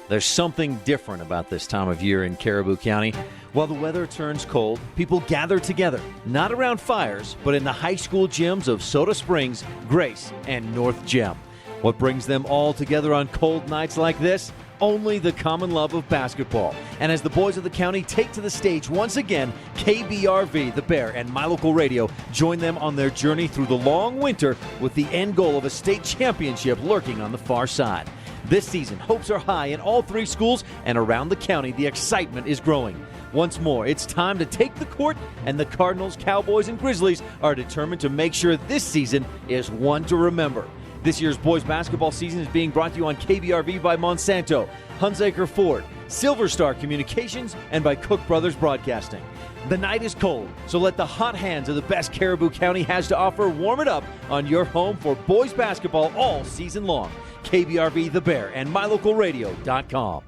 There's something different about this time of year in Caribou County. While the weather turns cold, people gather together, not around fires, but in the high school gyms of Soda Springs, Grace, and North Gem. What brings them all together on cold nights like this? Only the common love of basketball. And as the boys of the county take to the stage once again, KBRV, The Bear, and My Local Radio join them on their journey through the long winter with the end goal of a state championship lurking on the far side. This season, hopes are high in all three schools, and around the county, the excitement is growing. Once more, it's time to take the court, and the Cardinals, Cowboys, and Grizzlies are determined to make sure this season is one to remember. This year's boys basketball season is being brought to you on KBRV by Monsanto, Hunsaker Ford, Silver Star Communications, and by Cook Brothers Broadcasting. The night is cold, so let the hot hands of the best Caribou County has to offer warm it up on your home for boys basketball all season long. KBRV, The Bear, and MyLocalRadio.com.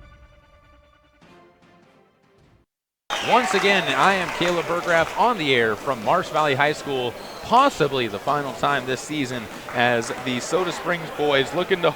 Once again, I am Caleb Burgraff on the air from Marsh Valley High School, possibly the final time this season as the Soda Springs boys looking to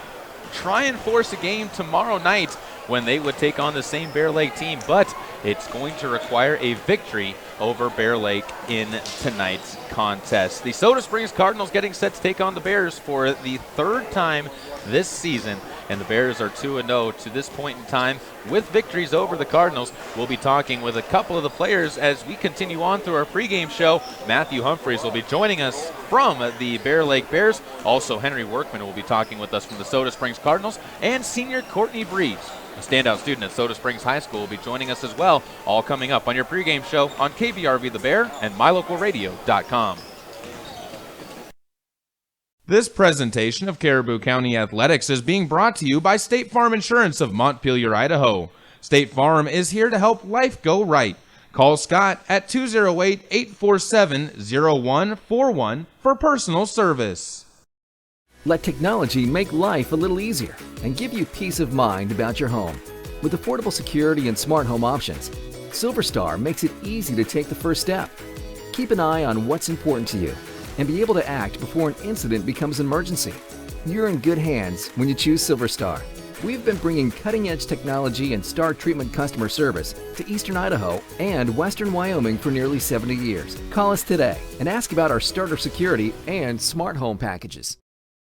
try and force a game tomorrow night when they would take on the same Bear Lake team, but it's going to require a victory over Bear Lake in tonight's contest. The Soda Springs Cardinals getting set to take on the Bears for the third time this season, and the Bears are 2-0 to this point in time with victories over the Cardinals. We'll be talking with a couple of the players as we continue on through our pregame show. Matthew Humphreys will be joining us from the Bear Lake Bears. Also, Henry Workman will be talking with us from the Soda Springs Cardinals, and senior Courtney Breeze, a standout student at Soda Springs High School, will be joining us as well, all coming up on your pregame show on KBRV The Bear and MyLocalRadio.com. This presentation of Caribou County Athletics is being brought to you by State Farm Insurance of Montpelier, Idaho. State Farm is here to help life go right. Call Scott at 208-847-0141 for personal service. Let technology make life a little easier and give you peace of mind about your home. With affordable security and smart home options, Silver Star makes it easy to take the first step. Keep an eye on what's important to you and be able to act before an incident becomes an emergency. You're in good hands when you choose Silver Star. We've been bringing cutting-edge technology and star treatment customer service to Eastern Idaho and Western Wyoming for nearly 70 years. Call us today and ask about our starter security and smart home packages.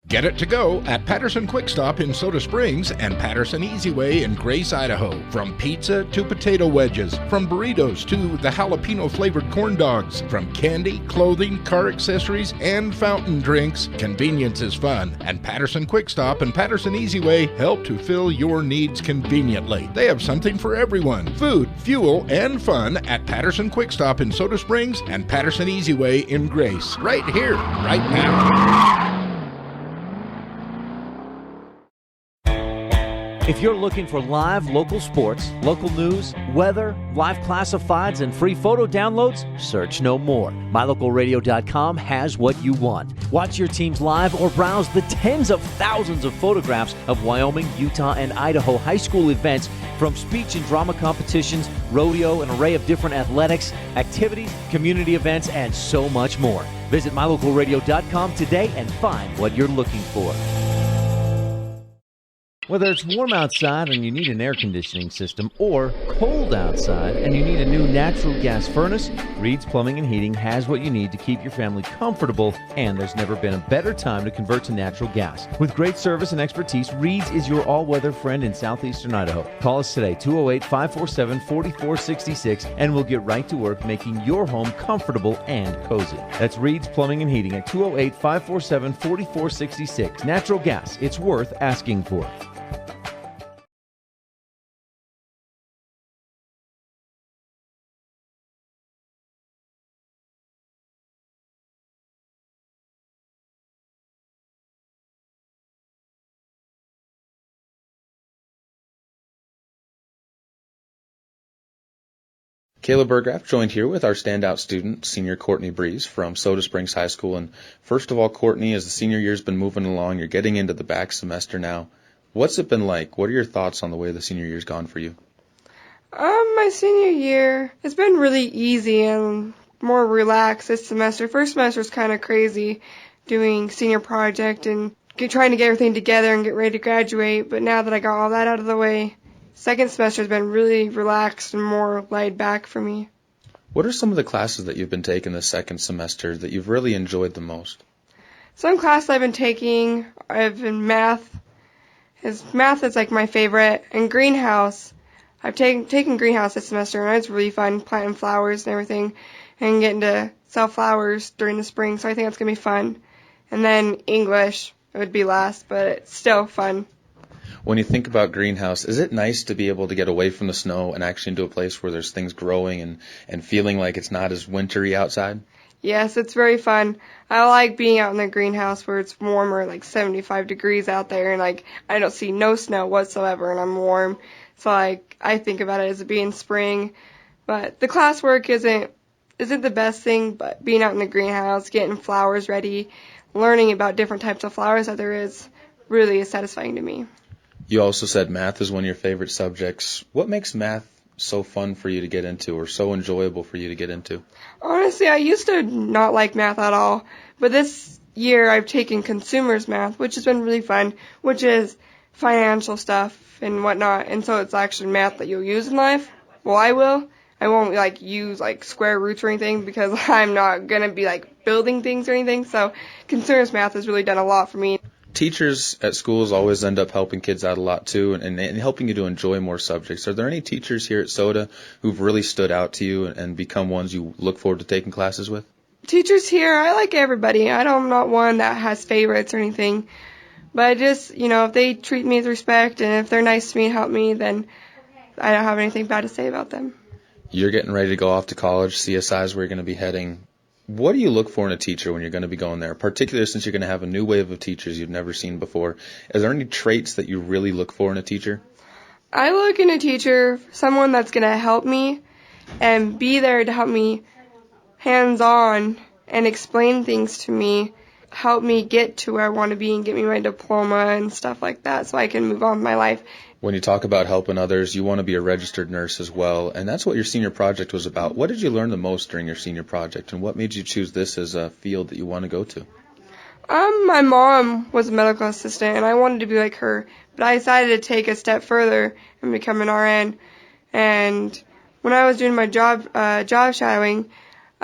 Get it to go at Patterson Quick Stop in Soda Springs and Patterson Easy Way in Grace, Idaho. From pizza to potato wedges, from burritos to the jalapeno-flavored corn dogs, from candy, clothing, car accessories, and fountain drinks, convenience is fun. And Patterson Quick Stop and Patterson Easy Way help to fill your needs conveniently. They have something for everyone. Food, fuel, and fun at Patterson Quick Stop in Soda Springs and Patterson Easy Way in Grace. Right here, right now. If you're looking for live local sports, local news, weather, live classifieds, and free photo downloads, search no more. MyLocalRadio.com has what you want. Watch your teams live or browse the tens of thousands of photographs of Wyoming, Utah, and Idaho high school events, from speech and drama competitions, rodeo, an array of different athletics, activities, community events, and so much more. Visit MyLocalRadio.com today and find what you're looking for. Whether it's warm outside and you need an air conditioning system, or cold outside and you need a new natural gas furnace, Reed's Plumbing and Heating has what you need to keep your family comfortable, and there's never been a better time to convert to natural gas. With great service and expertise, Reed's is your all-weather friend in southeastern Idaho. Call us today, 208-547-4466, and we'll get right to work making your home comfortable and cozy. That's Reed's Plumbing and Heating at 208-547-4466. Natural gas, it's worth asking for. Caleb Burgraff joined here with our standout student, senior Courtney Breeze from Soda Springs High School. And first of all, Courtney, as the senior year's been moving along, you're getting into the back semester now. What's it been like? What are your thoughts on the way the senior year's gone for you? My senior year, it's been really easy and more relaxed this semester. First semester was kind of crazy, doing senior project and trying to get everything together and get ready to graduate. But now that I got all that out of the way, second semester has been really relaxed and more laid back for me. What are some of the classes that you've been taking this second semester that you've really enjoyed the most? Some classes I've been taking have been math. Math is like my favorite, and greenhouse. I've taken greenhouse this semester, and it's really fun planting flowers and everything, and getting to sell flowers during the spring, so I think that's going to be fun. And then English would be last, but it's still fun. When you think about greenhouse, is it nice to be able to get away from the snow and actually into a place where there's things growing and feeling like it's not as wintry outside? Yes, it's very fun. I like being out in the greenhouse where it's warmer, like 75 degrees out there, and like I don't see no snow whatsoever, and I'm warm. So like I think about it as it being spring. But the classwork isn't the best thing, but being out in the greenhouse, getting flowers ready, learning about different types of flowers that there is, really is satisfying to me. You also said math is one of your favorite subjects. What makes math so fun for you to get into, or so enjoyable for you to get into? Honestly, I used to not like math at all, but this year I've taken consumers math, which has been really fun, which is financial stuff and whatnot, and so it's actually math that you'll use in life. Well, I will. I won't like use like square roots or anything because I'm not going to be like building things or anything, so consumers math has really done a lot for me. Teachers at schools always end up helping kids out a lot too, and helping you to enjoy more subjects. Are there any teachers here at SOTA who've really stood out to you and become ones you look forward to taking classes with? Teachers here, I like everybody. I'm not one that has favorites or anything, but I just, if they treat me with respect and if they're nice to me and help me, then I don't have anything bad to say about them. You're getting ready to go off to college. CSI is where you're going to be heading. What do you look for in a teacher when you're going to be going there, particularly since you're going to have a new wave of teachers you've never seen before? Is there any traits that you really look for in a teacher? I look in a teacher, someone that's going to help me and be there to help me hands-on and explain things to me, help me get to where I want to be and get me my diploma and stuff like that so I can move on with my life. When you talk about helping others, you want to be a registered nurse as well, and that's what your senior project was about. What did you learn the most during your senior project, and what made you choose this as a field that you want to go to? My mom was a medical assistant, and I wanted to be like her, but I decided to take a step further and become an RN. And when I was doing my job shadowing,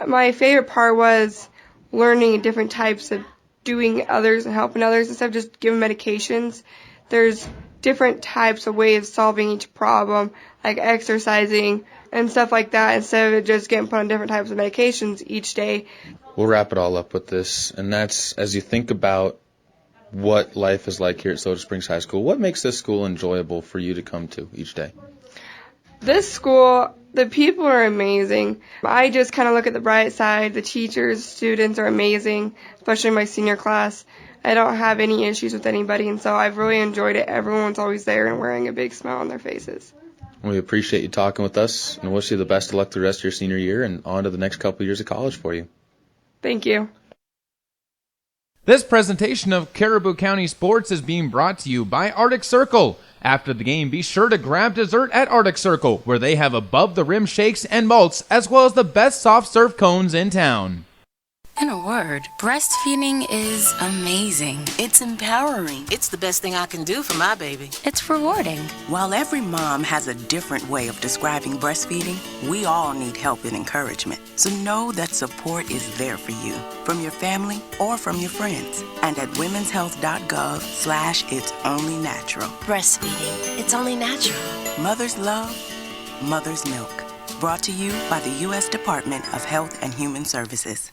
my favorite part was learning different types of doing others and helping others instead of just giving medications. There's different types of ways of solving each problem, like exercising and stuff like that, instead of just getting put on different types of medications each day. We'll wrap it all up with this, and that's, as you think about what life is like here at Soda Springs High School, what makes this school enjoyable for you to come to each day? This school, the people are amazing. I just kind of look at the bright side. The teachers, students are amazing, especially my senior class. I don't have any issues with anybody, and so I've really enjoyed it. Everyone's always there and wearing a big smile on their faces. We appreciate you talking with us, and wish you the best of luck the rest of your senior year and on to the next couple of years of college for you. Thank you. This presentation of Caribou County Sports is being brought to you by Arctic Circle. After the game, be sure to grab dessert at Arctic Circle, where they have above-the-rim shakes and malts, as well as the best soft-serve cones in town. In a word, breastfeeding is amazing. It's empowering. It's the best thing I can do for my baby. It's rewarding. While every mom has a different way of describing breastfeeding, we all need help and encouragement. So know that support is there for you, from your family or from your friends. And at womenshealth.gov/it's only natural. Breastfeeding. It's only natural. Mother's love, mother's milk. Brought to you by the U.S. Department of Health and Human Services.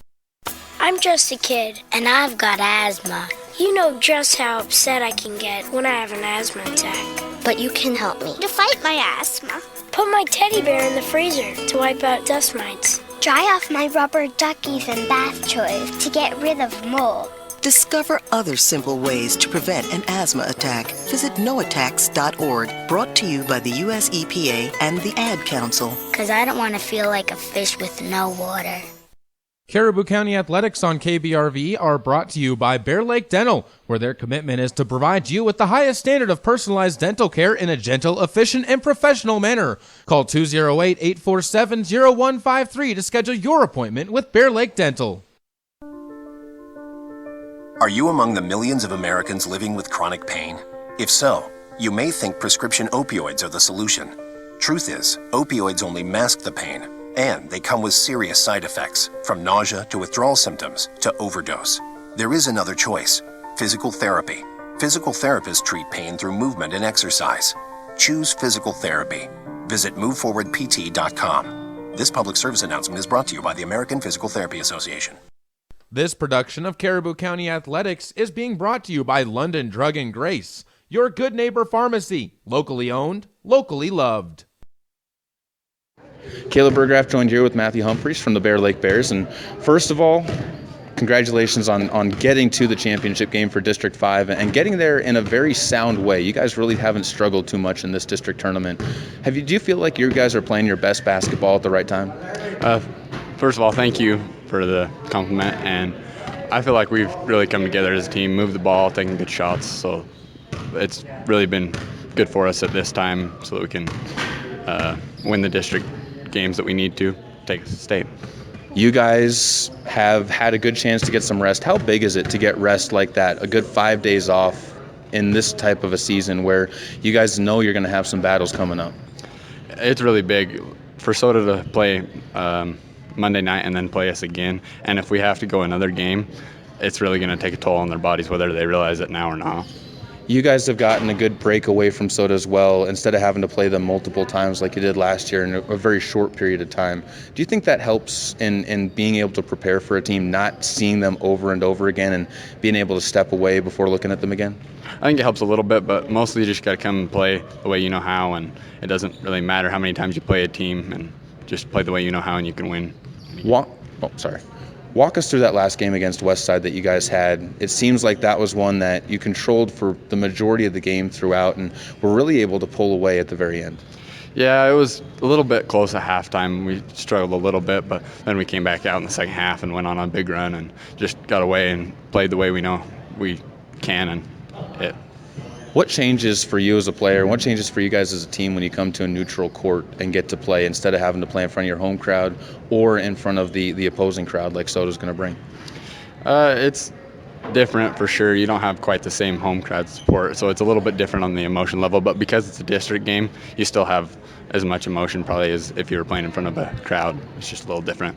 I'm just a kid, and I've got asthma. You know just how upset I can get when I have an asthma attack. But you can help me to fight my asthma. Put my teddy bear in the freezer to wipe out dust mites. Dry off my rubber duckies and bath toys to get rid of mold. Discover other simple ways to prevent an asthma attack. Visit noattacks.org, brought to you by the U.S. EPA and the Ad Council. Because I don't want to feel like a fish with no water. Caribou County Athletics on KBRV are brought to you by Bear Lake Dental, where their commitment is to provide you with the highest standard of personalized dental care in a gentle, efficient, and professional manner. Call 208-847-0153 to schedule your appointment with Bear Lake Dental. Are you among the millions of Americans living with chronic pain? If so, You may think prescription opioids are the solution. Truth is, opioids only mask the pain, and they come with serious side effects, from nausea to withdrawal symptoms to overdose. There is another choice: physical therapy. Physical therapists treat pain through movement and exercise. Choose physical therapy. Visit moveforwardpt.com. This public service announcement is brought to you by the American Physical Therapy Association. This production of Caribou County Athletics is being brought to you by London Drug and Grace, your good neighbor pharmacy, locally owned, locally loved. Caleb Burgraff joined here with Matthew Humphreys from the Bear Lake Bears. And first of all, congratulations on getting to the championship game for District 5 and getting there in a very sound way. You guys really haven't struggled too much in this district tournament. Do you feel like you guys are playing your best basketball at the right time? First of all, thank you for the compliment, and I feel like we've really come together as a team, moved the ball, taking good shots, so it's really been good for us at this time so that we can win the district games that we need to take us to state. You guys have had a good chance to get some rest. How big is it to get rest like that, a good 5 days off in this type of a season where you guys know you're going to have some battles coming up? It's really big for Soda to play Monday night and then play us again, and if we have to go another game, it's really going to take a toll on their bodies, whether they realize it now or not. You guys have gotten a good break away from Soda as well, instead of having to play them multiple times like you did last year in a very short period of time. Do you think that helps in being able to prepare for a team, not seeing them over and over again and being able to step away before looking at them again? I think it helps a little bit, but mostly you just got to come and play the way you know how, and it doesn't really matter how many times you play a team, and just play the way you know how and you can win. Walk us through that last game against Westside that you guys had. It seems like that was one that you controlled for the majority of the game throughout and were really able to pull away at the very end. Yeah, it was a little bit close at halftime. We struggled a little bit, but then we came back out in the second half and went on a big run and just got away and played the way we know we can and hit. What changes for you as a player, and what changes for you guys as a team when you come to a neutral court and get to play instead of having to play in front of your home crowd or in front of the opposing crowd like Soda's going to bring? It's different for sure. You don't have quite the same home crowd support, so it's a little bit different on the emotion level, but because it's a district game, you still have as much emotion probably as if you were playing in front of a crowd. It's just a little different.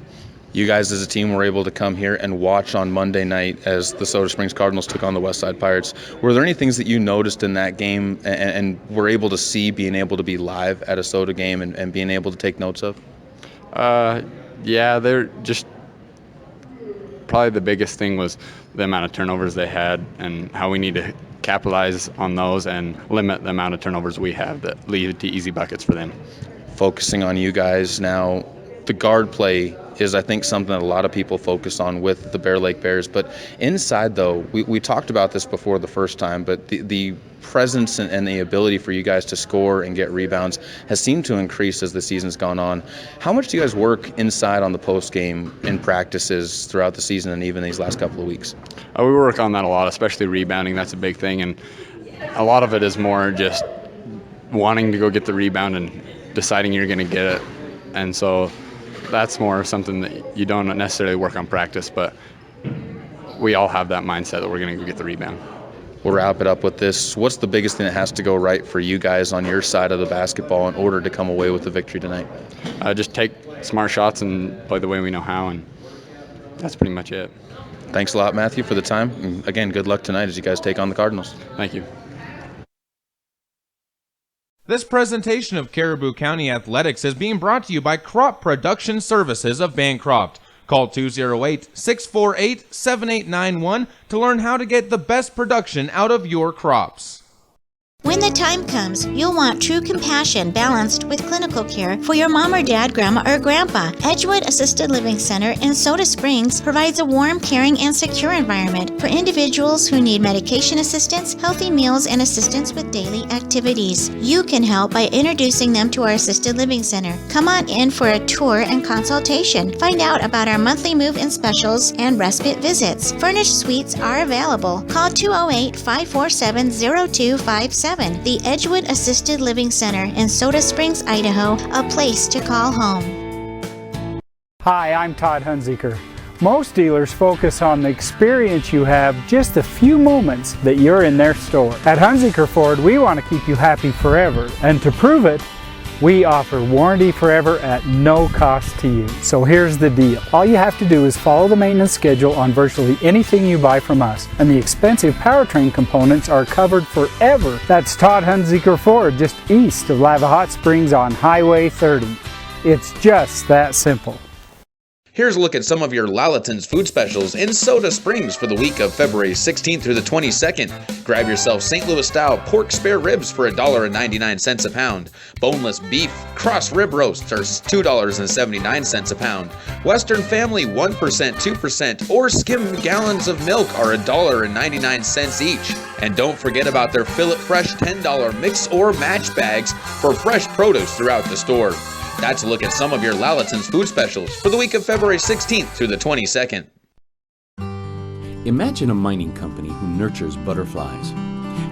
You guys as a team were able to come here and watch on Monday night as the Soda Springs Cardinals took on the Westside Pirates. Were there any things that you noticed in that game and were able to see being able to be live at a Soda game and being able to take notes of? Yeah, they're just probably the biggest thing was the amount of turnovers they had and how we need to capitalize on those and limit the amount of turnovers we have that lead to easy buckets for them. Focusing on you guys now, the guard play is, I think, something that a lot of people focus on with the Bear Lake Bears. But inside, though, we talked about this before the first time, but the presence and the ability for you guys to score and get rebounds has seemed to increase as the season's gone on. How much do you guys work inside on the post game in practices throughout the season and even these last couple of weeks? We work on that a lot, especially rebounding. That's a big thing. And a lot of it is more just wanting to go get the rebound and deciding you're going to get it. And so that's more something that you don't necessarily work on practice, but we all have that mindset that we're going to go get the rebound. We'll wrap it up with this. What's the biggest thing that has to go right for you guys on your side of the basketball in order to come away with the victory tonight? Just take smart shots and play the way we know how, and that's pretty much it. Thanks a lot, Matthew, for the time. And again, good luck tonight as you guys take on the Cardinals. Thank you. This presentation of Caribou County Athletics is being brought to you by Crop Production Services of Bancroft. Call 208-648-7891 to learn how to get the best production out of your crops. When the time comes, you'll want true compassion balanced with clinical care for your mom or dad, grandma or grandpa. Edgewood Assisted Living Center in Soda Springs provides a warm, caring, and secure environment for individuals who need medication assistance, healthy meals, and assistance with daily activities. You can help by introducing them to our Assisted Living Center. Come on in for a tour and consultation. Find out about our monthly move-in specials and respite visits. Furnished suites are available. Call 208-547-0257. The Edgewood Assisted Living Center in Soda Springs, Idaho, a place to call home. Hi, I'm Todd Hunziker. Most dealers focus on the experience you have just a few moments that you're in their store. At Hunziker Ford, we want to keep you happy forever, and to prove it, we offer warranty forever at no cost to you. So here's the deal. All you have to do is follow the maintenance schedule on virtually anything you buy from us, and the expensive powertrain components are covered forever. That's Todd Hunziker Ford, just east of Lava Hot Springs on Highway 30. It's just that simple. Here's a look at some of your Lalaton's food specials in Soda Springs for the week of February 16th through the 22nd. Grab yourself St. Louis-style pork spare ribs for $1.99 a pound. Boneless beef cross rib roasts are $2.79 a pound. Western Family 1%, 2%, or skim gallons of milk are $1.99 each. And don't forget about their Fill It Fresh $10 mix or match bags for fresh produce throughout the store. That's a look at some of your Lalaton's food specials for the week of February 16th through the 22nd. Imagine a mining company who nurtures butterflies.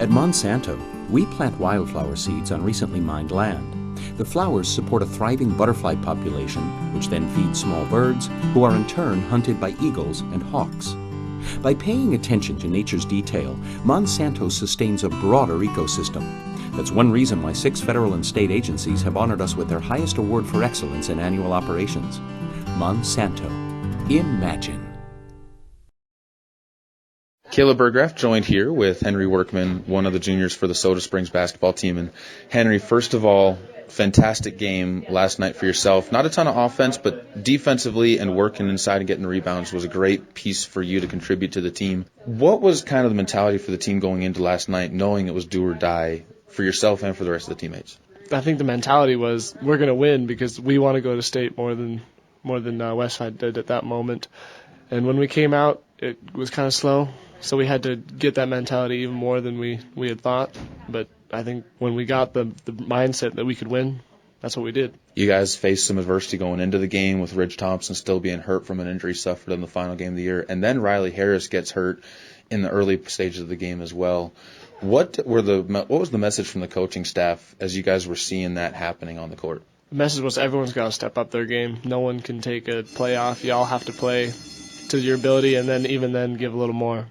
At Monsanto, we plant wildflower seeds on recently mined land. The flowers support a thriving butterfly population, which then feeds small birds, who are in turn hunted by eagles and hawks. By paying attention to nature's detail, Monsanto sustains a broader ecosystem. That's one reason why 6 federal and state agencies have honored us with their highest award for excellence in annual operations. Monsanto. Imagine. Caleb Burgraff joined here with Henry Workman, one of the juniors for the Soda Springs basketball team. And Henry, first of all, fantastic game last night for yourself. Not a ton of offense, but defensively and working inside and getting rebounds was a great piece for you to contribute to the team. What was kind of the mentality for the team going into last night, knowing it was do or die for yourself and for the rest of the teammates? I think the mentality was we're going to win because we want to go to state more than Westside did at that moment. And when we came out, it was kind of slow, so we had to get that mentality even more than we had thought. But I think when we got the mindset that we could win, that's what we did. You guys faced some adversity going into the game with Ridge Thompson still being hurt from an injury suffered in the final game of the year, and then Riley Harris gets hurt in the early stages of the game as well. What was the message from the coaching staff as you guys were seeing that happening on the court? The message was everyone's got to step up their game. No one can take a play off. You all have to play to your ability, and then even then give a little more.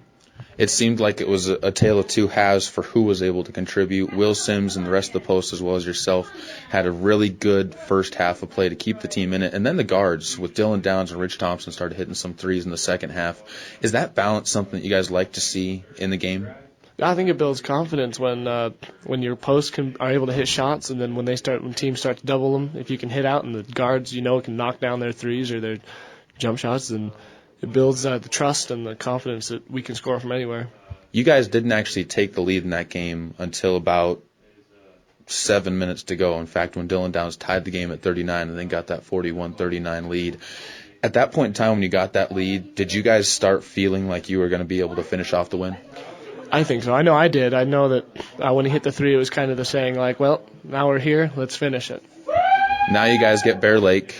It seemed like it was a tale of two halves for who was able to contribute. Will Sims and the rest of the post, as well as yourself, had a really good first half of play to keep the team in it. And then the guards, with Dylan Downs and Rich Thompson, started hitting some threes in the second half. Is that balance something that you guys like to see in the game? I think it builds confidence when your posts are able to hit shots, and then when teams start to double them, if you can hit out and the guards can knock down their threes or their jump shots, then it builds the trust and the confidence that we can score from anywhere. You guys didn't actually take the lead in that game until about 7 minutes to go. In fact, when Dylan Downs tied the game at 39 and then got that 41-39 lead. At that point in time when you got that lead, did you guys start feeling like you were going to be able to finish off the win? I think so. I know I did. I know that when he hit the three, it was kind of the saying like, well, now we're here, let's finish it. Now you guys get Bear Lake.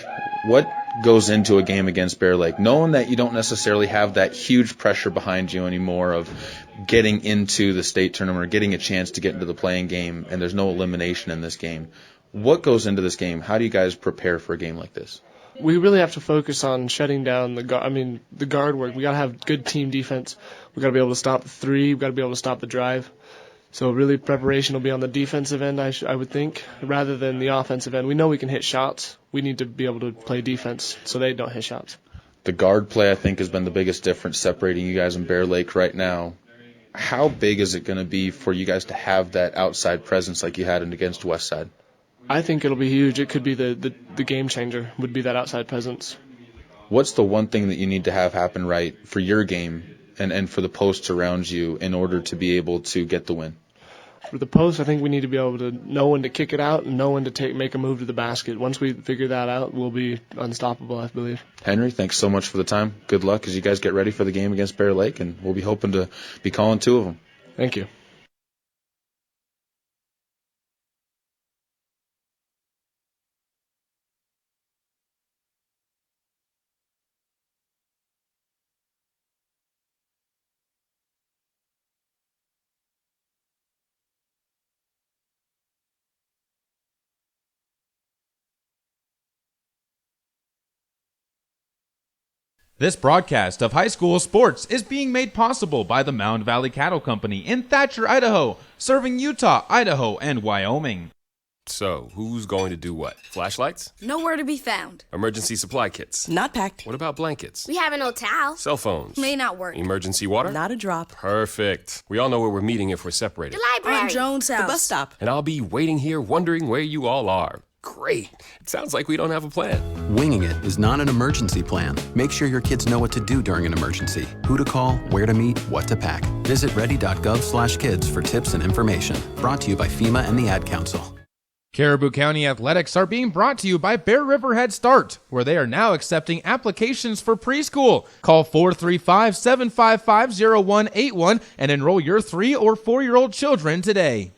What goes into a game against Bear Lake, knowing that you don't necessarily have that huge pressure behind you anymore of getting into the state tournament or getting a chance to get into the playing game, and there's no elimination in this game? What goes into this game? How do you guys prepare for a game like this? We really have to focus on shutting down the guard work. We got to have good team defense. We got to be able to stop the three. We got to be able to stop the drive. So really preparation will be on the defensive end, I would think, rather than the offensive end. We know we can hit shots. We need to be able to play defense so they don't hit shots. The guard play, I think, has been the biggest difference separating you guys and Bear Lake right now. How big is it going to be for you guys to have that outside presence like you had against Westside? I think it'll be huge. It could be the game changer, would be that outside presence. What's the one thing that you need to have happen right for your game and for the posts around you in order to be able to get the win? For the post, I think we need to be able to know when to kick it out and know when to make a move to the basket. Once we figure that out, we'll be unstoppable, I believe. Henry, thanks so much for the time. Good luck as you guys get ready for the game against Bear Lake, and we'll be hoping to be calling 2 of them. Thank you. This broadcast of high school sports is being made possible by the Mound Valley Cattle Company in Thatcher, Idaho, serving Utah, Idaho, and Wyoming. So, who's going to do what? Flashlights? Nowhere to be found. Emergency supply kits? Not packed. What about blankets? We have an old towel. Cell phones? May not work. Emergency water? Not a drop. Perfect. We all know where we're meeting if we're separated. The library. On Jones' house. The bus stop. And I'll be waiting here wondering where you all are. Great. It sounds like we don't have a plan. Winging it is not an emergency plan. Make sure your kids know what to do during an emergency, who to call, where to meet, what to pack. Visit ready.gov/kids for tips and information. Brought to you by FEMA and the Ad Council. Caribou County Athletics are being brought to you by Bear River Head Start, where they are now accepting applications for preschool. Call 435-755-0181 and enroll your 3- or 4-year-old children today.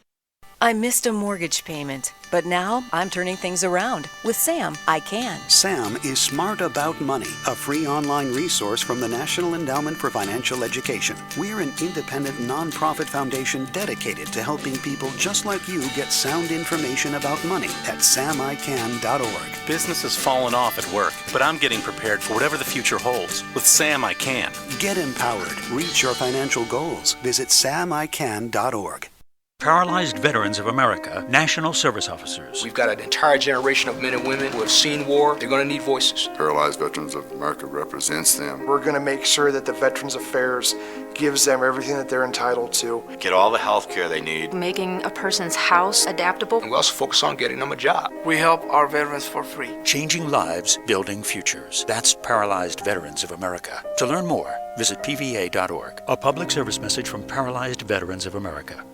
I missed a mortgage payment, but now I'm turning things around. With Sam, I can. Sam is Smart About Money, a free online resource from the National Endowment for Financial Education. We're an independent nonprofit foundation dedicated to helping people just like you get sound information about money at samican.org. Business has fallen off at work, but I'm getting prepared for whatever the future holds. With Sam, I can. Get empowered. Reach your financial goals. Visit samican.org. Paralyzed Veterans of America, National Service Officers. We've got an entire generation of men and women who have seen war. They're going to need voices. Paralyzed Veterans of America represents them. We're going to make sure that the Veterans Affairs gives them everything that they're entitled to. Get all the health care they need. Making a person's house adaptable. And we also focus on getting them a job. We help our veterans for free. Changing lives, building futures. That's Paralyzed Veterans of America. To learn more, visit pva.org. A public service message from Paralyzed Veterans of America.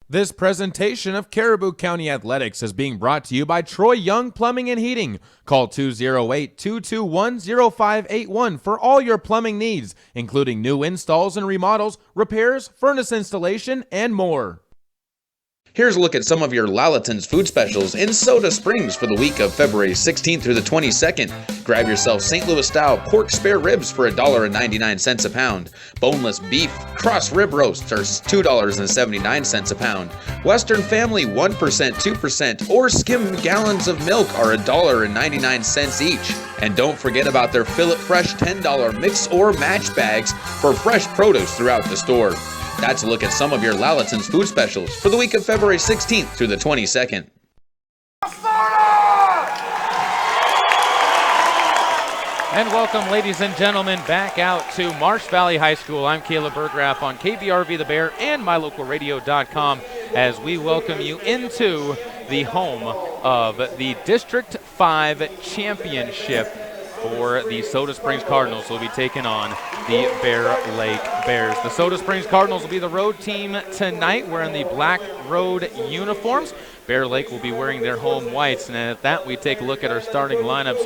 This presentation of Caribou County Athletics is being brought to you by Troy Young Plumbing and Heating. Call 208-221-0581 for all your plumbing needs, including new installs and remodels, repairs, furnace installation, and more. Here's a look at some of your Lalaton's food specials in Soda Springs for the week of February 16th through the 22nd. Grab yourself St. Louis-style pork spare ribs for $1.99 a pound. Boneless beef cross rib roasts are $2.79 a pound. Western Family 1%, 2%, or skim gallons of milk are $1.99 each. And don't forget about their Fill It Fresh $10 mix or match bags for fresh produce throughout the store. That's a look at some of your Lalaton's food specials for the week of February 16th through the 22nd. And welcome, ladies and gentlemen, back out to Marsh Valley High School. I'm Caleb Berggraf on KBRV The Bear and MyLocalRadio.com as we welcome you into the home of the District 5 Championship for the Soda Springs Cardinals. Will be taking on the Bear Lake Bears. The Soda Springs Cardinals will be the road team tonight, wearing the black road uniforms. Bear Lake will be wearing their home whites, and at that we take a look at our starting lineups.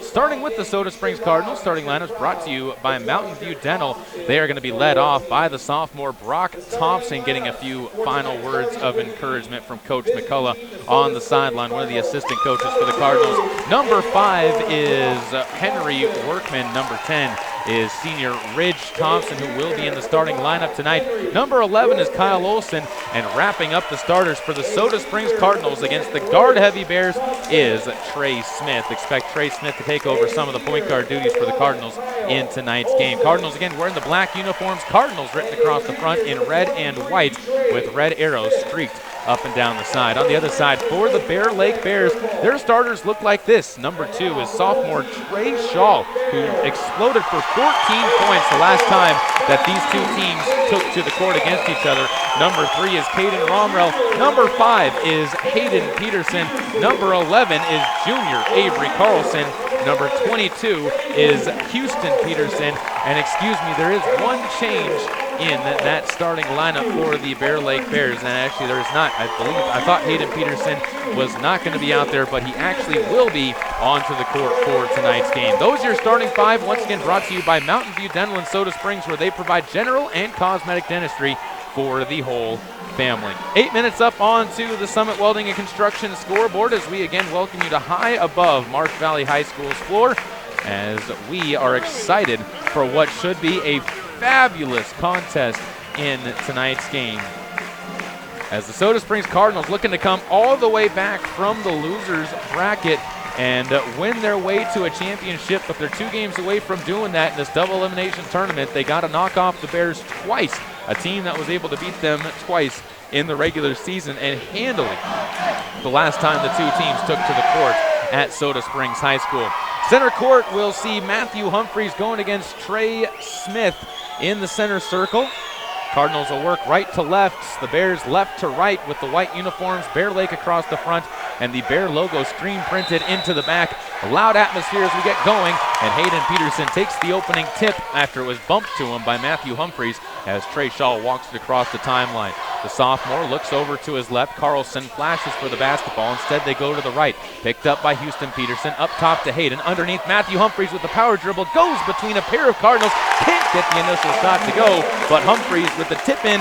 Starting with the Soda Springs Cardinals, starting lineups brought to you by Mountain View Dental. They are going to be led off by the sophomore Brock Thompson, getting a few final words of encouragement from Coach McCullough on the sideline, one of the assistant coaches for the Cardinals. Number 5 is Henry Workman. Number 10 is senior Ridge Thompson, who will be in the starting lineup tonight. Number 11 is Kyle Olson, and wrapping up the starters for the Soda Springs Cardinals against the guard-heavy Bears is Trey Smith. Expect Trey Smith to take over some of the point guard duties for the Cardinals in tonight's game. Cardinals again wearing the black uniforms, Cardinals written across the front in red and white with red arrows streaked up and down the side. On the other side, for the Bear Lake Bears, their starters look like this. Number 2 is sophomore Trey Shaw, who exploded for 14 points the last time that these two teams took to the court against each other. Number 3 is Caden Romrell. Number 5 is Hayden Peterson. Number 11 is junior Avery Carlson. Number 22 is Houston Peterson. And excuse me, there is one change in that starting lineup for the Bear Lake Bears, and actually there is not. I thought Hayden Peterson was not going to be out there, but he actually will be onto the court for tonight's game. Those are your starting 5, once again brought to you by Mountain View Dental in Soda Springs, where they provide general and cosmetic dentistry for the whole family. 8 minutes up onto the Summit Welding and Construction scoreboard as we again welcome you to high above Marsh Valley High School's floor, as we are excited for what should be a fabulous contest in tonight's game, as the Soda Springs Cardinals looking to come all the way back from the losers bracket and win their way to a championship, but they're 2 games away from doing that in this double elimination tournament. They got to knock off the Bears twice, a team that was able to beat them twice in the regular season, and handily the last time the 2 teams took to the court at Soda Springs High School. Center court, we'll see Matthew Humphreys going against Trey Smith in the center circle. Cardinals will work right to left, the Bears left to right with the white uniforms, Bear Lake across the front, and the Bear logo screen printed into the back. A loud atmosphere as we get going, and Hayden Peterson takes the opening tip after it was bumped to him by Matthew Humphreys as Trey Shaw walks it across the timeline. The sophomore looks over to his left. Carlson flashes for the basketball. Instead, they go to the right. Picked up by Houston Peterson. Up top to Hayden. Underneath, Matthew Humphreys with the power dribble. Goes between a pair of Cardinals. Can't get the initial shot to go, but Humphreys with the tip in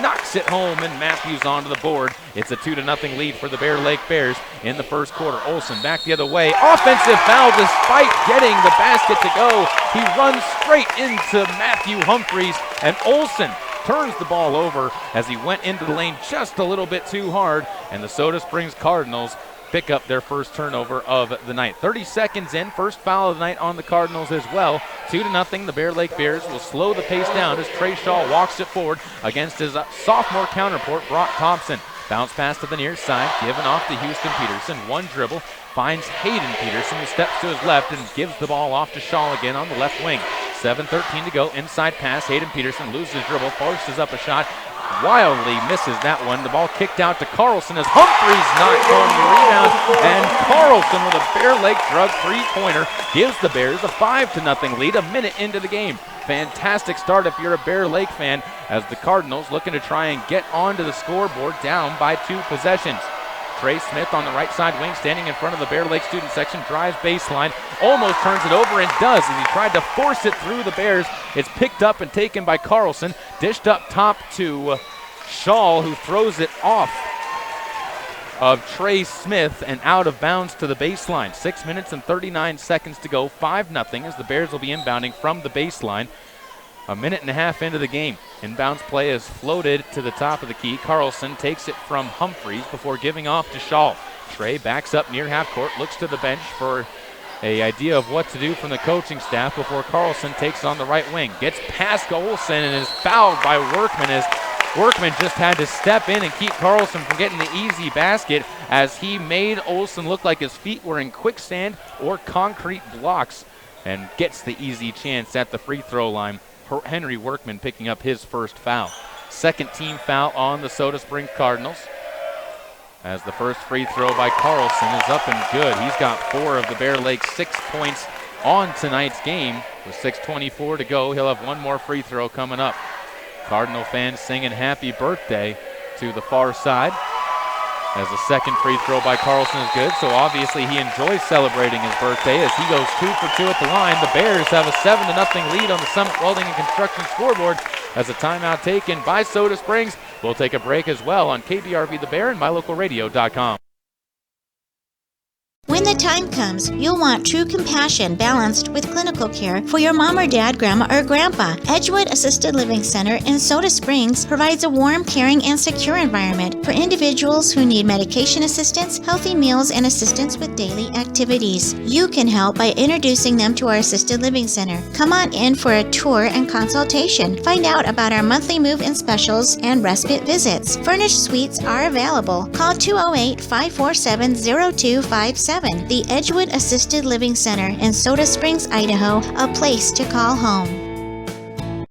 knocks it home, and Matthews onto the board. It's a 2-0 lead for the Bear Lake Bears in the first quarter. Olsen back the other way. Offensive foul despite getting the basket to go. He runs straight into Matthew Humphreys, and Olsen turns the ball over as he went into the lane just a little bit too hard, and the Soda Springs Cardinals pick up their first turnover of the night. 30 seconds in, first foul of the night on the Cardinals as well. 2-0, the Bear Lake Bears will slow the pace down as Trey Shaw walks it forward against his sophomore counterpart, Brock Thompson. Bounce pass to the near side, given off to Houston Peterson. One dribble, finds Hayden Peterson, who steps to his left and gives the ball off to Shaw again on the left wing. 7:13 to go, inside pass, Hayden Peterson loses dribble, forces up a shot, wildly misses that one. The ball kicked out to Carlson as Humphreys not going to rebound, and Carlson with a Bear Lake drug three-pointer gives the Bears a 5-0 lead a minute into the game. Fantastic start if you're a Bear Lake fan, as the Cardinals looking to try and get onto the scoreboard down by 2 possessions. Trey Smith on the right side wing, standing in front of the Bear Lake student section, drives baseline, almost turns it over and does as he tried to force it through the Bears. It's picked up and taken by Carlson, dished up top to Shaw, who throws it off of Trey Smith and out of bounds to the baseline. 6 minutes and 39 seconds to go, 5-0 as the Bears will be inbounding from the baseline. A minute and a half into the game. Inbounds play is floated to the top of the key. Carlson takes it from Humphreys before giving off to Shaw. Trey backs up near half court, looks to the bench for an idea of what to do from the coaching staff before Carlson takes on the right wing. Gets past Olsen and is fouled by Workman as Workman just had to step in and keep Carlson from getting the easy basket as he made Olsen look like his feet were in quicksand or concrete blocks and gets the easy chance at the free throw line. Henry Workman picking up his first foul. Second team foul on the Soda Springs Cardinals, as the first free throw by Carlson is up and good. He's got 4 of the Bear Lake 6 points on tonight's game. With 6:24 to go, he'll have one more free throw coming up. Cardinal fans singing happy birthday to the far side, as the second free throw by Carlson is good, so obviously he enjoys celebrating his birthday as he goes 2 for 2 at the line. The Bears have a 7-0 lead on the Summit Welding and Construction scoreboard as a timeout taken by Soda Springs. We'll take a break as well on KBRV The Bear and MyLocalRadio.com. When the time comes, you'll want true compassion balanced with clinical care for your mom or dad, grandma or grandpa. Edgewood Assisted Living Center in Soda Springs provides a warm, caring, and secure environment for individuals who need medication assistance, healthy meals, and assistance with daily activities. You can help by introducing them to our Assisted Living Center. Come on in for a tour and consultation. Find out about our monthly move-in specials and respite visits. Furnished suites are available. Call 208-547-0257. The Edgewood Assisted Living Center in Soda Springs, Idaho, a place to call home.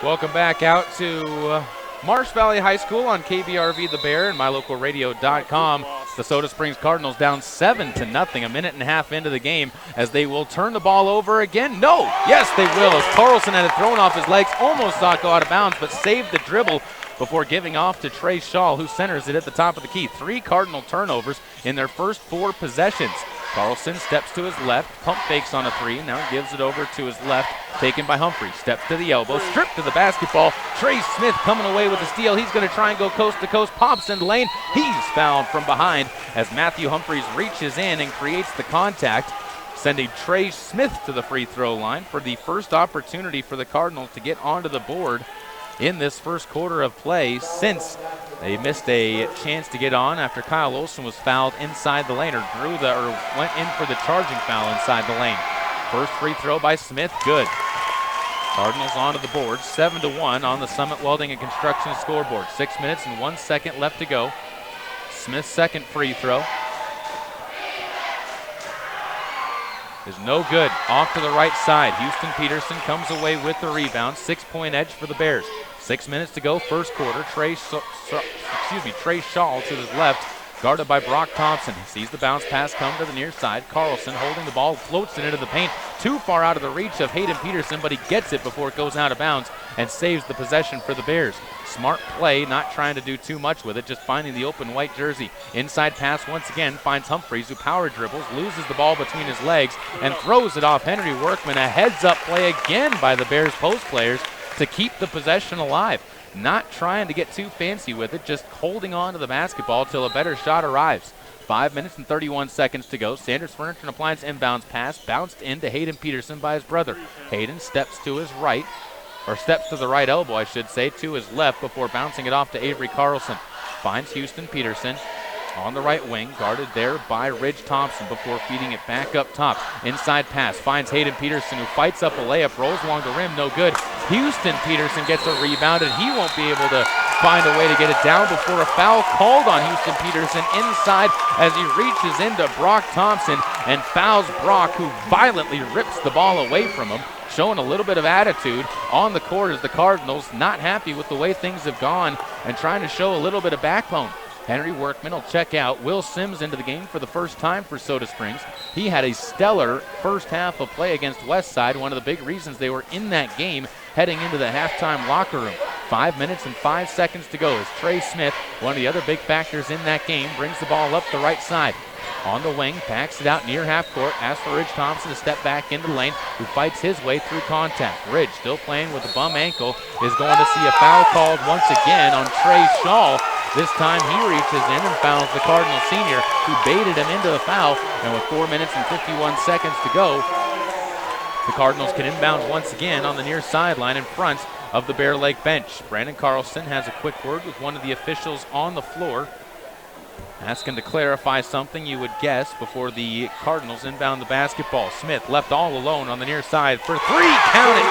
Welcome back out to Marsh Valley High School on KBRV The Bear and MyLocalRadio.com. The Soda Springs Cardinals down 7-0, a minute and a half into the game, as they will turn the ball over again. No! Yes, they will, as Carlson had it thrown off his legs, almost saw it go out of bounds, but saved the dribble before giving off to Trey Shaw, who centers it at the top of the key. 3 Cardinal turnovers in their first 4 possessions. Carlson steps to his left, pump fakes on a 3, now gives it over to his left, taken by Humphrey. Steps to the elbow, stripped to the basketball. Trey Smith coming away with a steal. He's going to try and go coast to coast, pops in the lane. He's fouled from behind as Matthew Humphreys reaches in and creates the contact, sending Trey Smith to the free throw line for the first opportunity for the Cardinals to get onto the board in this first quarter of play since They missed a chance to get on after Kyle Olson was fouled inside the lane, or went in for the charging foul inside the lane. First free throw by Smith, good. Cardinals onto the board, 7-1 on the Summit Welding and Construction scoreboard. 6 minutes and 1 second left to go. Smith's second free throw is no good. Off to the right side. Houston Peterson comes away with the rebound. 6-point edge for the Bears. 6 minutes to go, first quarter. Trey Shaw to his left, guarded by Brock Thompson. He sees the bounce pass come to the near side. Carlson holding the ball, floats it into the paint. Too far out of the reach of Hayden Peterson, but he gets it before it goes out of bounds and saves the possession for the Bears. Smart play, not trying to do too much with it, just finding the open white jersey. Inside pass once again, finds Humphreys, who power dribbles, loses the ball between his legs, and throws it off Henry Workman. A heads-up play again by the Bears post players to keep the possession alive. Not trying to get too fancy with it, just holding on to the basketball till a better shot arrives. 5 minutes and 31 seconds to go. Sanders Furniture and Appliance inbounds pass, bounced into Hayden Peterson by his brother. Hayden steps to his right, or steps to the right elbow, I should say, to his left before bouncing it off to Avery Carlson. Finds Houston Peterson on the right wing, guarded there by Ridge Thompson before feeding it back up top. Inside pass, finds Hayden Peterson, who fights up a layup, rolls along the rim, no good. Houston Peterson gets a rebound, and he won't be able to find a way to get it down before a foul called on Houston Peterson inside as he reaches into Brock Thompson and fouls Brock, who violently rips the ball away from him, showing a little bit of attitude on the court as the Cardinals not happy with the way things have gone and trying to show a little bit of backbone. Henry Workman will check out. Will Sims into the game for the first time for Soda Springs. He had a stellar first half of play against Westside, one of the big reasons they were in that game heading into the halftime locker room. 5 minutes and 5 seconds to go as Trey Smith, one of the other big factors in that game, brings the ball up the right side. On the wing, backs it out near half court, asks for Ridge Thompson to step back into the lane, who fights his way through contact. Ridge, still playing with a bum ankle, is going to see a foul called once again on Trey Shaw. This time he reaches in and fouls the Cardinal senior, who baited him into the foul. And with 4 minutes and 51 seconds to go, the Cardinals can inbound once again on the near sideline in front of the Bear Lake bench. Brandon Carlson has a quick word with one of the officials on the floor, asking to clarify something, you would guess, before the Cardinals inbound the basketball. Smith left all alone on the near side for three. Count it!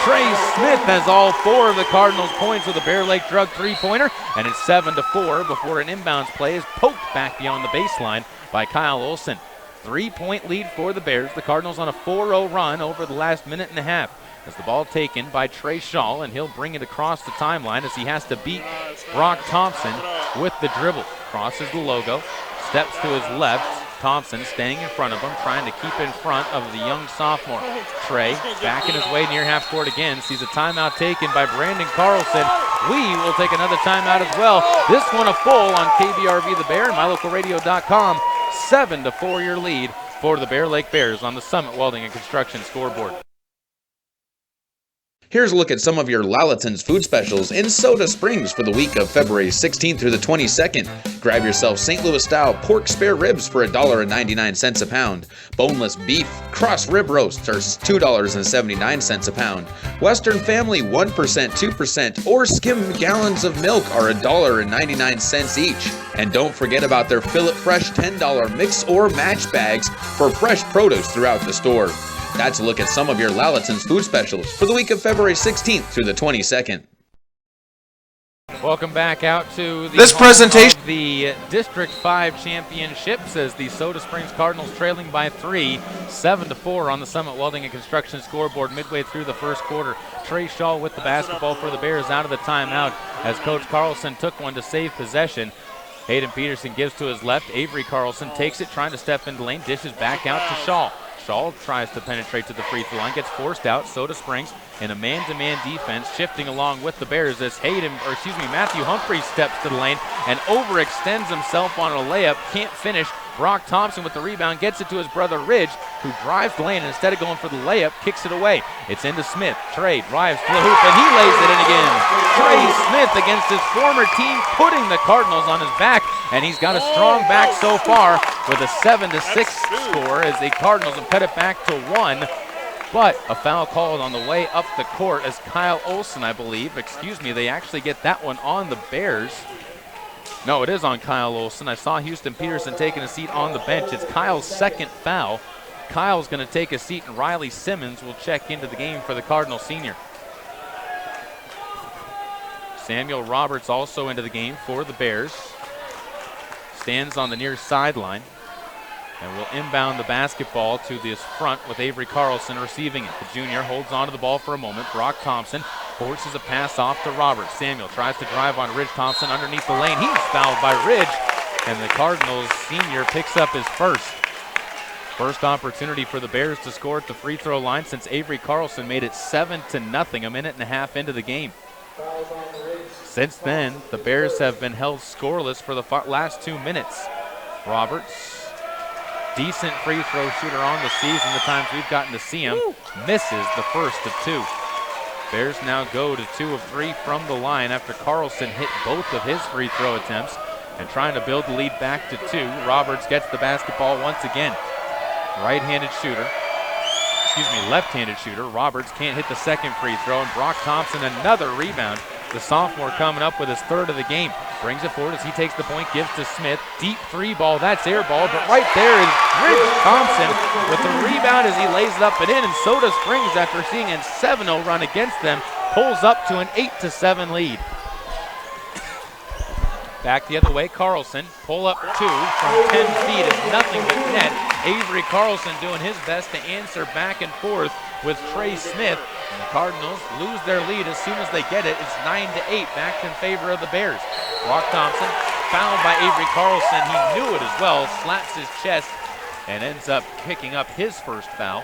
Trey Smith has all four of the Cardinals' points with a Bear Lake drug three-pointer, and it's 7-4 before an inbounds play is poked back beyond the baseline by Kyle Olson. 3-point lead for the Bears. The Cardinals on a 4-0 run over the last minute and a half. As the ball taken by Trey Shaw, and he'll bring it across the timeline as he has to beat Brock Thompson with the dribble. Crosses the logo, steps to his left. Thompson staying in front of him, trying to keep in front of the young sophomore. Trey backing his way near half court again. Sees a timeout taken by Brandon Carlson. We will take another timeout as well. This one a full on KBRV The Bear and MyLocalRadio.com. 7-4 your lead for the Bear Lake Bears on the Summit Welding and Construction scoreboard. Here's a look at some of your Lalaton's food specials in Soda Springs for the week of February 16th through the 22nd. Grab yourself St. Louis-style pork spare ribs for $1.99 a pound. Boneless beef cross rib roasts are $2.79 a pound. Western Family 1%, 2%, or skim gallons of milk are $1.99 each. And don't forget about their Fill It Fresh $10 mix or match bags for fresh produce throughout the store. That's a look at some of your Lalaton's food specials for the week of February 16th through the 22nd. Welcome back out to this presentation of the District 5 Championships as the Soda Springs Cardinals trailing by 3, 7-4 on the Summit Welding and Construction scoreboard midway through the first quarter. Trey Shaw with the basketball for the Bears out of the timeout as Coach Carlson took one to save possession. Hayden Peterson gives to his left. Avery Carlson takes it, trying to step into the lane, dishes back out to Shaw. Shaw tries to penetrate to the free throw line, gets forced out. Soda Springs in a man-to-man defense, shifting along with the Bears as Matthew Humphreys steps to the lane and overextends himself on a layup. Can't finish. Brock Thompson with the rebound, gets it to his brother Ridge, who drives the lane and instead of going for the layup, kicks it away. It's into Smith. Trey drives to the hoop and he lays it in again. Trey Smith against his former team, putting the Cardinals on his back, and he's got a strong back so far with a 7-6 score as the Cardinals have cut it back to 1. But a foul called on the way up the court as Kyle Olson, they actually get that one on the Bears. No, it is on Kyle Olson. I saw Houston Peterson taking a seat on the bench. It's Kyle's second foul. Kyle's going to take a seat, and Riley Simmons will check into the game for the Cardinal senior. Samuel Roberts also into the game for the Bears. Stands on the near sideline and will inbound the basketball to this front with Avery Carlson receiving it. The junior holds onto the ball for a moment. Brock Thompson forces a pass off to Roberts. Samuel tries to drive on Ridge Thompson underneath the lane. He's fouled by Ridge, and the Cardinals senior picks up his first. First opportunity for the Bears to score at the free throw line since Avery Carlson made it 7-0 a minute and a half into the game. Since then, the Bears have been held scoreless for the last 2 minutes. Roberts, decent free throw shooter on the season, the times we've gotten to see him, misses the first of 2. Bears now go to 2 of 3 from the line after Carlson hit both of his free throw attempts and trying to build the lead back to 2. Roberts gets the basketball once again. Right-handed shooter. Left-handed shooter. Roberts can't hit the second free throw, and Brock Thompson another rebound. The sophomore coming up with his third of the game. Brings it forward as he takes the point, gives to Smith. Deep 3 ball, that's air ball, but right there is Ridge Thompson with the rebound as he lays it up and in, and Soda Springs, after seeing a 7-0 run against them, pulls up to an 8-7 lead. Back the other way, Carlson, pull up 2 from 10 feet is nothing but net. Avery Carlson doing his best to answer back and forth with Trey Smith. And the Cardinals lose their lead as soon as they get it. It's 9-8 back in favor of the Bears. Brock Thompson fouled by Avery Carlson. He knew it as well, slaps his chest and ends up picking up his first foul.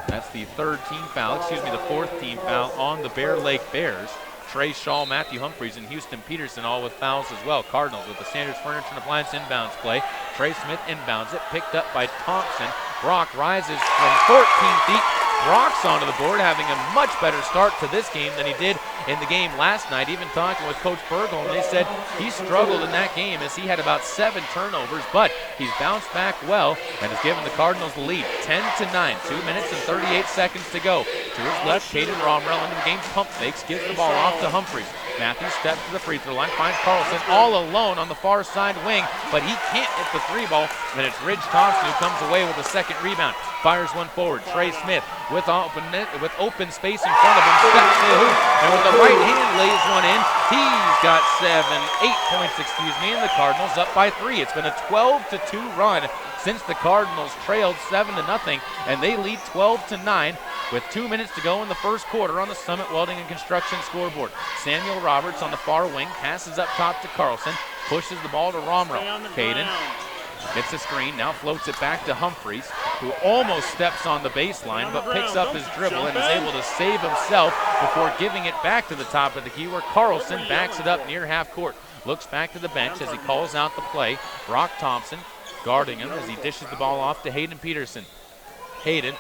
That's the the fourth team foul on the Bear Lake Bears. Trey Shaw, Matthew Humphreys, and Houston Peterson all with fouls as well. Cardinals with the Sanders Furniture and Appliance inbounds play. Trey Smith inbounds it, picked up by Thompson. Brock rises from 14 feet. Brock's onto the board, having a much better start to this game than he did in the game last night. Even talking with Coach Bergel, and they said he struggled in that game as he had about 7 turnovers, but he's bounced back well and has given the Cardinals the lead. 10-9, 2 minutes and 38 seconds to go. To his left, Caden Romrell into the game's pump fakes, gives the ball off to Humphreys. Matthews steps to the free throw line, finds Carlson all alone on the far side wing, but he can't hit the 3 ball, and it's Ridge Thompson who comes away with a second rebound. Fires one forward. Trey Smith with open space in front of him, steps to the hoop, and with the right hand lays one in. He's got 8 points, and the Cardinals up by 3. It's been a 12-2 run since the Cardinals trailed 7-0, and they lead 12-9 with 2 minutes to go in the first quarter on the Summit Welding and Construction scoreboard. Samuel Roberts on the far wing, passes up top to Carlson, pushes the ball to Romrell. Caden gets a screen, now floats it back to Humphreys, who almost steps on the baseline, but picks up his dribble and is able to save himself before giving it back to the top of the key, where Carlson backs it up near half court. Looks back to the bench as he calls out the play. Brock Thompson guarding him as he dishes the ball off to Hayden Peterson. Hayden,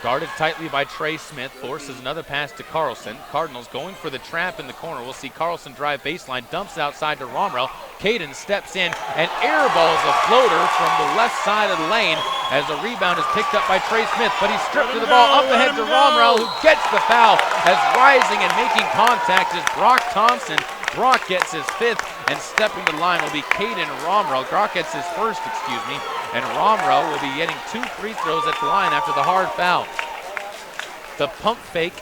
guarded tightly by Trey Smith, forces another pass to Carlson. Cardinals going for the trap in the corner. We'll see Carlson drive baseline, dumps outside to Romrell. Caden steps in and airballs a floater from the left side of the lane as a rebound is picked up by Trey Smith, but he's stripped to the ball up ahead to Romrell, who gets the foul as rising and making contact is Brock Thompson. Brock gets his 5th, and stepping to the line will be Caden Romrell. Brock gets his first, and Romrell will be getting 2 free throws at the line after the hard foul. The pump fake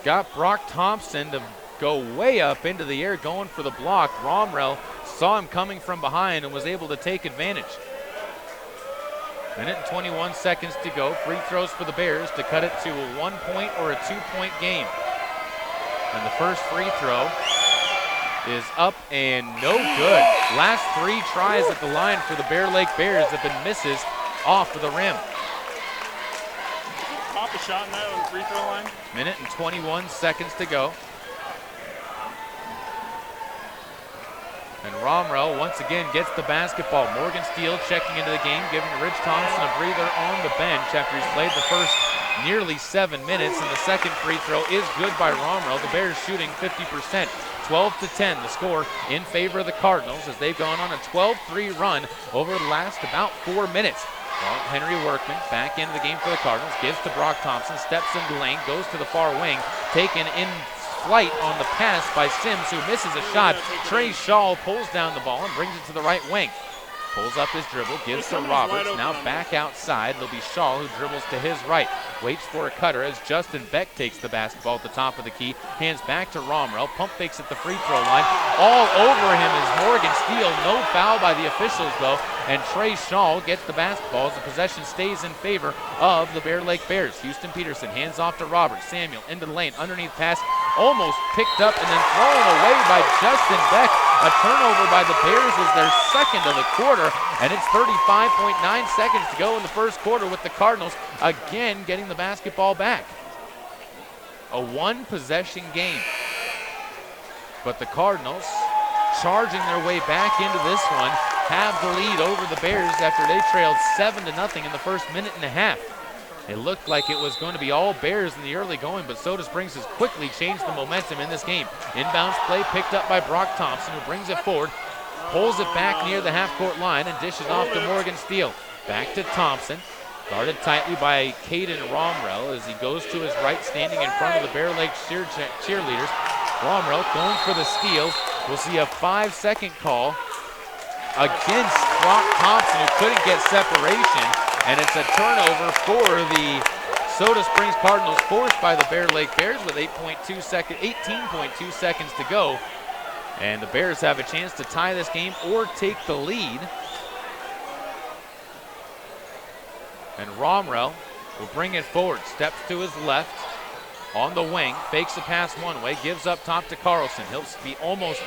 got Brock Thompson to go way up into the air going for the block. Romrell saw him coming from behind and was able to take advantage. Minute and 21 seconds to go. Free throws for the Bears to cut it to a 1-point or a 2-point game. And the first free throw is up and no good. Last 3 tries at the line for the Bear Lake Bears have been misses off of the rim. Pop a shot in that on the free throw line. Minute and 21 seconds to go. And Romrell once again gets the basketball. Morgan Steele checking into the game, giving Ridge Thompson a breather on the bench after he's played the first nearly 7 minutes, and the second free throw is good by Romrell. The Bears shooting 50%. 12-10, the score in favor of the Cardinals as they've gone on a 12-3 run over the last about 4 minutes. Well, Henry Workman back into the game for the Cardinals, gives to Brock Thompson, steps into the lane, goes to the far wing, taken in flight on the pass by Sims, who misses a shot. Trey Shaw pulls down the ball and brings it to the right wing. Pulls up his dribble, gives to Roberts, now back outside. It'll be Shaw who dribbles to his right. Waits for a cutter as Justin Beck takes the basketball at the top of the key. Hands back to Romrell. Pump fakes at the free throw line. All over him is Morgan Steele. No foul by the officials, though. And Trey Shaw gets the basketball as the possession stays in favor of the Bear Lake Bears. Houston Peterson hands off to Roberts. Samuel into the lane. Underneath pass. Almost picked up and then thrown away by Justin Beck. A turnover by the Bears was their second of the quarter, and it's 35.9 seconds to go in the first quarter with the Cardinals again getting the basketball back. A one-possession game. But the Cardinals, charging their way back into this one, have the lead over the Bears after they trailed 7-0 in the first minute and a half. It looked like it was going to be all Bears in the early going, but Soda Springs has quickly changed the momentum in this game. Inbounds play picked up by Brock Thompson, who brings it forward, pulls it back near the half-court line, and dishes off to Morgan Steele. Back to Thompson, guarded tightly by Caden Romrell as he goes to his right, standing in front of the Bear Lake cheerleaders. Romrell going for the steal. We'll see a 5-second call against Brock Thompson, who couldn't get separation. And it's a turnover for the Soda Springs Cardinals, forced by the Bear Lake Bears with 18.2 seconds to go. And the Bears have a chance to tie this game or take the lead. And Romrell will bring it forward, steps to his left on the wing, fakes the pass one way, gives up top to Carlson. He'll be almost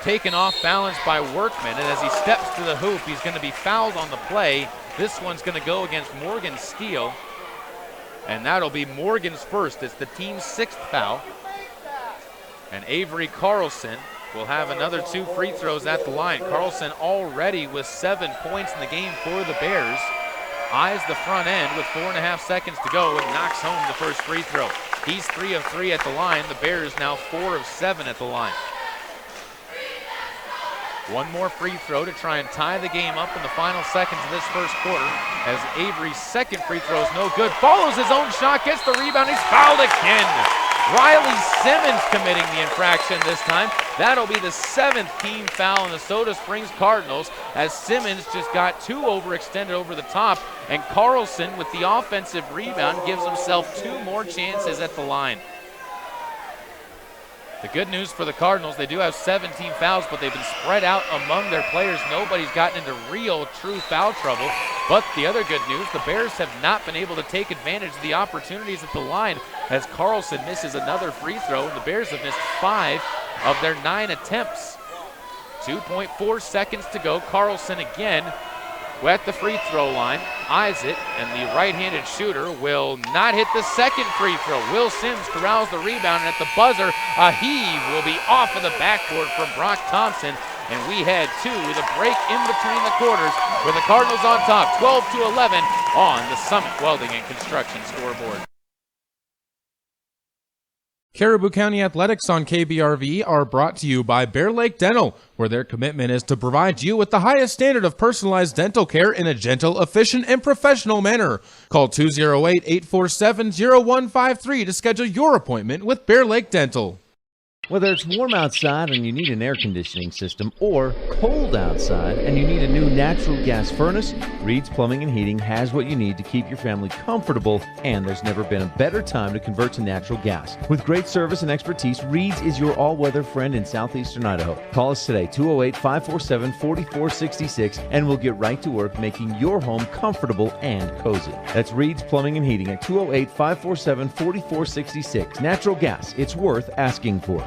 taken off balance by Workman, and as he steps to the hoop, he's going to be fouled on the play. This one's going to go against Morgan Steele, and that'll be Morgan's first. It's the team's 6th foul. And Avery Carlson will have another 2 free throws at the line. Carlson already with 7 points in the game for the Bears. Eyes the front end with 4.5 seconds to go and knocks home the first free throw. He's 3 of 3 at the line. The Bears now 4 of 7 at the line. One more free throw to try and tie the game up in the final seconds of this first quarter, as Avery's second free throw is no good. Follows his own shot, gets the rebound, he's fouled again. Riley Simmons committing the infraction this time. That'll be the 7th team foul on the Soda Springs Cardinals, as Simmons just got 2 overextended over the top, and Carlson with the offensive rebound gives himself 2 more chances at the line. The good news for the Cardinals, they do have 17 fouls, but they've been spread out among their players. Nobody's gotten into real, true foul trouble. But the other good news, the Bears have not been able to take advantage of the opportunities at the line, as Carlson misses another free throw, and the Bears have missed 5 of their 9 attempts. 2.4 seconds to go. Carlson again at the free throw line, eyes it, and the right-handed shooter will not hit the second free throw. Will Sims corrals the rebound, and at the buzzer, a heave will be off of the backboard from Brock Thompson, and we head to the break in between the quarters with the Cardinals on top, 12-11 on the Summit Welding and Construction scoreboard. Caribou County Athletics on KBRV are brought to you by Bear Lake Dental, where their commitment is to provide you with the highest standard of personalized dental care in a gentle, efficient, and professional manner. Call 208-847-0153 to schedule your appointment with Bear Lake Dental. Whether it's warm outside and you need an air conditioning system, or cold outside and you need a new natural gas furnace, Reed's Plumbing and Heating has what you need to keep your family comfortable, and there's never been a better time to convert to natural gas. With great service and expertise, Reed's is your all-weather friend in southeastern Idaho. Call us today, 208-547-4466, and we'll get right to work making your home comfortable and cozy. That's Reed's Plumbing and Heating at 208-547-4466. Natural gas, it's worth asking for.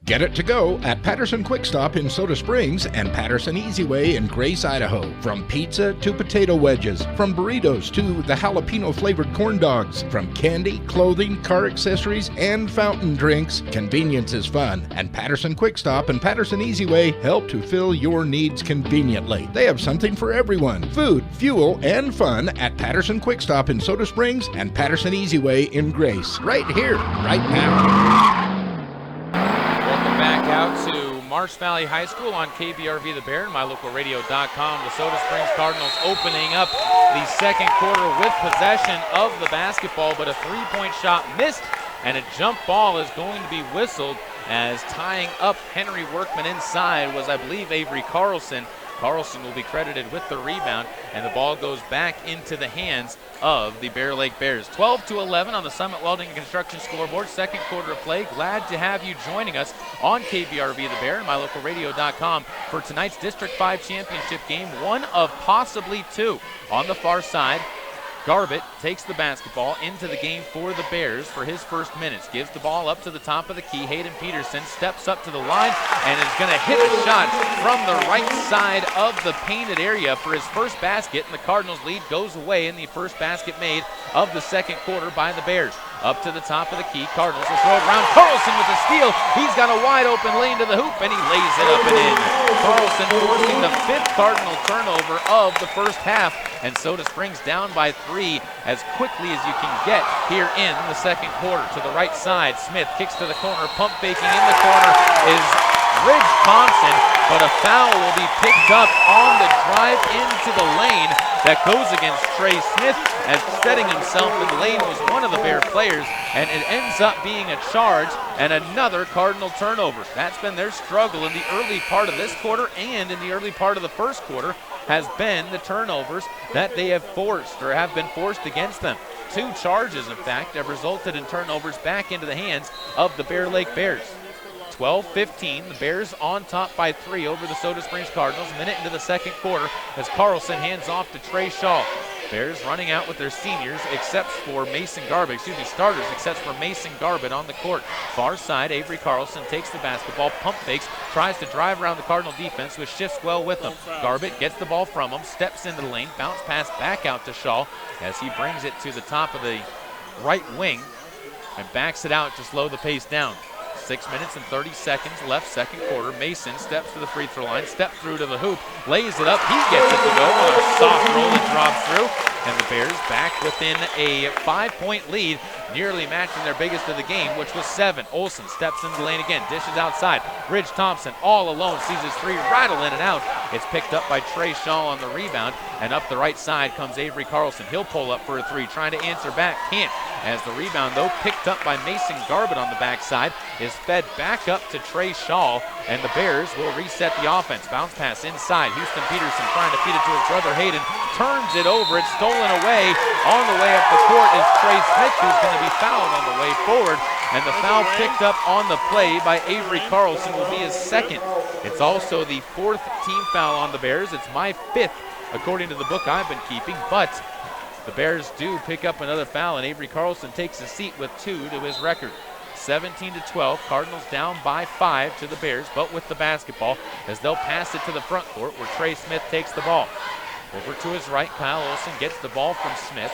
Get it to go at Patterson Quick Stop in Soda Springs and Patterson Easy Way in Grace, Idaho. From pizza to potato wedges, from burritos to the jalapeno-flavored corn dogs, from candy, clothing, car accessories, and fountain drinks, convenience is fun. And Patterson Quick Stop and Patterson Easy Way help to fill your needs conveniently. They have something for everyone. Food, fuel, and fun at Patterson Quick Stop in Soda Springs and Patterson Easy Way in Grace. Right here, right now. Back out to Marsh Valley High School on KBRV The Bear and mylocalradio.com. The Soda Springs Cardinals opening up the second quarter with possession of the basketball, but a three-point shot missed and a jump ball is going to be whistled as tying up Henry Workman inside was, I believe, Avery Carlson. Carlson will be credited with the rebound, and the ball goes back into the hands of the Bear Lake Bears. 12-11 on the Summit Welding and Construction scoreboard. Second quarter of play. Glad to have you joining us on KBRV The Bear and mylocalradio.com for tonight's District 5 championship game, one of possibly two. On the far side, Garbett takes the basketball into the game for the Bears for his first minutes. Gives the ball up to the top of the key. Hayden Peterson steps up to the line and is going to hit a shot from the right side of the painted area for his first basket, and the Cardinals lead goes away in the first basket made of the second quarter by the Bears. Up to the top of the key. Cardinals will throw it around. Carlson with a steal. He's got a wide open lane to the hoop, and he lays it up and in. Carlson forcing the fifth Cardinal turnover of the first half, and Soda Springs down by 3 as quickly as you can get here in the second quarter. To the right side, Smith kicks to the corner. Pump faking in the corner is Ridge Thompson, but a foul will be picked up on the drive into the lane that goes against Trey Smith, as setting himself in the lane was one of the Bear players, and it ends up being a charge and another Cardinal turnover. That's been their struggle in the early part of this quarter and in the early part of the first quarter, has been the turnovers that they have forced or have been forced against them. 2 charges, in fact, have resulted in turnovers back into the hands of the Bear Lake Bears. 12-15, the Bears on top by 3 over the Soda Springs Cardinals. A minute into the second quarter as Carlson hands off to Trey Shaw. Bears running out with their seniors, except for Mason Garbett, starters except for Mason Garbett on the court. Far side, Avery Carlson takes the basketball, pump fakes, tries to drive around the Cardinal defense, which shifts well with him. Garbett gets the ball from him, steps into the lane, bounce pass back out to Shaw as he brings it to the top of the right wing and backs it out to slow the pace down. 6 minutes and 30 seconds left, second quarter. Mason steps to the free throw line, step through to the hoop, lays it up. He gets it to go with a soft roll that drops through. And the Bears back within a 5-point lead, nearly matching their biggest of the game, which was 7. Olsen steps into the lane again, dishes outside. Ridge Thompson all alone, sees his 3 rattle in and out. It's picked up by Trey Shaw on the rebound, and up the right side comes Avery Carlson. He'll pull up for a 3, trying to answer back, can't. As the rebound, though, picked up by Mason Garbett on the backside, is fed back up to Trey Shaw, and the Bears will reset the offense. Bounce pass inside. Houston Peterson trying to feed it to his brother Hayden. Turns it over. It's stolen away. On the way up the court is Trey Smith, who's going to be fouled on the way forward. And the foul picked up on the play by Avery Carlson will be his second. It's also the 4th team foul on the Bears. It's my 5th, according to the book I've been keeping, but the Bears do pick up another foul, and Avery Carlson takes a seat with 2 to his record. 17-12, Cardinals down by 5 to the Bears, but with the basketball as they'll pass it to the front court where Trey Smith takes the ball. Over to his right, Kyle Olsen gets the ball from Smith.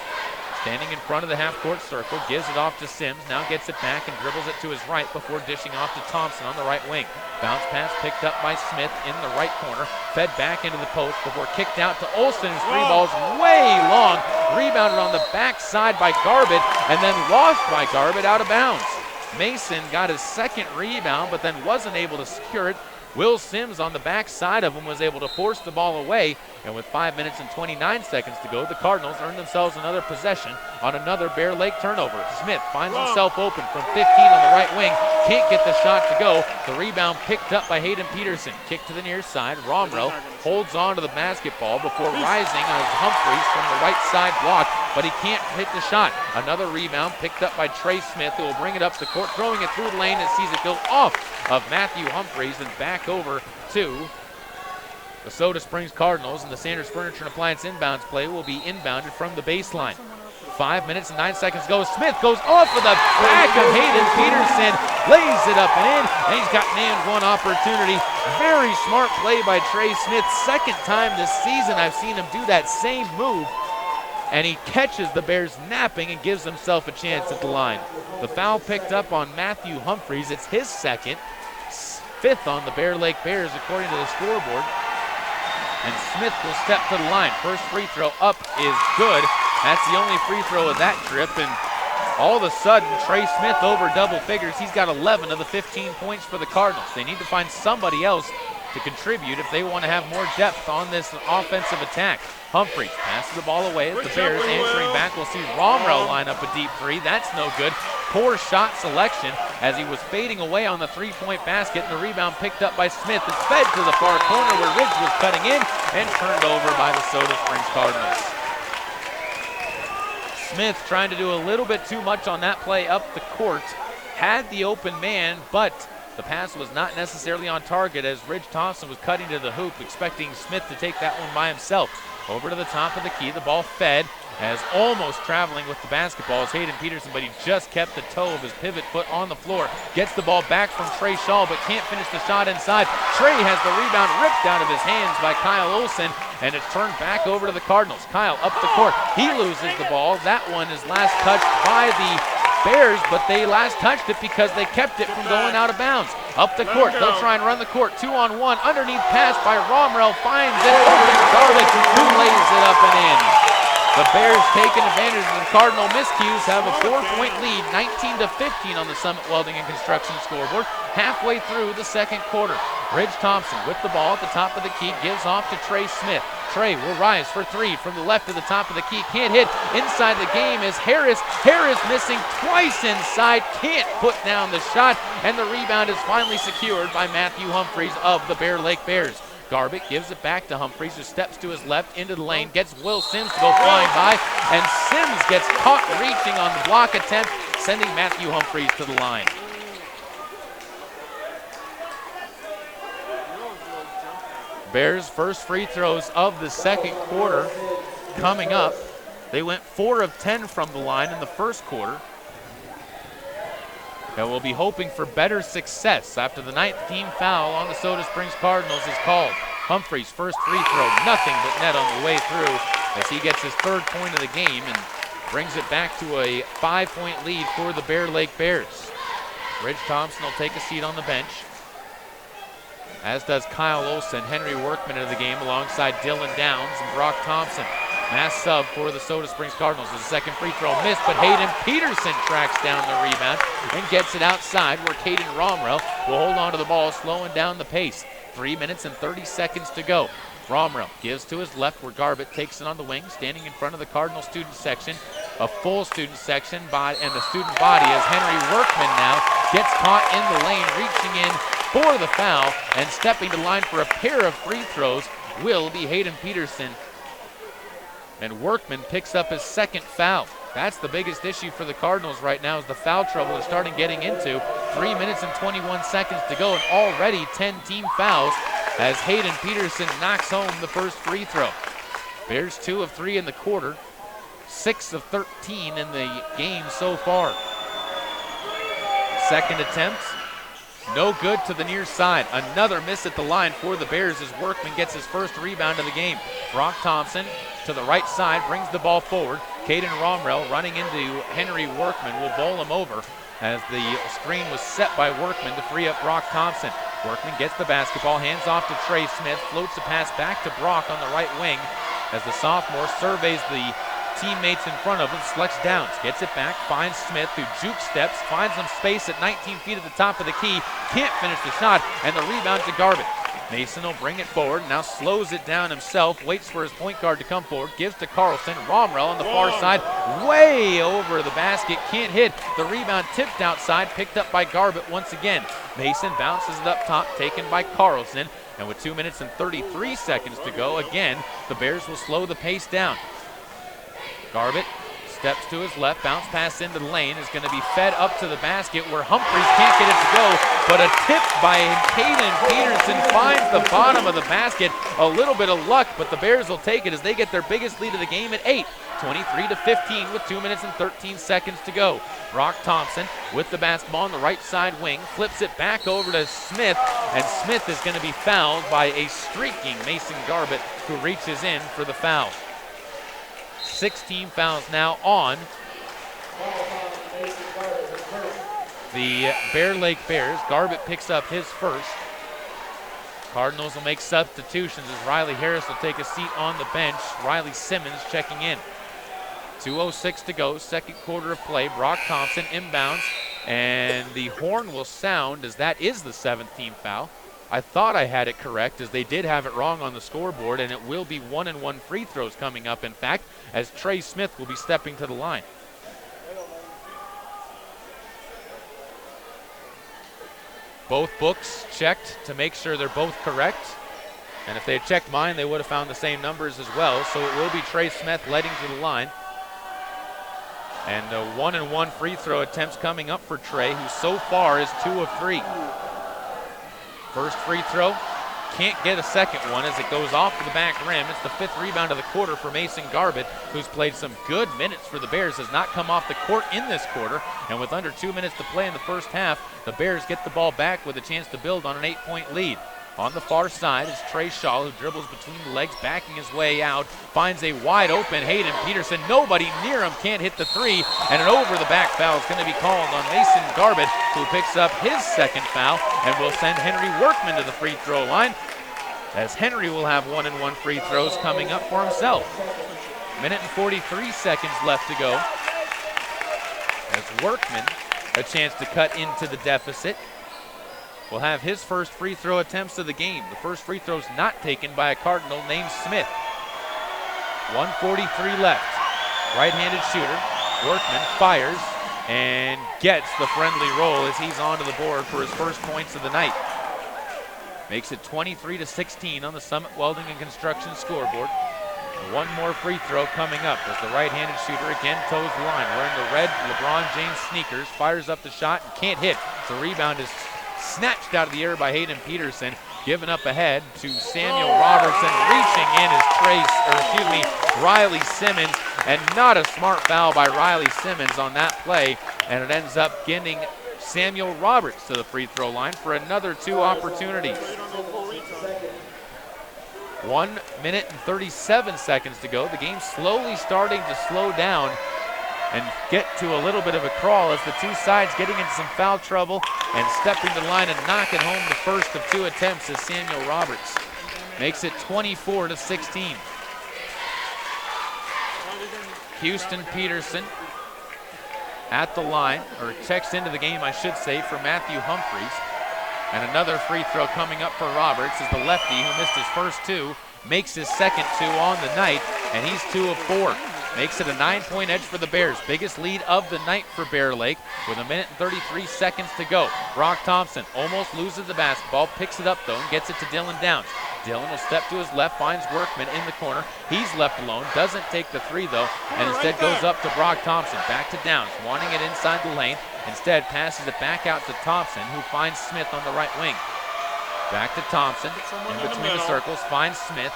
Standing in front of the half-court circle, gives it off to Sims, now gets it back and dribbles it to his right before dishing off to Thompson on the right wing. Bounce pass picked up by Smith in the right corner, fed back into the post before kicked out to Olsen, whose 3 balls way long, rebounded on the backside by Garbett, and then lost by Garbett out of bounds. Mason got his second rebound, but then wasn't able to secure it. Will Sims on the backside of him was able to force the ball away, and with 5 minutes and 29 seconds to go, the Cardinals earn themselves another possession on another Bear Lake turnover. Smith finds himself open from 15 on the right wing, can't get the shot to go. The rebound picked up by Hayden Peterson. Kick to the near side. Romero holds on to the basketball before rising on Humphreys from the right side block, but he can't hit the shot. Another rebound picked up by Trey Smith, who will bring it up the court, throwing it through the lane and sees it go off of Matthew Humphreys and back over to the Soda Springs Cardinals, and the Sanders Furniture and Appliance inbounds play will be inbounded from the baseline. 5 minutes and 9 seconds to go. Smith goes off of the back of Hayden Peterson, lays it up and in, and he's got named one opportunity. Very smart play by Trey Smith. Second time this season I've seen him do that same move, and he catches the Bears napping and gives himself a chance at the line. The foul picked up on Matthew Humphreys. It's his second, 5th on the Bear Lake Bears according to the scoreboard. And Smith will step to the line. First free throw up is good. That's the only free throw of that trip, and all of a sudden Trey Smith over double figures. He's got 11 of the 15 points for the Cardinals. They need to find somebody else to contribute if they want to have more depth on this offensive attack. Humphreys passes the ball away as the Bears answering back. We'll see Romrell line up a deep three. That's no good. Poor shot selection as he was fading away on the three-point basket, and the rebound picked up by Smith and fed to the far corner where Ridge was cutting in and turned over by the Soda Springs Cardinals. Smith trying to do a little bit too much on that play up the court. Had the open man, but the pass was not necessarily on target as Ridge Thompson was cutting to the hoop, expecting Smith to take that one by himself. Over to the top of the key, the ball fed as almost traveling with the basketball is Hayden Peterson, but he just kept the toe of his pivot foot on the floor. Gets the ball back from Trey Shaw, but can't finish the shot inside. Trey has the rebound ripped out of his hands by Kyle Olson, and it's turned back over to the Cardinals. Kyle up the court. He loses the ball. That one is last touched by the Bears, but they last touched it because they kept it from going out of bounds. Up the court, they'll try and run the court. 2-on-1, underneath pass by Romrell, finds it over to Garland, who lays it up and in. The Bears taking advantage of the Cardinal miscues, have a 4-point lead, 19-15 on the Summit Welding and Construction scoreboard, halfway through the second quarter. Ridge Thompson with the ball at the top of the key, gives off to Trey Smith. Trey will rise for three from the left of the top of the key. Can't hit. Inside the game is Harris. Harris missing twice inside. Can't put down the shot. And the rebound is finally secured by Matthew Humphreys of the Bear Lake Bears. Garbutt gives it back to Humphreys, who steps to his left into the lane, gets Will Sims to go flying by, and Sims gets caught reaching on the block attempt, sending Matthew Humphreys to the line. Bears' first free throws of the second quarter coming up. They went 4 of 10 from the line in the first quarter. And we'll be hoping for better success after the 9th team foul on the Soda Springs Cardinals is called. Humphreys' first free throw, nothing but net on the way through as he gets his 3rd point of the game and brings it back to a 5-point lead for the Bear Lake Bears. Ridge Thompson will take a seat on the bench, as does Kyle Olson. Henry Workman of the game alongside Dylan Downs and Brock Thompson. Mass sub for the Soda Springs Cardinals. The second free throw missed, but Hayden Peterson tracks down the rebound and gets it outside where Caden Romrell will hold on to the ball, slowing down the pace. 3 minutes and 30 seconds to go. Romrell gives to his left where Garbutt takes it on the wing, standing in front of the Cardinal student section. A full student section and the student body as Henry Workman now gets caught in the lane, reaching in for the foul, and stepping to line for a pair of free throws will be Hayden Peterson. And Workman picks up his 2nd foul. That's the biggest issue for the Cardinals right now, is the foul trouble they're starting getting into. 3 minutes and 21 seconds to go, and already 10 team fouls as Hayden Peterson knocks home the first free throw. Bears 2 of 3 in the quarter, 6 of 13 in the game so far. Second attempt, no good to the near side. Another miss at the line for the Bears as Workman gets his first rebound of the game. Brock Thompson to the right side brings the ball forward. Caden Romrell running into Henry Workman will bowl him over as the screen was set by Workman to free up Brock Thompson. Workman gets the basketball, hands off to Trey Smith, floats the pass back to Brock on the right wing as the sophomore surveys the teammates in front of him. Selects Downs, gets it back, finds Smith who juke steps, finds some space at 19 feet at the top of the key, can't finish the shot, and the rebound to Garbutt. Mason will bring it forward, now slows it down himself, waits for his point guard to come forward, gives to Carlson. Romrell on the far side, way over the basket, can't hit. The rebound tipped outside, picked up by Garbutt once again. Mason bounces it up top, taken by Carlson, and with 2 minutes and 33 seconds to go, again, the Bears will slow the pace down. Garbutt steps to his left, bounce pass into the lane, is going to be fed up to the basket where Humphreys can't get it to go, but a tip by Caden Peterson finds the bottom of the basket. A little bit of luck, but the Bears will take it as they get their biggest lead of the game at 8. 23-15 with 2 minutes and 13 seconds to go. Brock Thompson with the basketball on the right side wing, flips it back over to Smith, and Smith is going to be fouled by a streaking Mason Garbutt who reaches in for the foul. 16 fouls now on the Bear Lake Bears. Garbutt picks up his first. Cardinals will make substitutions as Riley Harris will take a seat on the bench. Riley Simmons checking in. 2:06 to go, second quarter of play. Brock Thompson inbounds, and the horn will sound as that is the 7th team foul. I thought I had it correct, as they did have it wrong on the scoreboard, and it will be 1-and-1 free throws coming up, in fact, as Trey Smith will be stepping to the line. Both books checked to make sure they're both correct. And if they had checked mine, they would have found the same numbers as well. So it will be Trey Smith leading to the line. And 1-and-1 free throw attempts coming up for Trey, who so far is 2 of 3. First free throw, can't get a second one as it goes off to the back rim. It's the 5th rebound of the quarter for Mason Garbett, who's played some good minutes for the Bears, has not come off the court in this quarter. And with under 2 minutes to play in the first half, the Bears get the ball back with a chance to build on an 8-point lead. On the far side is Trey Shaw, who dribbles between the legs, backing his way out, finds a wide open Hayden Peterson. Nobody near him, can't hit the three, and an over-the-back foul is going to be called on Mason Garbett, who picks up his second foul and will send Henry Workman to the free throw line, as Henry will have 1-and-1 free throws coming up for himself. Minute and 43 seconds left to go, as Workman a chance to cut into the deficit. Will have his first free throw attempts of the game. The first free throw's not taken by a Cardinal named Smith. 1:43 left. Right-handed shooter. Workman fires and gets the friendly roll as he's onto the board for his first points of the night. Makes it 23-16 on the Summit Welding and Construction scoreboard. One more free throw coming up as the right-handed shooter again toes the line. Wearing the red LeBron James sneakers, fires up the shot and can't hit. The rebound is snatched out of the air by Hayden Peterson, given up ahead to Samuel Robertson. Reaching in is Riley Simmons, and not a smart foul by Riley Simmons on that play, and it ends up getting Samuel Roberts to the free throw line for another 2 opportunities. 1 minute and 37 seconds to go. The game slowly starting to slow down and get to a little bit of a crawl as the two sides getting into some foul trouble, and stepping to the line and knocking home the first of 2 attempts as Samuel Roberts makes it 24-16. Houston Peterson at the line, or checks into the game, I should say, for Matthew Humphreys. And another free throw coming up for Roberts as the lefty, who missed his first 2, makes his second 2 on the night, and he's 2 of 4. Makes it a 9-point edge for the Bears. Biggest lead of the night for Bear Lake with 1 minute and 33 seconds to go. Brock Thompson almost loses the basketball, picks it up though and gets it to Dylan Downs. Dylan will step to his left, finds Workman in the corner. He's left alone, doesn't take the 3 though, and instead goes up to Brock Thompson. Back to Downs, wanting it inside the lane. Instead passes it back out to Thompson, who finds Smith on the right wing. Back to Thompson, in between the circles, finds Smith.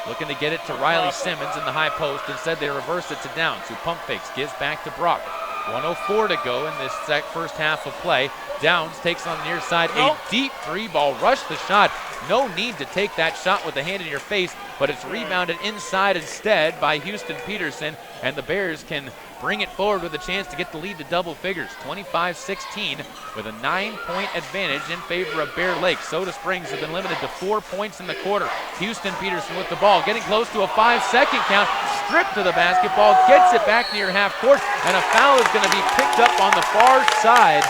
Looking to get it to Riley Simmons in the high post. Instead, they reverse it to Downs, who pump fakes, gives back to Brock. 1:04 to go in this first half of play. Downs takes on the near side a deep 3-ball, rush the shot. No need to take that shot with the hand in your face, but it's rebounded inside instead by Houston Peterson, and the Bears can bring it forward with a chance to get the lead to double figures. 25-16 with a 9-point advantage in favor of Bear Lake. Soda Springs have been limited to 4 points in the quarter. Houston Peterson with the ball, getting close to a 5-second count. Stripped to the basketball, gets it back near half court, and a foul is going to be picked up on the far side.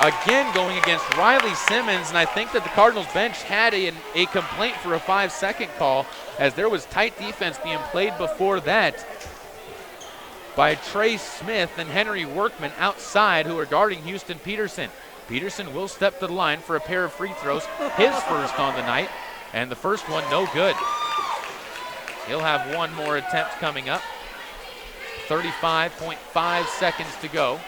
Again going against Riley Simmons, and I think that the Cardinals bench had a complaint for a 5-second call, as there was tight defense being played before that by Trey Smith and Henry Workman outside, who are guarding Houston Peterson. Peterson will step to the line for a pair of free throws, his first on the night, and the first one no good. He'll have one more attempt coming up. 35.5 seconds to go.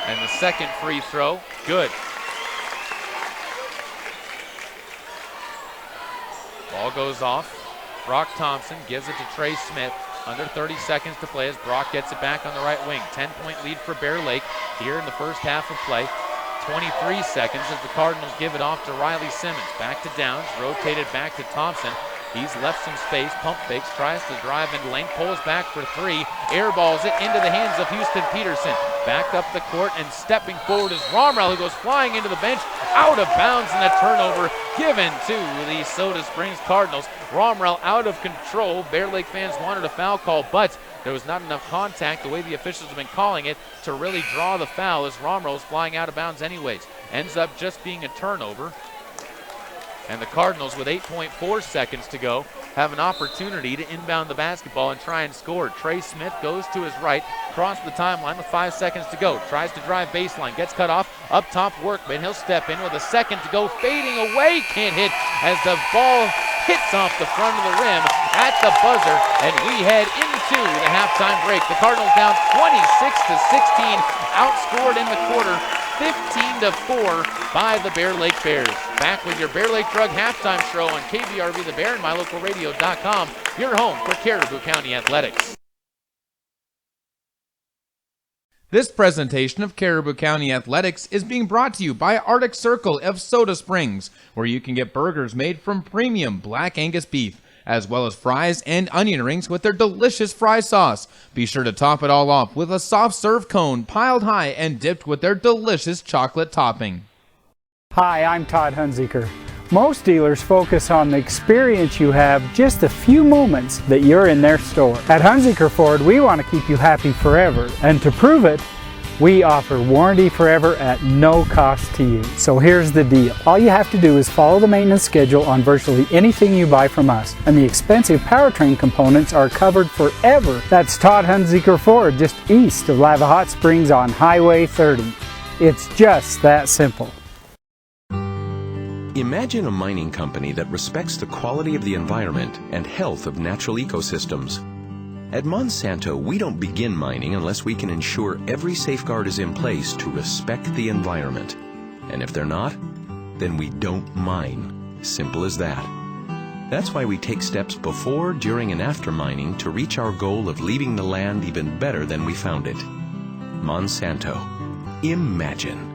And the second free throw, good. Ball goes off. Brock Thompson gives it to Trey Smith. Under 30 seconds to play as Brock gets it back on the right wing. 10-point lead for Bear Lake here in the first half of play. 23 seconds as the Cardinals give it off to Riley Simmons. Back to Downs, rotated back to Thompson. He's left some space, pump fakes, tries to drive into lane, pulls back for 3, airballs it into the hands of Houston Peterson. back up the court, and stepping forward is Romrell, who goes flying into the bench, out of bounds, and a turnover given to the Soda Springs Cardinals. Romrell out of control. Bear Lake fans wanted a foul call, but there was not enough contact, the way the officials have been calling it, to really draw the foul, as Romrell is flying out of bounds anyways. Ends up just being a turnover. And the Cardinals, with 8.4 seconds to go, have an opportunity to inbound the basketball and try and score. Trey Smith goes to his right, across the timeline with 5 seconds to go. Tries to drive baseline, gets cut off. Up top, Workman. He'll step in with a second to go. Fading away, can't hit as the ball hits off the front of the rim at the buzzer. And we head into the halftime break. The Cardinals down 26-16, outscored in the quarter 15-4 by the Bear Lake Bears. Back with your Bear Lake Drug halftime show on KBRV The Bear and MyLocalRadio.com, your home for Caribou County Athletics. This presentation of Caribou County Athletics is being brought to you by Arctic Circle of Soda Springs, where you can get burgers made from premium Black Angus beef, as well as fries and onion rings with their delicious fry sauce. Be sure to top it all off with a soft serve cone piled high and dipped with their delicious chocolate topping. Hi, I'm Todd Hunziker. Most dealers focus on the experience you have just a few moments that you're in their store. At Hunziker Ford, we want to keep you happy forever, and to prove it, we offer warranty forever at no cost to you. So here's the deal. All you have to do is follow the maintenance schedule on virtually anything you buy from us, and the expensive powertrain components are covered forever. That's Todd Hunziker Ford, just east of Lava Hot Springs on Highway 30. It's just that simple. Imagine a mining company that respects the quality of the environment and health of natural ecosystems. At Monsanto, we don't begin mining unless we can ensure every safeguard is in place to respect the environment. And if they're not, then we don't mine. Simple as that. That's why we take steps before, during, and after mining to reach our goal of leaving the land even better than we found it. Monsanto. Imagine.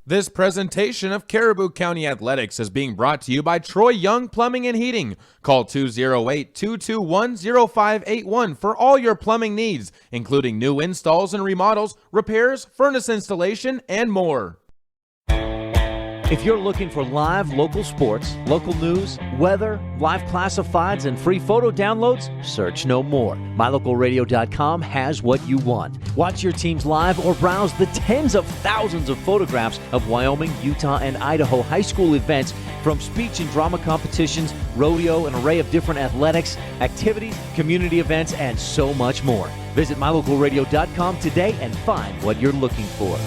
This presentation of Caribou County Athletics is being brought to you by Troy Young Plumbing and Heating. Call 208-221-0581 for all your plumbing needs, including new installs and remodels, repairs, furnace installation, and more. If you're looking for live local sports, local news, weather, live classifieds, and free photo downloads, search no more. MyLocalRadio.com has what you want. Watch your teams live or browse the tens of thousands of photographs of Wyoming, Utah, and Idaho high school events, from speech and drama competitions, rodeo, an array of different athletics, activities, community events, and so much more. Visit MyLocalRadio.com today and find what you're looking for.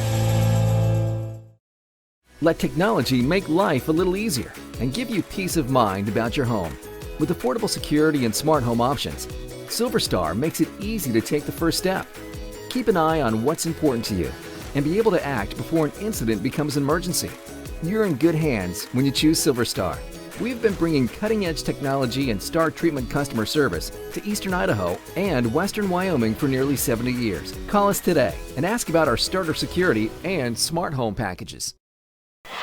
Let technology make life a little easier and give you peace of mind about your home. With affordable security and smart home options, SilverStar makes it easy to take the first step. Keep an eye on what's important to you and be able to act before an incident becomes an emergency. You're in good hands when you choose SilverStar. We've been bringing cutting-edge technology and star treatment customer service to Eastern Idaho and Western Wyoming for nearly 70 years. Call us today and ask about our starter security and smart home packages.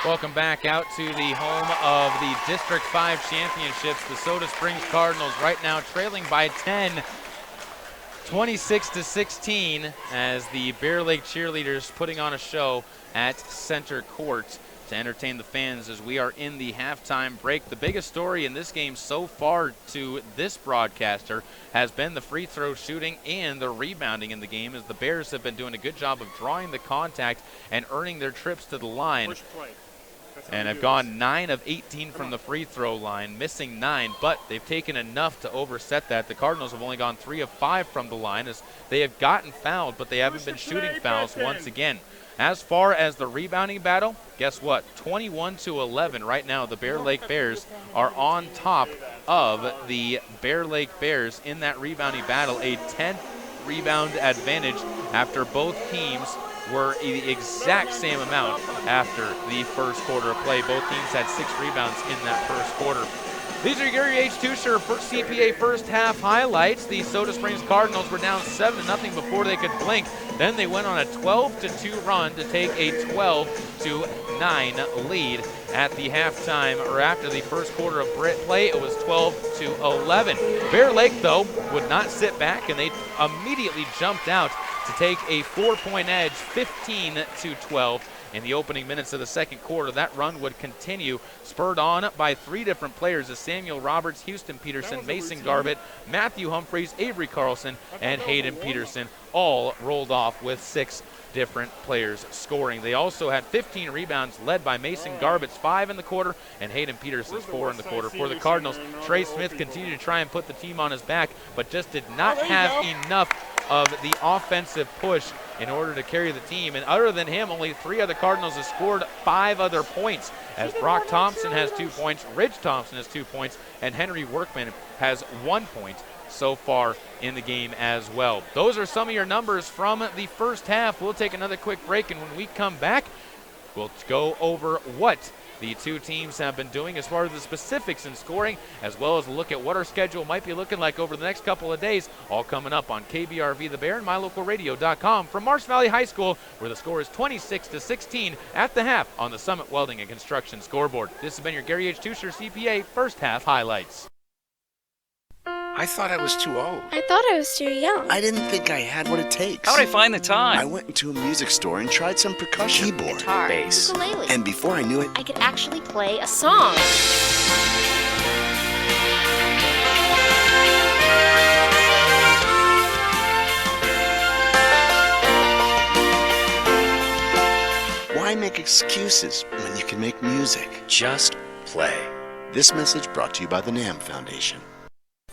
Welcome back out to the home of the District 5 Championships. The Soda Springs Cardinals right now trailing by 10, 26-16, as the Bear Lake cheerleaders putting on a show at center court to entertain the fans as we are in the halftime break. The biggest story in this game so far to this broadcaster has been the free throw shooting and the rebounding in the game, as the Bears have been doing a good job of drawing the contact and earning their trips to the line. And have gone 9 of 18 from the free throw line, missing 9, but they've taken enough to overset that. The Cardinals have only gone 3 of 5 from the line, as they have gotten fouled, but they haven't been shooting fouls once again. As far as the rebounding battle, guess what? 21-11 right now. The Bear Lake Bears are on top of the Bear Lake Bears in that rebounding battle. A 10th rebound advantage after both teams were the exact same amount after the first quarter of play. Both teams had 6 rebounds in that first quarter. These are Gary H. Tusher CPA first half highlights. The Soda Springs Cardinals were down 7-0 before they could blink. Then they went on a 12-2 run to take a 12-9 lead at the halftime, or after the first quarter of play. It was 12-11. Bear Lake, though, would not sit back, and they immediately jumped out to take a 4-point edge, 15-12. In the opening minutes of the second quarter, that run would continue, spurred on by three different players as Samuel Roberts, Houston Peterson, Mason Garbutt, Matthew Humphreys, Avery Carlson, and Hayden Peterson all rolled off with 6 different players scoring. They also had 15 rebounds led by Mason Garbutt's 5 in the quarter and Hayden Peterson's 4 in the quarter. For the Cardinals, Trey Smith continued to try and put the team on his back, but just did not have enough of the offensive push in order to carry the team. And other than him, only 3 other Cardinals have scored 5 other points, as Brock Thompson has 2 points, Ridge Thompson has 2 points, and Henry Workman has 1 point so far in the game as well. Those are some of your numbers from the first half. We'll take another quick break, and when we come back, we'll go over what the two teams have been doing as far as the specifics in scoring, as well as a look at what our schedule might be looking like over the next couple of days, all coming up on KBRV The Bear and MyLocalRadio.com from Marsh Valley High School, where the score is 26-16 at the half on the Summit Welding and Construction scoreboard. This has been your Gary H. Tusher CPA first half highlights. I thought I was too old. I thought I was too young. I didn't think I had what it takes. How'd I find the time? I went into a music store and tried some percussion. Keyboard, guitar, bass, ukulele. And before I knew it, I could actually play a song. why make excuses when you can make music? Just play. This message brought to you by the NAM Foundation.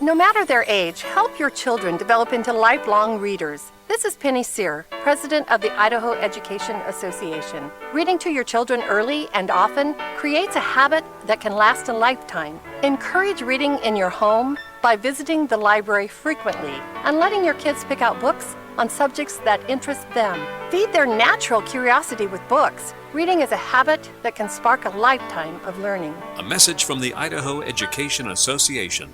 No matter their age, help your children develop into lifelong readers. This is Penny Sear, President of the Idaho Education Association. Reading to your children early and often creates a habit that can last a lifetime. Encourage reading in your home by visiting the library frequently and letting your kids pick out books on subjects that interest them. Feed their natural curiosity with books. Reading is a habit that can spark a lifetime of learning. A message from the Idaho Education Association.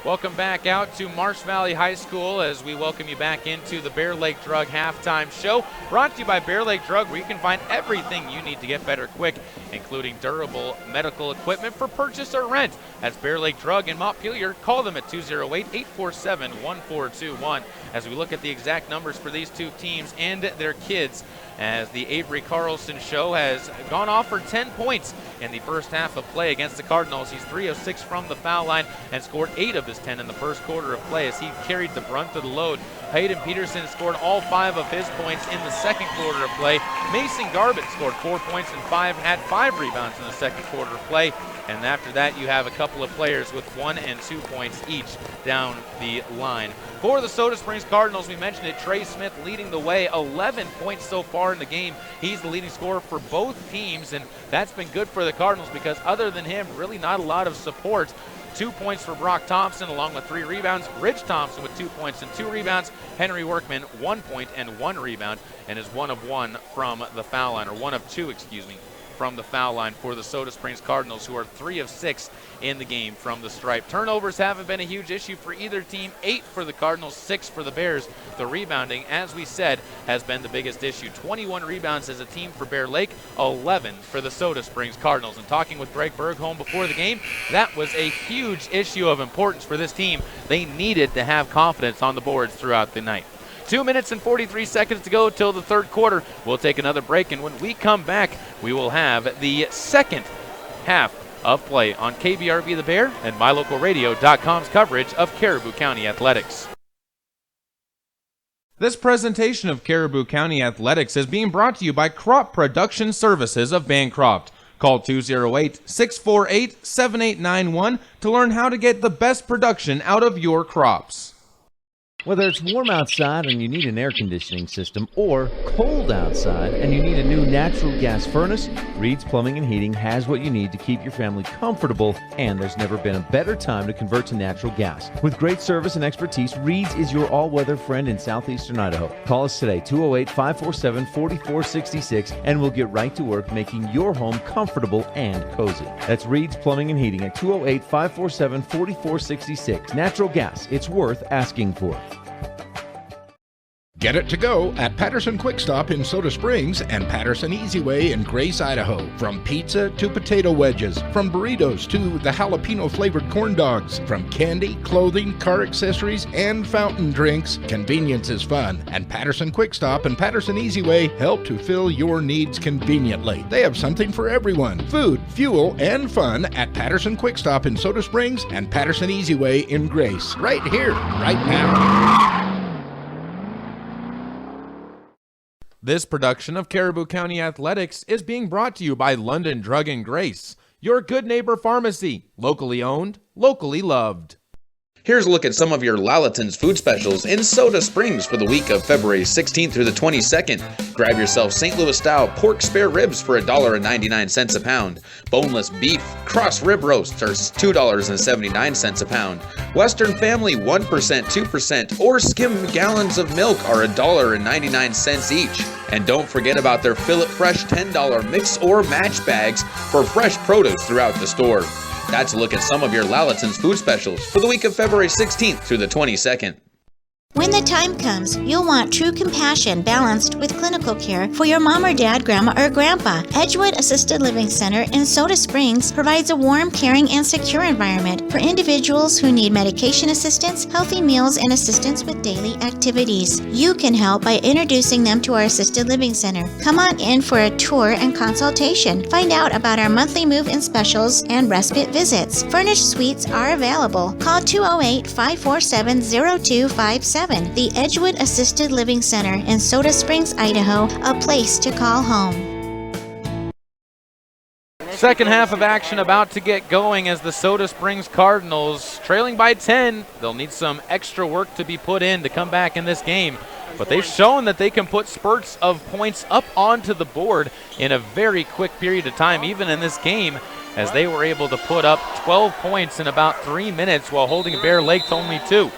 Welcome back out to Marsh Valley High School as we welcome you back into the Bear Lake Drug Halftime Show, brought to you by Bear Lake Drug, where you can find everything you need to get better quick, including durable medical equipment for purchase or rent. That's Bear Lake Drug in Montpelier. Call them at 208-847-1421 as we look at the exact numbers for these two teams and their kids, as the Avery Carlson show has gone off for 10 points in the first half of play against the Cardinals. He's 3 of 6 from the foul line and scored 8 of his 10 in the first quarter of play as he carried the brunt of the load. Hayden Peterson scored all 5 of his points in the second quarter of play. Mason Garbutt scored 4 points and had 5 rebounds in the second quarter of play. And after that, you have a couple of players with 1 and 2 points each down the line. For the Soda Springs Cardinals, we mentioned it, Trey Smith leading the way, 11 points so far in the game. He's the leading scorer for both teams, and that's been good for the Cardinals because other than him, really not a lot of support. 2 points for Brock Thompson along with 3 rebounds. Ridge Thompson with 2 points and 2 rebounds. Henry Workman 1 point and 1 rebound, and is 1 of 1 from the foul line, or 1 of 2, from the foul line for the Soda Springs Cardinals, who are 3 of 6 in the game from the stripe. Turnovers haven't been a huge issue for either team. 8 for the Cardinals, 6 for the Bears. The rebounding, as we said, has been the biggest issue. 21 rebounds as a team for Bear Lake, 11 for the Soda Springs Cardinals. And talking with Greg Bergholm before the game, that was a huge issue of importance for this team. They needed to have confidence on the boards throughout the night. 2 minutes and 43 seconds to go till the third quarter. We'll take another break, and when we come back, we will have the second half of play on KBRV The Bear and MyLocalRadio.com's coverage of Caribou County Athletics. This presentation of Caribou County Athletics is being brought to you by Crop Production Services of Bancroft. Call 208-648-7891 to learn how to get the best production out of your crops. Whether it's warm outside and you need an air conditioning system or cold outside and you need a new natural gas furnace, Reed's Plumbing and Heating has what you need to keep your family comfortable, and there's never been a better time to convert to natural gas. With great service and expertise, Reed's is your all-weather friend in southeastern Idaho. Call us today, 208-547-4466, and we'll get right to work making your home comfortable and cozy. That's Reed's Plumbing and Heating at 208-547-4466. Natural gas, it's worth asking for. Get it to go at Patterson Quick Stop in Soda Springs and Patterson Easy Way in Grace, Idaho. From pizza to potato wedges, from burritos to the jalapeno flavored corn dogs, from candy, clothing, car accessories, and fountain drinks, convenience is fun. And Patterson Quick Stop and Patterson Easy Way help to fill your needs conveniently. They have something for everyone: food, fuel, and fun at Patterson Quick Stop in Soda Springs and Patterson Easy Way in Grace. Right here, right now. This production of Caribou County Athletics is being brought to you by London Drug and Grace, your good neighbor pharmacy, locally owned, locally loved. Here's a look at some of your Lalaton's food specials in Soda Springs for the week of February 16th through the 22nd. Grab yourself St. Louis-style pork spare ribs for $1.99 a pound. Boneless beef cross rib roasts are $2.79 a pound. Western Family 1%, 2%, or skim gallons of milk are $1.99 each. And don't forget about their Fill It Fresh $10 mix or match bags for fresh produce throughout the store. That's a look at some of your Lalaton's food specials for the week of February 16th through the 22nd. When the time comes, you'll want true compassion balanced with clinical care for your mom or dad, grandma or grandpa. Edgewood Assisted Living Center in Soda Springs provides a warm, caring, and secure environment for individuals who need medication assistance, healthy meals, and assistance with daily activities. You can help by introducing them to our Assisted Living Center. Come on in for a tour and consultation. Find out about our monthly move-in specials and respite visits. Furnished suites are available. Call 208-547-0257. The Edgewood Assisted Living Center in Soda Springs, Idaho, a place to call home. Second half of action about to get going as the Soda Springs Cardinals, trailing by 10, they'll need some extra work to be put in to come back in this game. But they've shown that they can put spurts of points up onto the board in a very quick period of time, even in this game, as they were able to put up 12 points in about 3 minutes while holding Bear Lake to only 2.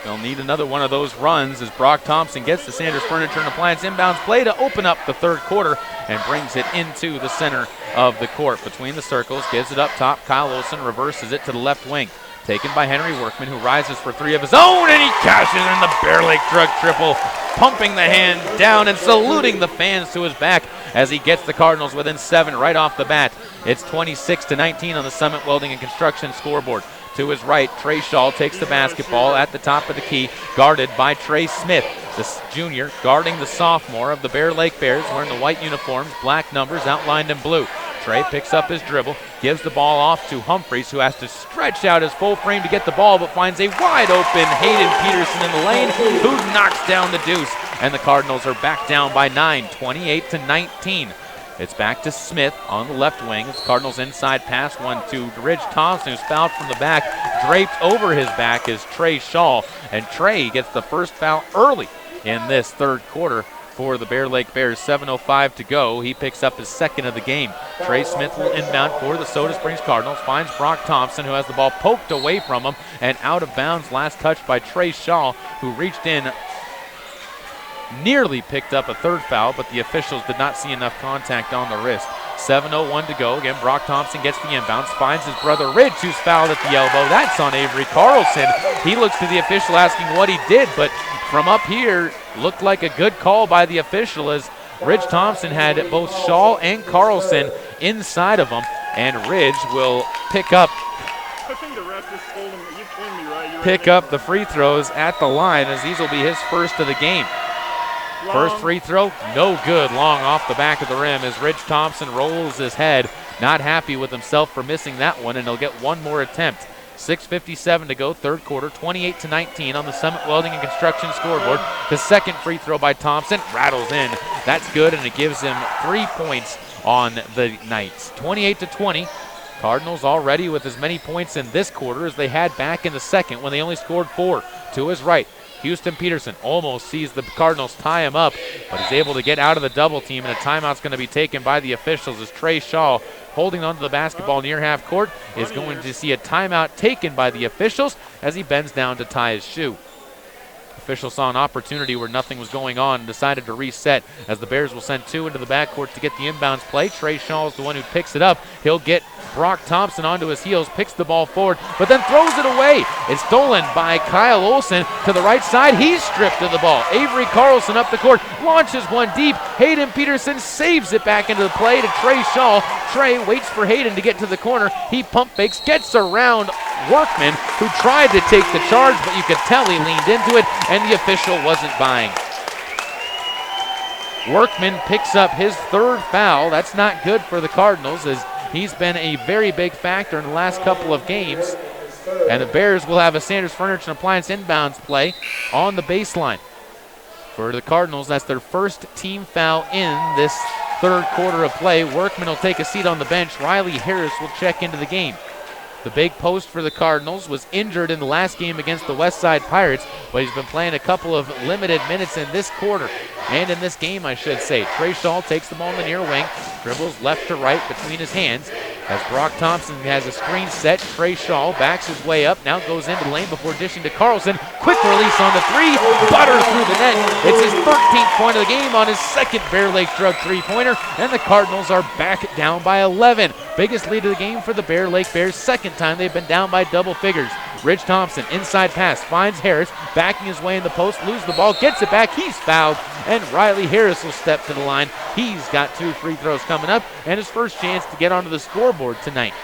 They'll need another one of those runs as Brock Thompson gets the Sanders Furniture and Appliance inbounds play to open up the third quarter and brings it into the center of the court. Between the circles, gives it up top. Kyle Olson reverses it to the left wing. Taken by Henry Workman, who rises for 3 of his own, and he cashes in the Bear Lake drug triple, pumping the hand down and saluting the fans to his back as he gets the Cardinals within 7 right off the bat. It's 26-19 on the Summit Welding and Construction scoreboard. To his right, Trey Shaw takes the basketball at the top of the key, guarded by Trey Smith, the junior, guarding the sophomore of the Bear Lake Bears, wearing the white uniforms, black numbers outlined in blue. Trey picks up his dribble, gives the ball off to Humphreys, who has to stretch out his full frame to get the ball, but finds a wide open Hayden Peterson in the lane, who knocks down the deuce, and the Cardinals are back down by 9, 28-19. It's back to Smith on the left wing. It's Cardinals inside pass, one to Ridge Thompson, who's fouled from the back. Draped over his back is Trey Shaw, and Trey gets the first foul early in this third quarter for the Bear Lake Bears. 7:05 to go. He picks up his second of the game. Trey Smith will inbound for the Soda Springs Cardinals. Finds Brock Thompson, who has the ball poked away from him and out of bounds. Last touch by Trey Shaw, who reached in, nearly picked up a third foul, but the officials did not see enough contact on the wrist. 7:01 to go. Again, Brock Thompson gets the inbounds, finds his brother Ridge, who's fouled at the elbow. That's on Avery Carlson. He looks to the official asking what he did, but from up here, looked like a good call by the official as Ridge Thompson had both Shaw and Carlson inside of him, and Ridge will pick up the free throws at the line, as these will be his first of the game. First free throw, no good, long off the back of the rim as Ridge Thompson rolls his head, not happy with himself for missing that one, and he'll get one more attempt. 6:57 to go, third quarter, 28-19 on the Summit Welding and Construction scoreboard. The second free throw by Thompson rattles in. That's good, and it gives him 3 points on the night. 28-20. Cardinals already with as many points in this quarter as they had back in the second when they only scored 4. To his right, Houston Peterson almost sees the Cardinals tie him up, but he's able to get out of the double team, and a timeout's going to be taken by the officials as Trey Shaw, holding onto the basketball near half court, is going to see a timeout taken by the officials as he bends down to tie his shoe. Officials saw an opportunity where nothing was going on and decided to reset as the Bears will send 2 into the backcourt to get the inbounds play. Trey Shaw is the one who picks it up. He'll get Brock Thompson onto his heels, picks the ball forward, but then throws it away. It's stolen by Kyle Olson to the right side. He's stripped of the ball. Avery Carlson up the court, launches one deep. Hayden Peterson saves it back into the play to Trey Shaw. Trey waits for Hayden to get to the corner. He pump fakes, gets around Workman, who tried to take the charge, but you could tell he leaned into it, and the official wasn't buying. Workman picks up his 3rd foul. That's not good for the Cardinals, as he's been a very big factor in the last couple of games. And the Bears will have a Sanders Furniture and Appliance inbounds play on the baseline. For the Cardinals, that's their first team foul in this 3rd quarter of play. Workman will take a seat on the bench. Riley Harris will check into the game. The big post for the Cardinals was injured in the last game against the Westside Pirates, but he's been playing a couple of limited minutes in this quarter, and in this game, I should say. Trey Shaw takes the ball in the near wing, dribbles left to right between his hands. As Brock Thompson has a screen set, Trey Shaw backs his way up, now goes into the lane before dishing to Carlson. Quick release on the 3, butter through the net. It's his 13th point of the game on his 2nd Bear Lake Drug 3-pointer, and the Cardinals are back down by 11. Biggest lead of the game for the Bear Lake Bears, 2nd time they've been down by double figures. Ridge Thompson, inside pass, finds Harris, backing his way in the post, loses the ball, gets it back, he's fouled, and Riley Harris will step to the line. He's got 2 free throws coming up, and his first chance to get onto the scoreboard tonight.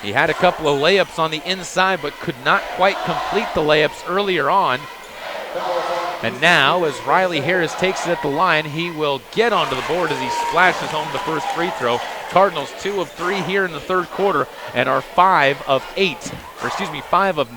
He had a couple of layups on the inside, but could not quite complete the layups earlier on. And now, as Riley Harris takes it at the line, he will get onto the board as he splashes home the first free throw. Cardinals 2 of 3 here in the 3rd quarter and are 5 of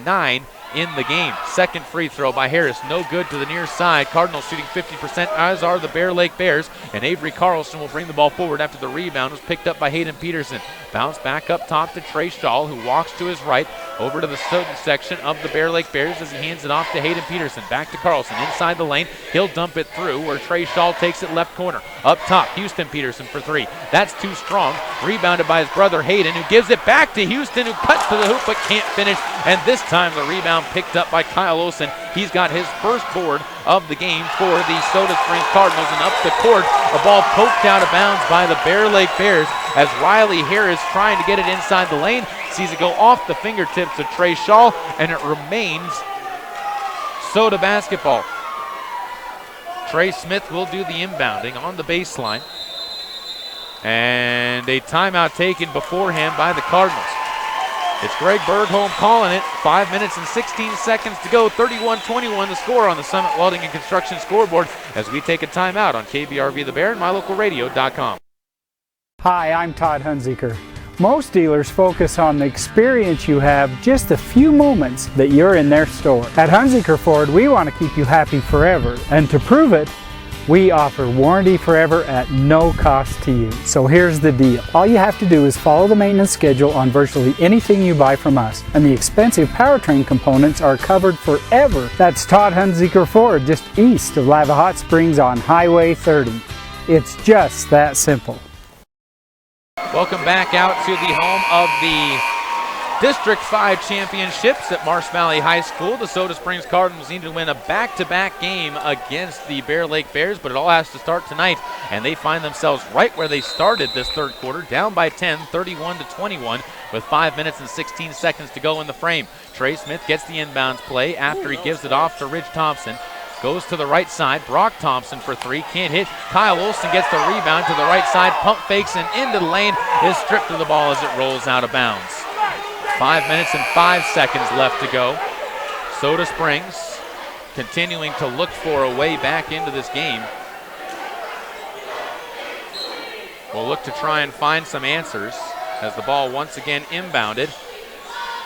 9 in the game. 2nd free throw by Harris, no good to the near side. Cardinals shooting 50%, as are the Bear Lake Bears, and Avery Carlson will bring the ball forward after the rebound was picked up by Hayden Peterson. Bounce back up top to Trey Shaw, who walks to his right over to the student section of the Bear Lake Bears as he hands it off to Hayden Peterson. Back to Carlson inside the lane. He'll dump it through where Trey Shaw takes it left corner. Up top, Houston Peterson for 3. That's too strong. Rebounded by his brother Hayden, who gives it back to Houston, who cuts to the hoop but can't finish. And this time the rebound picked up by Kyle Olson. He's got his first board of the game for the Soda Springs Cardinals, and up the court, a ball poked out of bounds by the Bear Lake Bears as Riley Harris, trying to get it inside the lane, sees it go off the fingertips of Trey Shaw, and it remains Soda basketball. Trey Smith will do the inbounding on the baseline, and a timeout taken beforehand by the Cardinals. It's Greg Bergholm calling it. 5 minutes and 16 seconds to go. 31-21 the score on the Summit Welding and Construction scoreboard as we take a timeout on KBRV The Bear and MyLocalRadio.com. Hi, I'm Todd Hunziker. Most dealers focus on the experience you have just a few moments that you're in their store. At Hunziker Ford, we want to keep you happy forever, and to prove it, we offer warranty forever at no cost to you. So here's the deal. All you have to do is follow the maintenance schedule on virtually anything you buy from us, and the expensive powertrain components are covered forever. That's Todd Hunziker Ford, just east of Lava Hot Springs on Highway 30. It's just that simple. Welcome back out to the home of the District 5 championships at Marsh Valley High School. The Soda Springs Cardinals need to win a back-to-back game against the Bear Lake Bears, but it all has to start tonight, and they find themselves right where they started this 3rd quarter, down by 10, 31-21, with 5 minutes and 16 seconds to go in the frame. Trey Smith gets the inbounds play after he gives it off to Ridge Thompson. Goes to the right side. Brock Thompson for 3. Can't hit. Kyle Olson gets the rebound to the right side. Pump fakes and into the lane. Is stripped of the ball as it rolls out of bounds. 5 minutes and 5 seconds left to go. Soda Springs continuing to look for a way back into this game. We'll look to try and find some answers as the ball once again inbounded.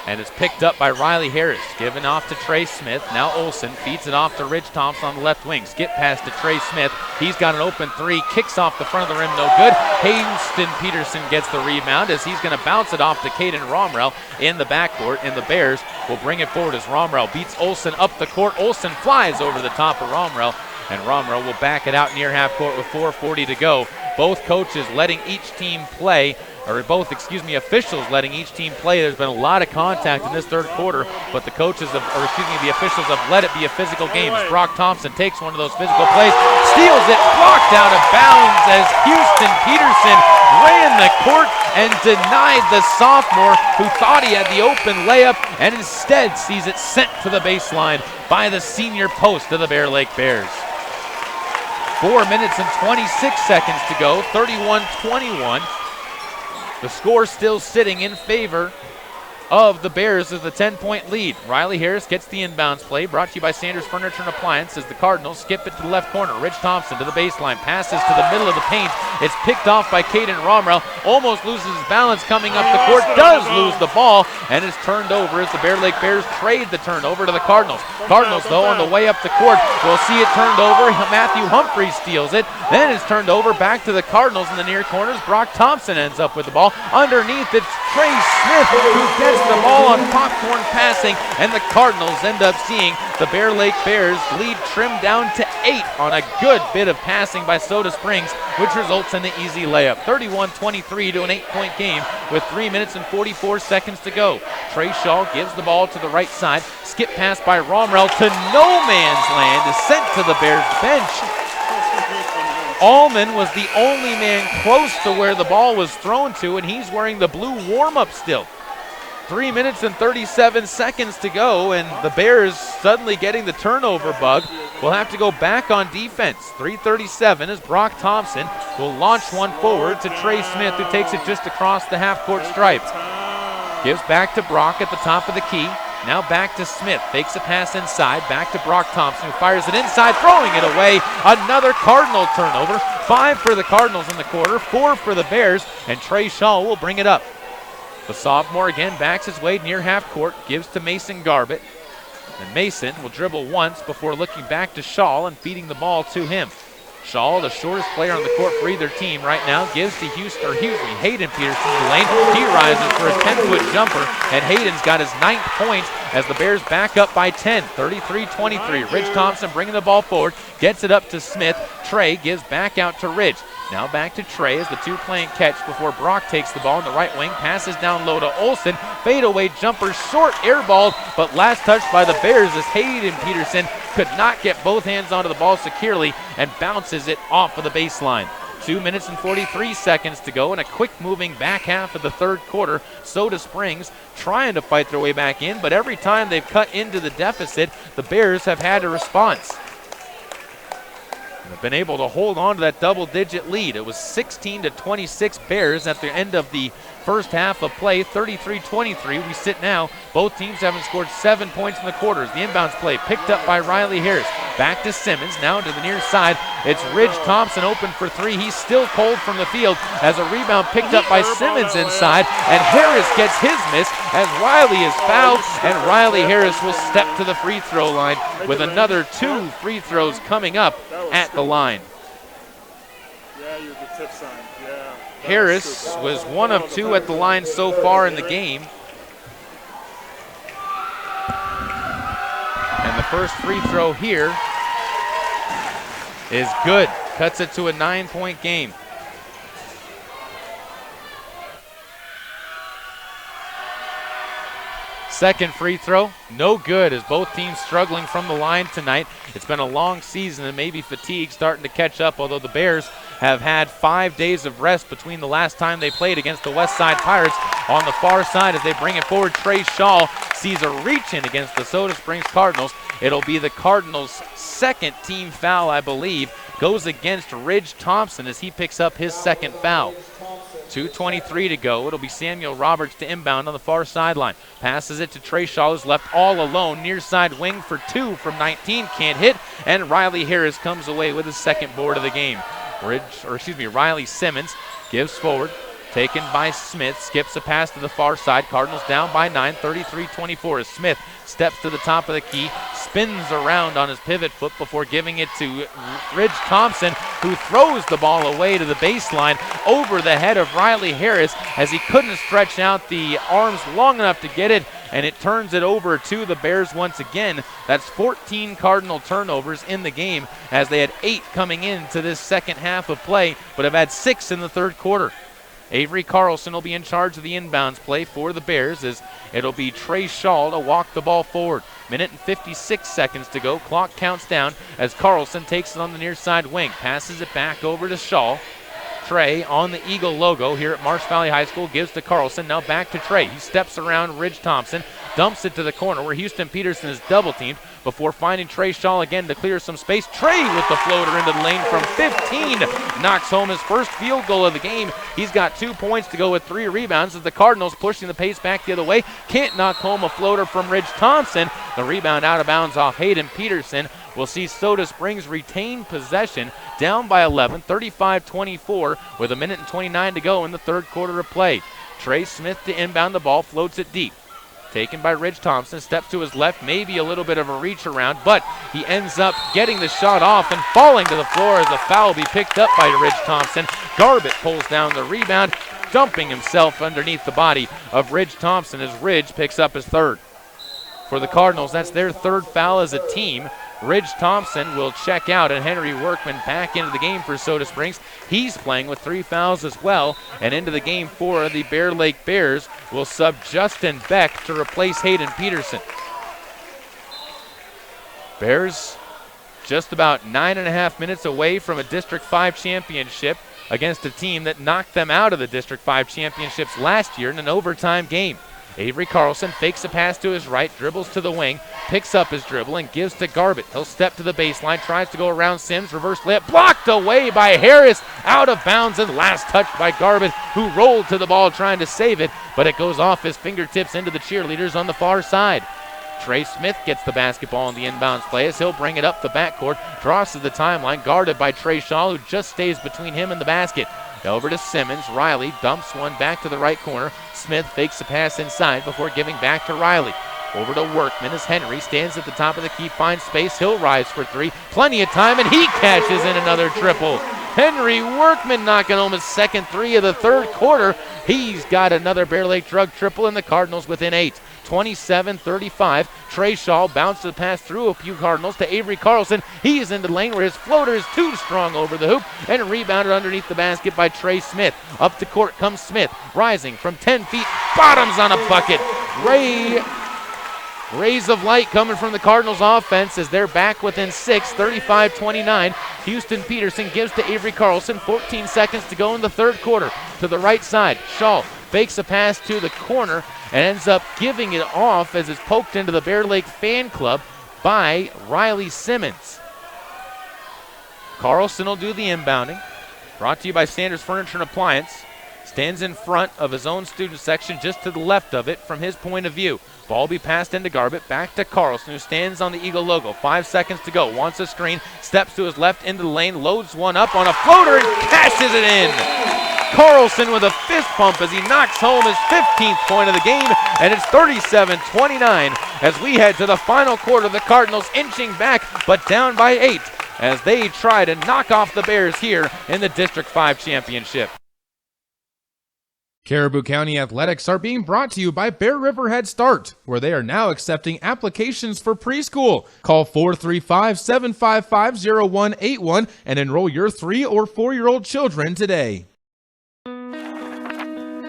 And it's picked up by Riley Harris, given off to Trey Smith. Now Olsen feeds it off to Ridge Thompson on the left wing. Skip pass to Trey Smith. He's got an open three, kicks off the front of the rim, no good. Houston Peterson gets the rebound as he's going to bounce it off to Caden Romrell in the backcourt, and the Bears will bring it forward as Romrell beats Olsen up the court. Olsen flies over the top of Romrell, and Romrell will back it out near half court with 4:40 to go. Both coaches letting each team play, officials letting each team play. There's been a lot of contact in this third quarter, but the officials have let it be a physical game as Brock Thompson takes one of those physical plays, steals it, blocked out of bounds as Houston Peterson ran the court and denied the sophomore who thought he had the open layup and instead sees it sent to the baseline by the senior post of the Bear Lake Bears. 4 minutes and 26 seconds to go, 31-21. The score still sitting in favor of the Bears as the 10-point lead. Riley Harris gets the inbounds play, brought to you by Sanders Furniture and Appliance as the Cardinals skip it to the left corner. Ridge Thompson to the baseline, passes to the middle of the paint. It's picked off by Caden Romrell, almost loses his balance coming up the court, does lose the ball, and is turned over as the Bear Lake Bears trade the turnover to the Cardinals. Cardinals, though, on the way up the court, will see it turned over. Matthew Humphreys steals it, then it's turned over back to the Cardinals in the near corners. Brock Thompson ends up with the ball. Underneath, it's Trey Smith who gets the ball on popcorn passing, and the Cardinals end up seeing the Bear Lake Bears lead trimmed down to 8 on a good bit of passing by Soda Springs, which results in the easy layup. 31-23 to an 8-point game with 3 minutes and 44 seconds to go. Trey Shaw gives the ball to the right side. Skip pass by Romrell to no man's land is sent to the Bears bench. Allman was the only man close to where the ball was thrown to, and he's wearing the blue warm-up still. 3 minutes and 37 seconds to go, and the Bears suddenly getting the turnover bug. Will have to go back on defense. 3:37 as Brock Thompson will launch one forward to Trey Smith, who takes it just across the half-court stripe. Gives back to Brock at the top of the key. Now back to Smith, fakes a pass inside, back to Brock Thompson, who fires it inside, throwing it away. Another Cardinal turnover. 5 for the Cardinals in the quarter, 4 for the Bears, and Trey Shaw will bring it up. The sophomore again backs his way near half court, gives to Mason Garbett. And Mason will dribble once before looking back to Shaw and feeding the ball to him. Shaw, the shortest player on the court for either team right now, gives to Hayden Peterson in the lane. He rises for a 10-foot jumper, and Hayden's got his 9th point as the Bears back up by 10, 33-23. Ridge Thompson bringing the ball forward, gets it up to Smith. Trey gives back out to Ridge. Now back to Trey as the two playing catch before Brock takes the ball in the right wing, passes down low to Olsen. Fadeaway jumper, short, airballed, but last touched by the Bears as Hayden Peterson could not get both hands onto the ball securely and bounces it off of the baseline. 2 minutes and 43 seconds to go in a quick moving back half of the third quarter. Soda Springs trying to fight their way back in, but every time they've cut into the deficit, the Bears have had a response. Have been able to hold on to that double-digit lead. It was 16-26 Bears at the end of the first half of play, 33-23. We sit now. Both teams haven't scored 7 points in the quarters. The inbounds play picked up by Riley Harris. Back to Simmons, now to the near side. It's Ridge Thompson open for 3. He's still cold from the field as a rebound picked up by Simmons inside, and Harris gets his miss as Riley is fouled, and Riley Harris will step to the free throw line with another 2 free throws coming up at the line. Yeah, you're the tip sign. Yeah. Harris was 1 of 2 at the line so far in the game. And the first free throw here is good. Cuts it to a 9-point game. Second free throw, no good as both teams struggling from the line tonight. It's been a long season and maybe fatigue starting to catch up, although the Bears have had 5 days of rest between the last time they played against the West Side Pirates. On the far side as they bring it forward, Trey Shaw sees a reach-in against the Soda Springs Cardinals. It'll be the Cardinals' second team foul, I believe. Goes against Ridge Thompson as he picks up his second foul. 2:23 to go. It'll be Samuel Roberts to inbound on the far sideline. Passes it to Trey Shaw, who's left all alone. Near side wing for 2 from 19. Can't hit. And Riley Harris comes away with his second board of the game. Riley Simmons gives forward taken by Smith, skips a pass to the far side. Cardinals down by 9, 33-24 as Smith steps to the top of the key, spins around on his pivot foot before giving it to Ridge Thompson, who throws the ball away to the baseline over the head of Riley Harris as he couldn't stretch out the arms long enough to get it, and it turns it over to the Bears once again. That's 14 Cardinal turnovers in the game, as they had 8 coming into this second half of play, but have had 6 in the third quarter. Avery Carlson will be in charge of the inbounds play for the Bears, as it'll be Trey Shaw to walk the ball forward. Minute and 56 seconds to go. Clock counts down as Carlson takes it on the near side wing. Passes it back over to Shaw. Trey on the Eagle logo here at Marsh Valley High School gives to Carlson. Now back to Trey. He steps around Ridge Thompson, dumps it to the corner where Houston Peterson is double teamed before finding Trey Shaw again to clear some space. Trey with the floater into the lane from 15. Knocks home his first field goal of the game. He's got 2 points to go with 3 rebounds as the Cardinals pushing the pace back the other way. Can't knock home a floater from Ridge Thompson. The rebound out of bounds off Hayden Peterson. We'll see Soda Springs retain possession, down by 11, 35-24, with a minute and 29 to go in the third quarter of play. Trey Smith to inbound the ball, floats it deep. Taken by Ridge Thompson, steps to his left, maybe a little bit of a reach around, but he ends up getting the shot off and falling to the floor as a foul will be picked up by Ridge Thompson. Garbett pulls down the rebound, dumping himself underneath the body of Ridge Thompson as Ridge picks up his third. For the Cardinals, that's their third foul as a team. Ridge Thompson will check out, and Henry Workman back into the game for Soda Springs. He's playing with 3 fouls as well, and into the game for the Bear Lake Bears will sub Justin Beck to replace Hayden Peterson. Bears just about 9.5 minutes away from a District 5 championship against a team that knocked them out of the District 5 championships last year in an overtime game. Avery Carlson fakes a pass to his right, dribbles to the wing, picks up his dribble and gives to Garbett. He'll step to the baseline, tries to go around Sims, reverse layup, blocked away by Harris, out of bounds, and last touch by Garbett, who rolled to the ball trying to save it, but it goes off his fingertips into the cheerleaders on the far side. Trey Smith gets the basketball in the inbounds play as he'll bring it up the backcourt, draws to the timeline, guarded by Trey Shaw, who just stays between him and the basket. Over to Simmons. Riley dumps one back to the right corner. Smith fakes a pass inside before giving back to Riley. Over to Workman as Henry stands at the top of the key, finds space. He'll rise for 3. Plenty of time, and he cashes in another triple. Henry Workman knocking home his second 3 of the third quarter. He's got another Bear Lake drug triple, and the Cardinals within 8. 27-35. Trey Shaw bounced the pass through a few Cardinals to Avery Carlson. He's in the lane where his floater is too strong over the hoop and rebounded underneath the basket by Trey Smith. Up the court comes Smith, rising from 10 feet, bottoms on a bucket. Rays of light coming from the Cardinals offense as they're back within 6, 35-29. Houston Peterson gives to Avery Carlson, 14 seconds to go in the third quarter. To the right side, Shaw fakes a pass to the corner and ends up giving it off as it's poked into the Bear Lake fan club by Riley Simmons. Carlson will do the inbounding. Brought to you by Sanders Furniture and Appliance. Stands in front of his own student section just to the left of it from his point of view. Ball be passed into Garbett, back to Carlson, who stands on the Eagle logo. 5 seconds to go, wants a screen, steps to his left into the lane, loads one up on a floater and cashes it in. Carlson with a fist pump as he knocks home his 15th point of the game, and it's 37-29 as we head to the final quarter. The Cardinals inching back, but down by 8 as they try to knock off the Bears here in the District 5 championship. Caribou County Athletics are being brought to you by Bear River Head Start, where they are now accepting applications for preschool. Call 435-755-0181 and enroll your 3- or 4-year-old children today.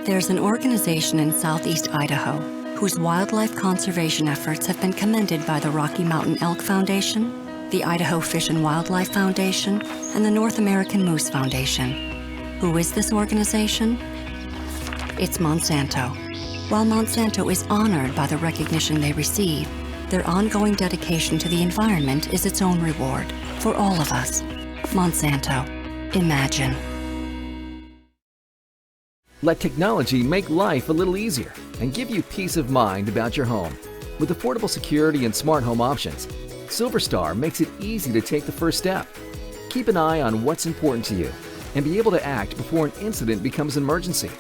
There's an organization in southeast Idaho whose wildlife conservation efforts have been commended by the Rocky Mountain Elk Foundation, the Idaho Fish and Wildlife Foundation, and the North American Moose Foundation. Who is this organization? It's Monsanto. While Monsanto is honored by the recognition they receive, their ongoing dedication to the environment is its own reward for all of us. Monsanto. Imagine. Let technology make life a little easier and give you peace of mind about your home. With affordable security and smart home options, Silverstar makes it easy to take the first step. Keep an eye on what's important to you and be able to act before an incident becomes an emergency.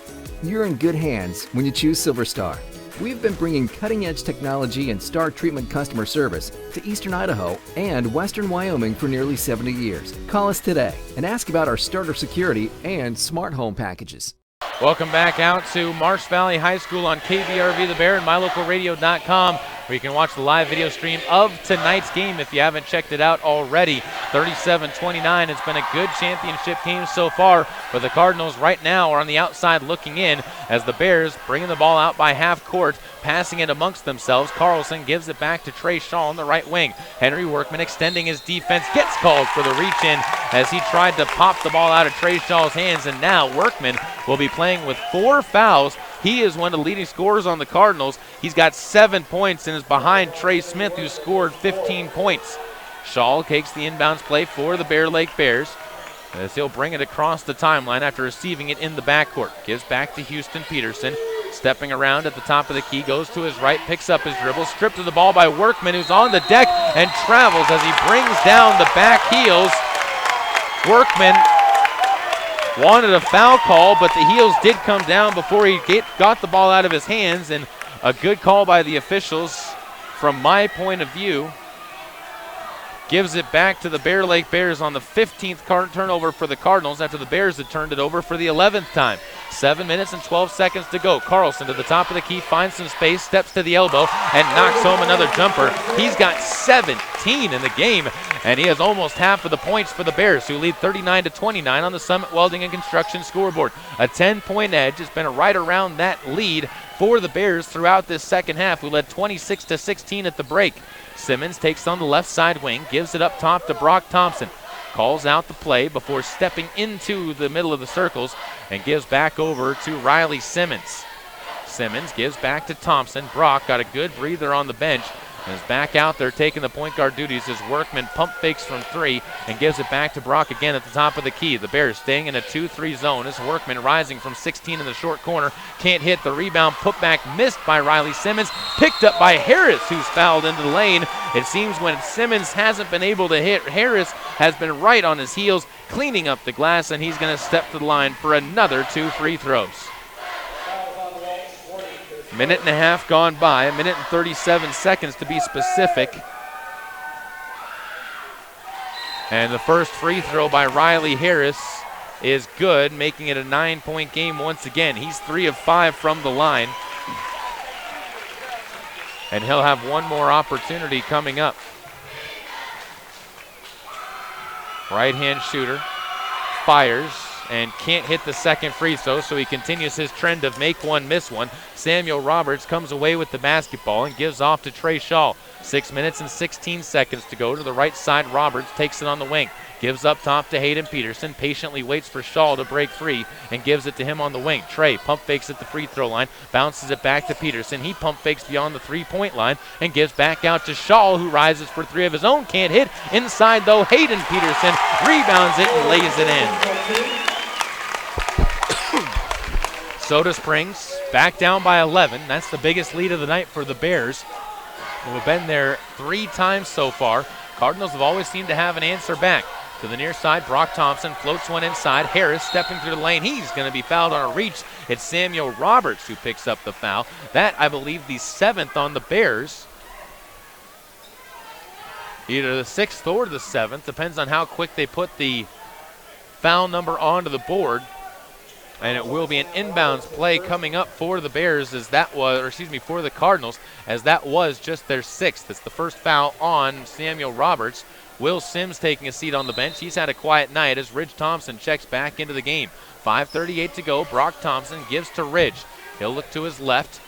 You're in good hands when you choose Silver Star. We've been bringing cutting-edge technology and star treatment customer service to Eastern Idaho and Western Wyoming for nearly 70 years. Call us today and ask about our starter security and smart home packages. Welcome back out to Marsh Valley High School on KBRV The Bear and MyLocalRadio.com, where you can watch the live video stream of tonight's game if you haven't checked it out already. 37-29. It's been a good championship game so far, but the Cardinals right now are on the outside looking in as the Bears bringing the ball out by half court, passing it amongst themselves. Carlson gives it back to Trey Shaw on the right wing. Henry Workman extending his defense, gets called for the reach-in as he tried to pop the ball out of Trey Shaw's hands, and now Workman will be playing with 4 fouls. He is one of the leading scorers on the Cardinals. He's got 7 points and is behind Trey Smith, who scored 15 points. Shaw takes the inbounds play for the Bear Lake Bears as he'll bring it across the timeline after receiving it in the backcourt. Gives back to Houston Peterson. Stepping around at the top of the key, goes to his right, picks up his dribble, stripped of the ball by Workman, who's on the deck and travels as he brings down the back heels. Workman wanted a foul call, but the heels did come down before he got the ball out of his hands, and a good call by the officials from my point of view. Gives it back to the Bear Lake Bears on the 15th turnover for the Cardinals after the Bears had turned it over for the 11th time. 7 minutes and 12 seconds to go. Carlson to the top of the key, finds some space, steps to the elbow, and knocks home another jumper. He's got 17 in the game, and he has almost half of the points for the Bears, who lead 39-29 on the Summit Welding and Construction scoreboard. A 10-point edge has been right around that lead for the Bears throughout this second half, who led 26-16 at the break. Simmons takes on the left side wing, gives it up top to Brock Thompson. Calls out the play before stepping into the middle of the circles and gives back over to Riley Simmons. Simmons gives back to Thompson. Brock got a good breather on the bench and is back out there taking the point guard duties as Workman pump fakes from 3 and gives it back to Brock again at the top of the key. The Bears staying in a 2-3 zone as Workman rising from 16 in the short corner. Can't hit the rebound. Putback missed by Riley Simmons. Picked up by Harris, who's fouled into the lane. It seems when Simmons hasn't been able to hit, Harris has been right on his heels, cleaning up the glass, and he's going to step to the line for another 2 free throws. Minute and a half gone by, 1 minute and 37 seconds to be specific. And the first free throw by Riley Harris is good, making it a 9-point game once again. He's 3 of 5 from the line. And he'll have one more opportunity coming up. Right-hand shooter, fires, and can't hit the second free throw, so he continues his trend of make one, miss one. Samuel Roberts comes away with the basketball and gives off to Trey Shaw. 6 minutes and 16 seconds to go. To the right side, Roberts takes it on the wing. Gives up top to Hayden Peterson, patiently waits for Shaw to break free and gives it to him on the wing. Trey pump fakes at the free throw line, bounces it back to Peterson. He pump fakes beyond the 3-point line and gives back out to Shaw, who rises for 3 of his own. Can't hit. Inside though, Hayden Peterson rebounds it and lays it in. Soda Springs back down by 11. That's the biggest lead of the night for the Bears, who have been there 3 times so far. Cardinals have always seemed to have an answer back. To the near side, Brock Thompson floats one inside. Harris stepping through the lane. He's going to be fouled on a reach. It's Samuel Roberts who picks up the foul. That, I believe, the 7th on the Bears. Either the 6th or the 7th. Depends on how quick they put the foul number onto the board. And it will be an inbounds play coming up for the Bears as that was, or excuse me, for the Cardinals, as that was just their 6th. It's the first foul on Samuel Roberts. Will Sims taking a seat on the bench. He's had a quiet night as Ridge Thompson checks back into the game. 5:38 to go. Brock Thompson gives to Ridge. He'll look to his left.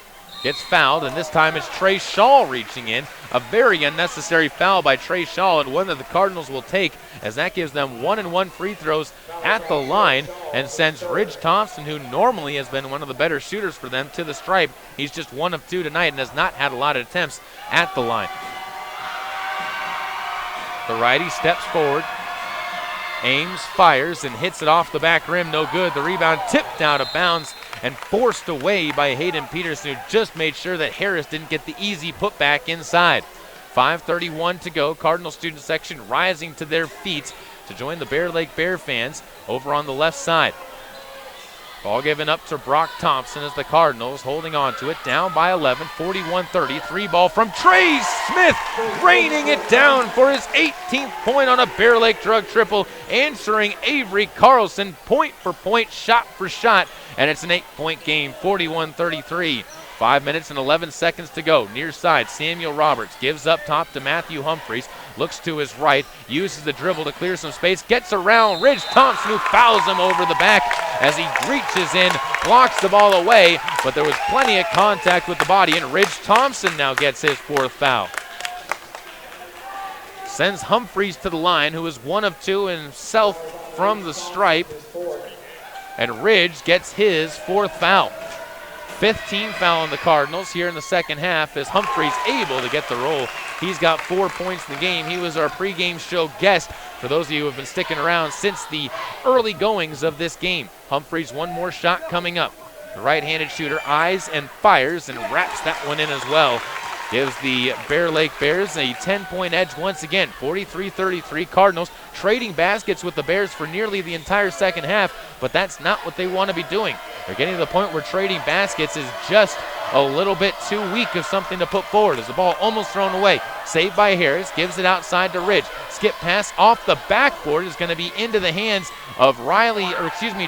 Gets fouled, and this time it's Trey Shaw reaching in. A very unnecessary foul by Trey Shaw, and one that the Cardinals will take, as that gives them 1-and-1 free throws at the line and sends Ridge Thompson, who normally has been one of the better shooters for them, to the stripe. He's just 1 of 2 tonight and has not had a lot of attempts at the line. The righty steps forward. Ames, fires, and hits it off the back rim. No good. The rebound tipped out of bounds and forced away by Hayden Peterson, who just made sure that Harris didn't get the easy putback inside. 5:31 to go. Cardinal student section rising to their feet to join the Bear Lake Bear fans over on the left side. Ball given up to Brock Thompson as the Cardinals holding on to it, down by 11, 41-30. 3-ball from Trey Smith, raining it down for his 18th point on a Bear Lake drug triple, answering Avery Carlson point for point, shot for shot, and it's an 8-point game, 41-33. 5 minutes and 11 seconds to go. Near side, Samuel Roberts gives up top to Matthew Humphreys. Looks to his right, uses the dribble to clear some space, gets around Ridge Thompson, who fouls him over the back as he reaches in, blocks the ball away, but there was plenty of contact with the body, and Ridge Thompson now gets his 4th foul. Sends Humphreys to the line, who is 1 of 2 himself from the stripe, and Ridge gets his 4th foul. 5th team foul on the Cardinals here in the second half as Humphreys able to get the roll. He's got 4 points in the game. He was our pregame show guest for those of you who have been sticking around since the early goings of this game. Humphreys, one more shot coming up. The right-handed shooter eyes and fires and wraps that one in as well. Gives the Bear Lake Bears a 10-point edge once again, 43-33. Cardinals trading baskets with the Bears for nearly the entire second half, but that's not what they want to be doing. They're getting to the point where trading baskets is just a little bit too weak of something to put forward as the ball almost thrown away. Saved by Harris, gives it outside to Ridge. Skip pass off the backboard is going to be into the hands of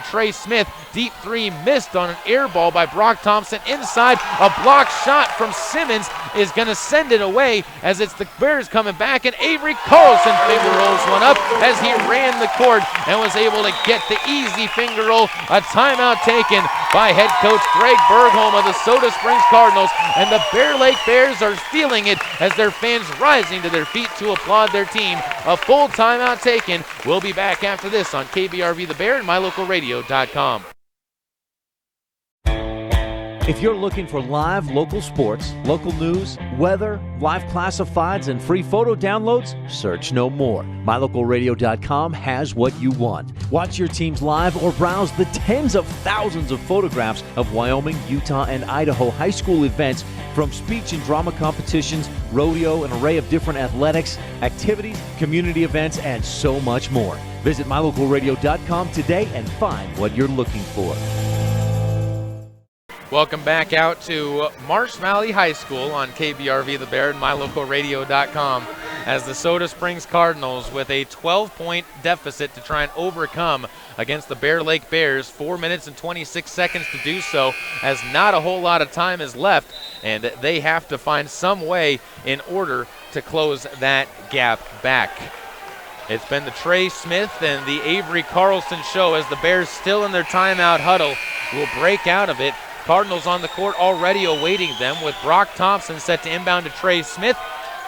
Trey Smith. Deep 3 missed on an air ball by Brock Thompson inside. A block shot from Simmons is going to send it away as it's the Bears coming back, and Avery Carlson finger rolls one up as he ran the court and was able to get the easy finger roll. A timeout taken by head coach Greg Bergholm of the Soda Springs Cardinals, and the Bear Lake Bears are feeling it as their fans rising to their feet to applaud their team. A full timeout taken. We'll be back after this on KBRV The Bear and MyLocalRadio.com. If you're looking for live local sports, local news, weather, live classifieds, and free photo downloads, search no more. MyLocalRadio.com has what you want. Watch your teams live or browse the tens of thousands of photographs of Wyoming, Utah, and Idaho high school events, from speech and drama competitions, rodeo, an array of different athletics, activities, community events, and so much more. Visit MyLocalRadio.com today and find what you're looking for. Welcome back out to Marsh Valley High School on KBRV The Bear and MyLocalRadio.com as the Soda Springs Cardinals with a 12-point deficit to try and overcome against the Bear Lake Bears. 4 minutes and 26 seconds to do so, as not a whole lot of time is left, and they have to find some way in order to close that gap back. It's been the Trey Smith and the Avery Carlson show as the Bears, still in their timeout huddle, will break out of it. Cardinals on the court already awaiting them, with Brock Thompson set to inbound to Trey Smith.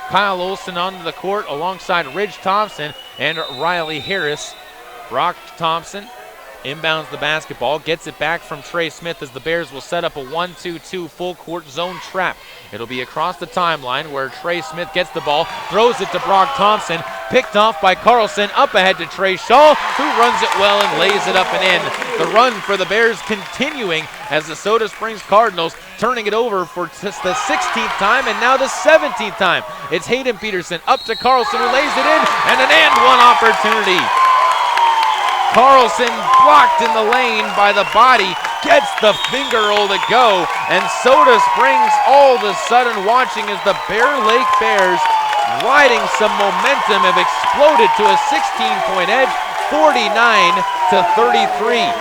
Kyle Olson onto the court alongside Ridge Thompson and Riley Harris. Brock Thompson inbounds the basketball, gets it back from Trey Smith as the Bears will set up a 1-2-2 full court zone trap. It'll be across the timeline where Trey Smith gets the ball, throws it to Brock Thompson, picked off by Carlson, up ahead to Trey Shaw, who runs it well and lays it up and in. The run for the Bears continuing as the Soda Springs Cardinals turning it over for just the 16th time and now the 17th time. It's Hayden Peterson up to Carlson, who lays it in, and an and-one opportunity. Carlson blocked in the lane by the body, gets the finger roll to go, and Soda Springs all of a sudden watching as the Bear Lake Bears, riding some momentum, have exploded to a 16-point edge, 49-33.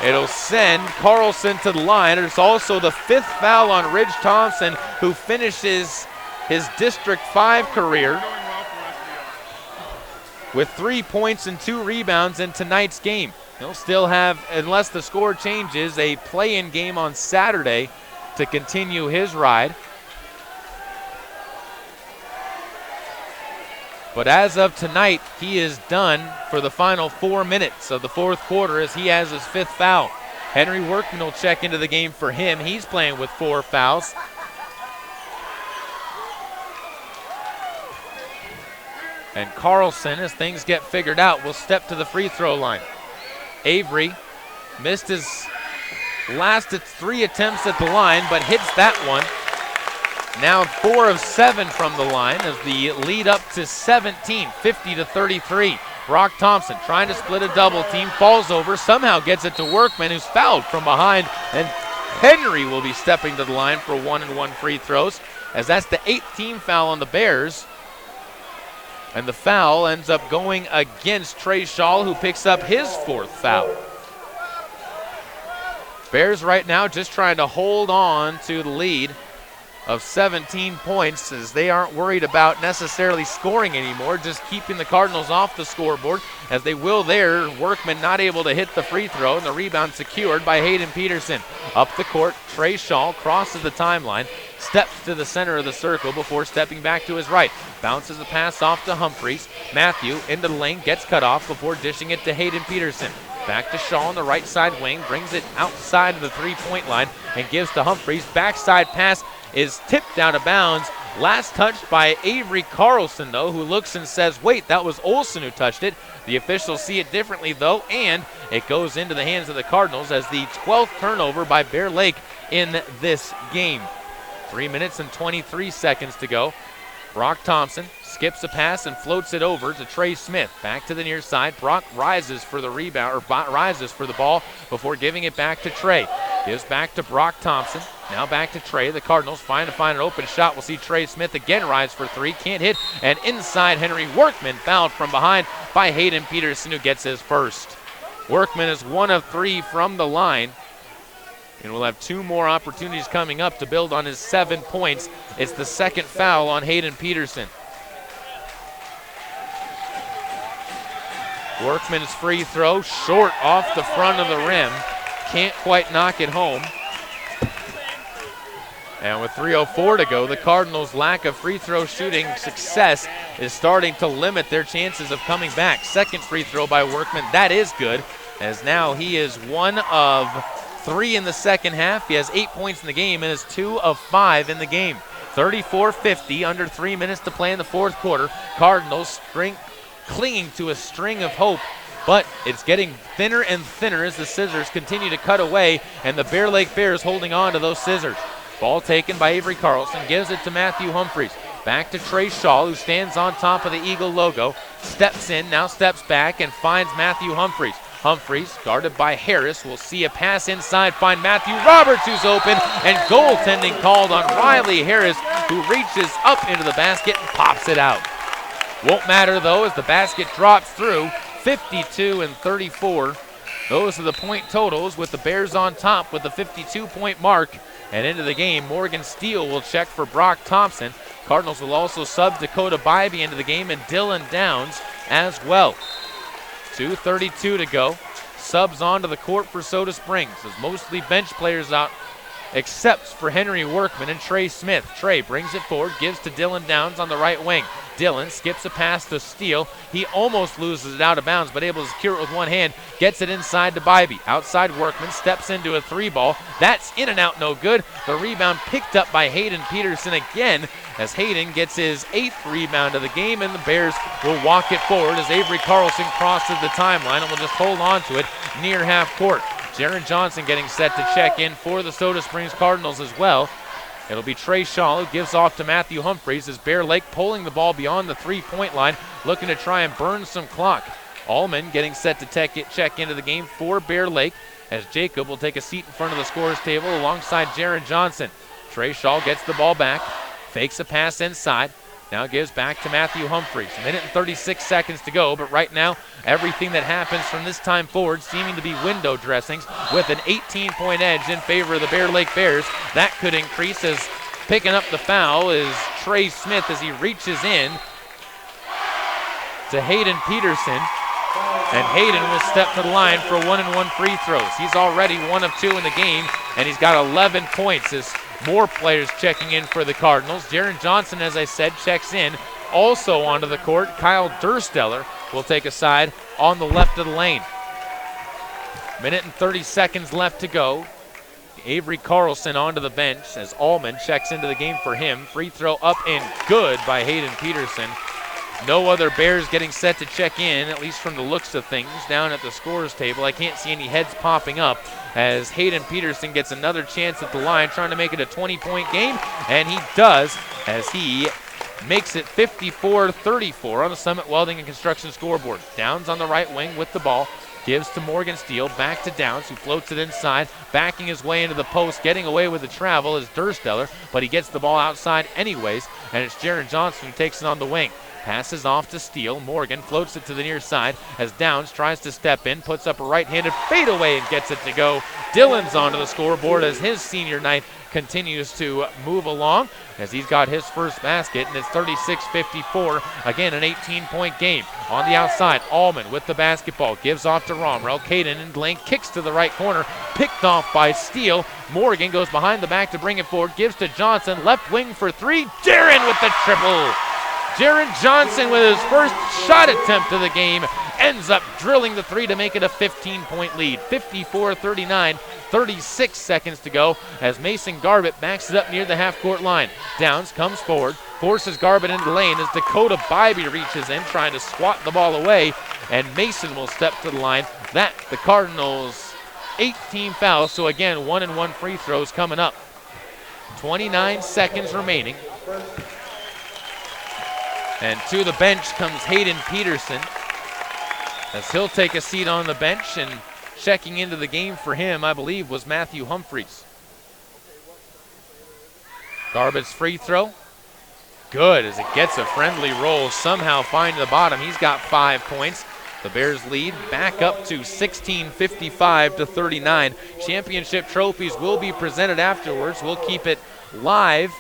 It'll send Carlson to the line. It's also the 5th foul on Ridge Thompson, who finishes his District 5 career with 3 points and 2 rebounds in tonight's game. He'll still have, unless the score changes, a play-in game on Saturday to continue his ride. But as of tonight, he is done for the final 4 minutes of the fourth quarter as he has his 5th foul. Henry Workman will check into the game for him. He's playing with 4 fouls. And Carlson, as things get figured out, will step to the free throw line. Avery missed his last 3 attempts at the line, but hits that one. Now 4 of 7 from the line as the lead up to 17, 50-33. Brock Thompson trying to split a double team, falls over, somehow gets it to Workman, who's fouled from behind, and Henry will be stepping to the line for 1-and-1 free throws, as that's the 8th team foul on the Bears. And the foul ends up going against Trey Shaw, who picks up his 4th foul. Bears right now just trying to hold on to the lead of 17 points, as they aren't worried about necessarily scoring anymore, just keeping the Cardinals off the scoreboard, as they will there. Workman not able to hit the free throw, and the rebound secured by Hayden Peterson. Up the court, Trey Shaw crosses the timeline, steps to the center of the circle before stepping back to his right. Bounces a pass off to Humphreys. Matthew into the lane, gets cut off before dishing it to Hayden Peterson. Back to Shaw on the right side wing, brings it outside of the three-point line and gives to Humphreys. Backside pass is tipped out of bounds. Last touched by Avery Carlson, though, who looks and says, wait, that was Olsen who touched it. The officials see it differently, though, and it goes into the hands of the Cardinals as the 12th turnover by Bear Lake in this game. 3 minutes and 23 seconds to go. Brock Thompson skips a pass and floats it over to Trey Smith. Back to the near side. Brock rises for the rebound, or rises for the ball before giving it back to Trey. Gives back to Brock Thompson. Now back to Trey. The Cardinals find an open shot. We'll see Trey Smith again rise for 3. Can't hit. And inside, Henry Workman fouled from behind by Hayden Peterson, who gets his first. Workman is 1 of 3 from the line, and we'll have 2 more opportunities coming up to build on his 7 points. It's the 2nd foul on Hayden Peterson. Workman's free throw short off the front of the rim. Can't quite knock it home. And with 3:04 to go, the Cardinals' lack of free throw shooting success is starting to limit their chances of coming back. 2nd free throw by Workman. That is good, as now he is 1 of 3 in the 2nd half. He has 8 points in the game and is 2 of 5 in the game. 34-50, under 3 minutes to play in the 4th quarter. Cardinals clinging to a string of hope, but it's getting thinner and thinner as the scissors continue to cut away, and the Bear Lake Bears holding on to those scissors. Ball taken by Avery Carlson, gives it to Matthew Humphreys. Back to Trey Shaw, who stands on top of the Eagle logo. Steps in, now steps back and finds Matthew Humphreys. Humphreys, guarded by Harris, will see a pass inside, find Matthew Roberts, who's open, and goaltending called on Riley Harris, who reaches up into the basket and pops it out. Won't matter, though, as the basket drops through. 52-34. Those are the point totals, with the Bears on top with the 52-point mark. And into the game, Morgan Steele will check for Brock Thompson. Cardinals will also sub Dakota Bybee into the game, and Dylan Downs as well. 2:32 to go. Subs onto the court for Soda Springs, as mostly bench players out, except for Henry Workman and Trey Smith. Trey brings it forward, gives to Dylan Downs on the right wing. Dylan skips a pass to Steele. He almost loses it out of bounds, but able to secure it with one hand. Gets it inside to Bybee. Outside Workman steps into a 3-ball. That's in and out, no good. The rebound picked up by Hayden Peterson again, as Hayden gets his 8th rebound of the game, and the Bears will walk it forward as Avery Carlson crosses the timeline and will just hold on to it near half court. Jaron Johnson getting set to check in for the Soda Springs Cardinals as well. It'll be Trey Shaw who gives off to Matthew Humphreys, as Bear Lake pulling the ball beyond the 3-point line, looking to try and burn some clock. Allman getting set to check into the game for Bear Lake, as Jacob will take a seat in front of the scorer's table alongside Jaron Johnson. Trey Shaw gets the ball back, fakes a pass inside, now gives back to Matthew Humphreys. 1 minute and 36 seconds to go, but right now, everything that happens from this time forward seeming to be window dressings, with an 18-point edge in favor of the Bear Lake Bears. That could increase, as picking up the foul is Trey Smith as he reaches in to Hayden Peterson. And Hayden will step to the line for 1-and-1 free throws. He's already 1 of 2 in the game, and he's got 11 points as more players checking in for the Cardinals. Jaron Johnson, as I said, checks in. Also onto the court, Kyle Dursteller will take a side on the left of the lane. 1 minute and 30 seconds left to go. Avery Carlson onto the bench as Allman checks into the game for him. Free throw up and good by Hayden Peterson. No other Bears getting set to check in, at least from the looks of things, down at the scorer's table. I can't see any heads popping up as Hayden Peterson gets another chance at the line, trying to make it a 20-point game, and he does, as he makes it 54-34 on the Summit Welding and Construction scoreboard. Downs on the right wing with the ball. Gives to Morgan Steele, back to Downs, who floats it inside, backing his way into the post, getting away with the travel is Dursteller, but he gets the ball outside anyways, and it's Jaron Johnson who takes it on the wing. Passes off to Steele. Morgan floats it to the near side as Downs tries to step in, puts up a right-handed fadeaway and gets it to go. Dillon's onto the scoreboard as his senior night continues to move along as he's got his first basket, and it's 36-54. Again, an 18-point game. On the outside, Allman with the basketball. Gives off to Romrell. Caden in lane kicks to the right corner. Picked off by Steele. Morgan goes behind the back to bring it forward. Gives to Johnson. Left wing for three. Jaron with the triple. Jaron Johnson with his first shot attempt of the game ends up drilling the three to make it a 15-point lead. 54-39, 36 seconds to go as Mason Garbett backs it up near the half-court line. Downs comes forward, forces Garbett into the lane as Dakota Bybee reaches in trying to swat the ball away, and Mason will step to the line. That, the Cardinals' 18 fouls, so again, 1-and-1 free throws coming up. 29 seconds remaining. And to the bench comes Hayden Peterson as he'll take a seat on the bench, and checking into the game for him, I believe, was Matthew Humphreys. Garbett's free throw. Good as it gets a friendly roll. Somehow find the bottom. He's got 5 points. The Bears lead back up to 16-55-39. Championship trophies will be presented afterwards. We'll keep it live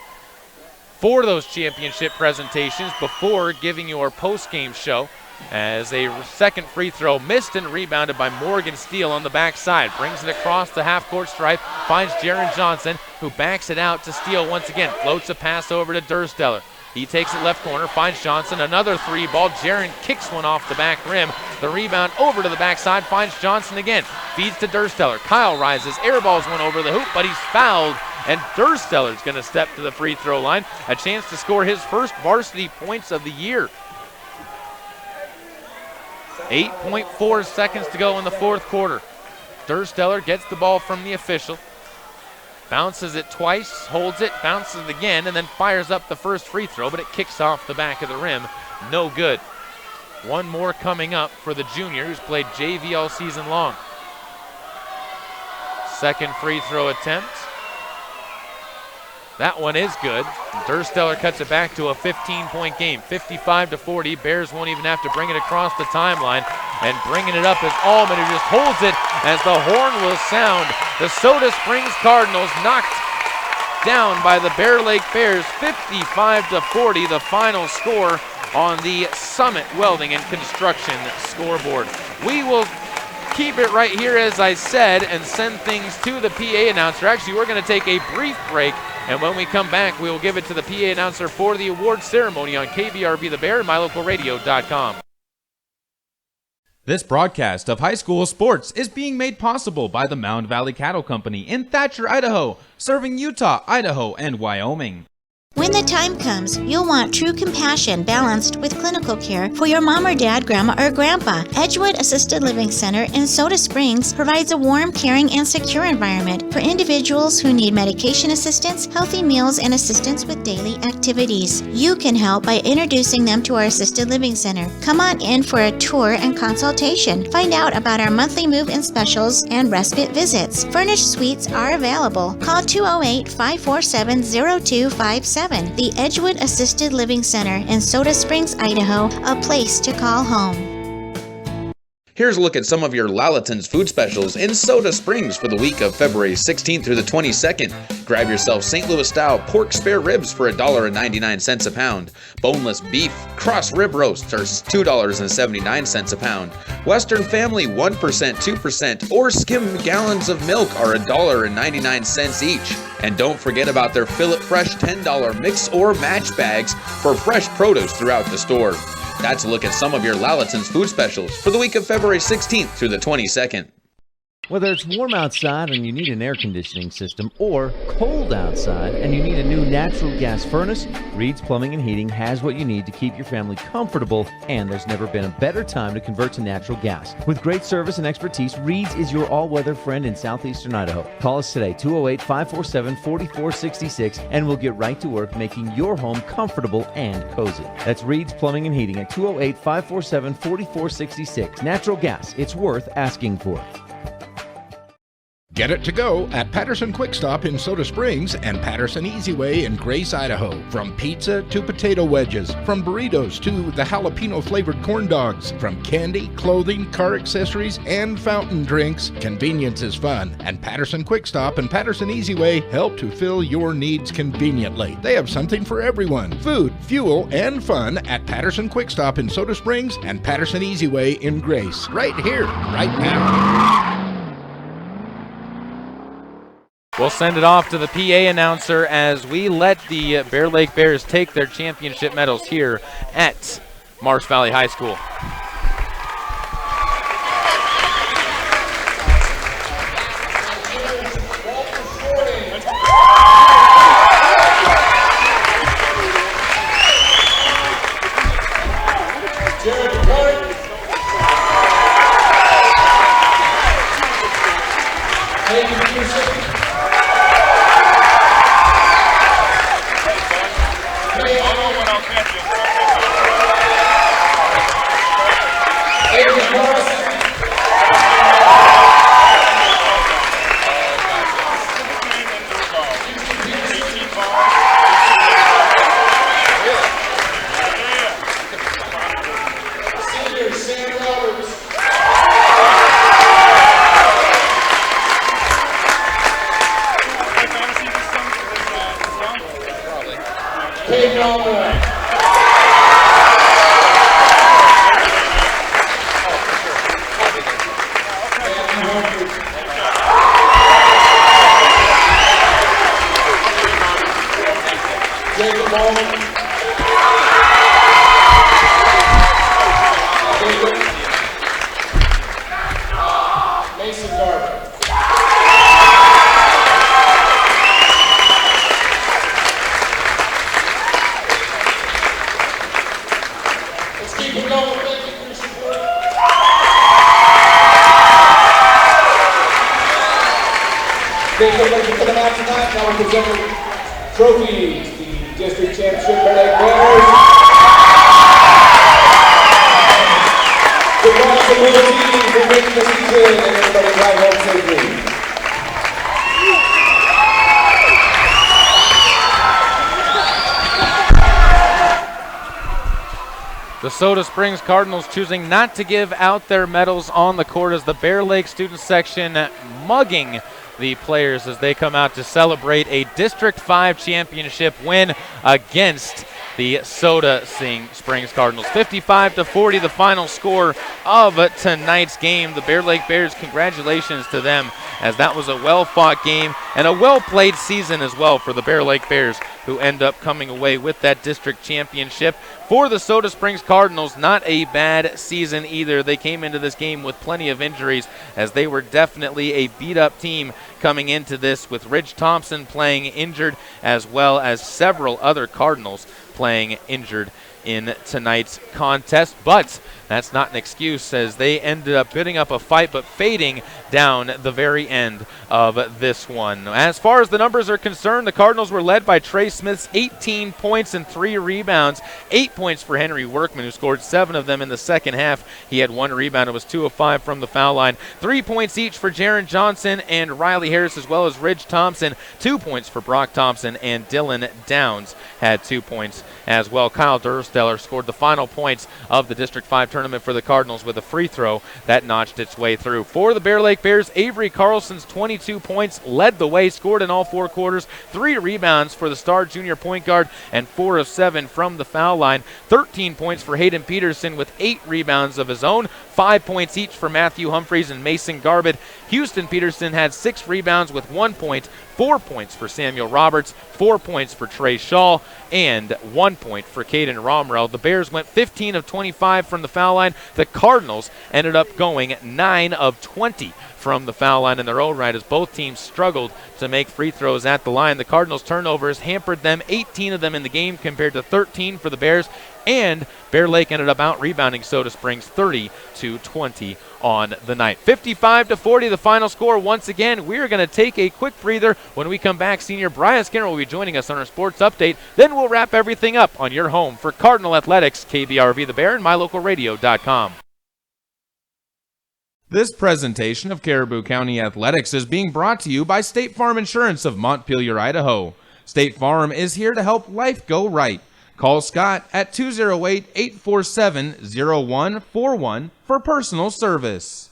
for those championship presentations before giving you our post-game show, as a second free throw missed and rebounded by Morgan Steele on the backside. Brings it across the half-court stripe, finds Jaron Johnson, who backs it out to Steele once again. Floats a pass over to Dursteller. He takes it left corner, finds Johnson, another three ball. Jaron kicks one off the back rim. The rebound over to the backside, finds Johnson again. Feeds to Dursteller. Kyle rises, airballs one over the hoop, but he's fouled, and Dursteller's going to step to the free throw line. A chance to score his first varsity points of the year. 8.4 seconds to go in the fourth quarter. Dursteller gets the ball from the official. Bounces it twice, holds it, bounces it again, and then fires up the first free throw, but it kicks off the back of the rim. No good. One more coming up for the junior who's played JV all season long. Second free throw attempt. That one is good. Dursteller cuts it back to a 15-point game, 55-40. Bears won't even have to bring it across the timeline. And bringing it up is Allman, who just holds it as the horn will sound. The Soda Springs Cardinals knocked down by the Bear Lake Bears, 55-40, the final score on the Summit Welding and Construction scoreboard. We will keep it right here, as I said, and send things to the PA announcer. Actually, we're going to take a brief break, and when we come back, we will give it to the PA announcer for the award ceremony on KBRB The Bear and MyLocalRadio.com. This broadcast of high school sports is being made possible by the Mound Valley Cattle Company in Thatcher, Idaho, serving Utah, Idaho, and Wyoming. When the time comes, you'll want true compassion balanced with clinical care for your mom or dad, grandma, or grandpa. Edgewood Assisted Living Center in Soda Springs provides a warm, caring, and secure environment for individuals who need medication assistance, healthy meals, and assistance with daily activities. You can help by introducing them to our Assisted Living Center. Come on in for a tour and consultation. Find out about our monthly move-in specials and respite visits. Furnished suites are available. Call 208-547-0257. The Edgewood Assisted Living Center in Soda Springs, Idaho, a place to call home. Here's a look at some of your Lalaton's food specials in Soda Springs for the week of February 16th through the 22nd. Grab yourself St. Louis-style pork spare ribs for $1.99 a pound. Boneless beef cross rib roasts are $2.79 a pound. Western Family 1%, 2%, or skim gallons of milk are $1.99 each. And don't forget about their Fill It Fresh $10 mix or match bags for fresh produce throughout the store. That's a look at some of your Lalaton's food specials for the week of February 16th through the 22nd. Whether it's warm outside and you need an air conditioning system, or cold outside and you need a new natural gas furnace, Reed's Plumbing and Heating has what you need to keep your family comfortable, and there's never been a better time to convert to natural gas. With great service and expertise, Reed's is your all-weather friend in southeastern Idaho. Call us today, 208-547-4466, and we'll get right to work making your home comfortable and cozy. That's Reed's Plumbing and Heating at 208-547-4466. Natural gas, it's worth asking for. Get it to go at Patterson Quick Stop in Soda Springs and Patterson Easy Way in Grace, Idaho. From pizza to potato wedges, from burritos to the jalapeno flavored corn dogs, from candy, clothing, car accessories, and fountain drinks, convenience is fun. And Patterson Quick Stop and Patterson Easy Way help to fill your needs conveniently. They have something for everyone: food, fuel, and fun at Patterson Quick Stop in Soda Springs and Patterson Easy Way in Grace. Right here, right now. We'll send it off to the PA announcer as we let the Bear Lake Bears take their championship medals here at Marsh Valley High School. Trophy, the district championship Bear Lake Bears. Responsibility for making the season, and everybody drive home safely. The Soda Springs Cardinals choosing not to give out their medals on the court as the Bear Lake student section mugging the players as they come out to celebrate a District 5 championship win against the Soda Springs Cardinals. 55-40, the final score of tonight's game. The Bear Lake Bears, congratulations to them, as that was a well-fought game and a well-played season as well for the Bear Lake Bears, who end up coming away with that district championship. For the Soda Springs Cardinals, not a bad season either. They came into this game with plenty of injuries, as they were definitely a beat-up team coming into this, with Ridge Thompson playing injured, as well as several other Cardinals playing injured in tonight's contest. But that's not an excuse, as they ended up putting up a fight but fading down the very end of this one. As far as the numbers are concerned, the Cardinals were led by Trey Smith's 18 points and 3 rebounds. 8 points for Henry Workman, who scored 7 of them in the second half. He had 1 rebound and was 2 of 5 from the foul line. 3 points each for Jaron Johnson and Riley Harris, as well as Ridge Thompson. 2 points for Brock Thompson, and Dylan Downs had 2 points as well. Kyle Dursteller scored the final points of the District 5 tournament for the Cardinals with a free throw that notched its way through. For the Bear Lake Bears, Avery Carlson's 22 points led the way, scored in all 4 quarters. 3 rebounds for the star junior point guard, and 4 of 7 from the foul line. 13 points for Hayden Peterson with 8 rebounds of his own. 5 points each for Matthew Humphreys and Mason Garbett. Houston Peterson had 6 rebounds with 1 point. 4 points for Samuel Roberts, 4 points for Trey Shaw, and 1 point for Caden Romrell. The Bears went 15 of 25 from the foul line. The Cardinals ended up going 9 of 20 from the foul line in their own right as both teams struggled to make free throws at the line. The Cardinals' turnovers hampered them, 18 of them in the game compared to 13 for the Bears, and Bear Lake ended up out-rebounding Soda Springs 30-20 on the night. 55-40 the final score. Once again, we're going to take a quick breather. When we come back, senior Brian Skinner will be joining us on our sports update. Then we'll wrap everything up on your home for Cardinal Athletics, KBRV The Bear, and MyLocalRadio.com. This presentation of Caribou County Athletics is being brought to you by State Farm Insurance of Montpelier, Idaho. State Farm is here to help life go right. Call Scott at 208-847-0141 for personal service.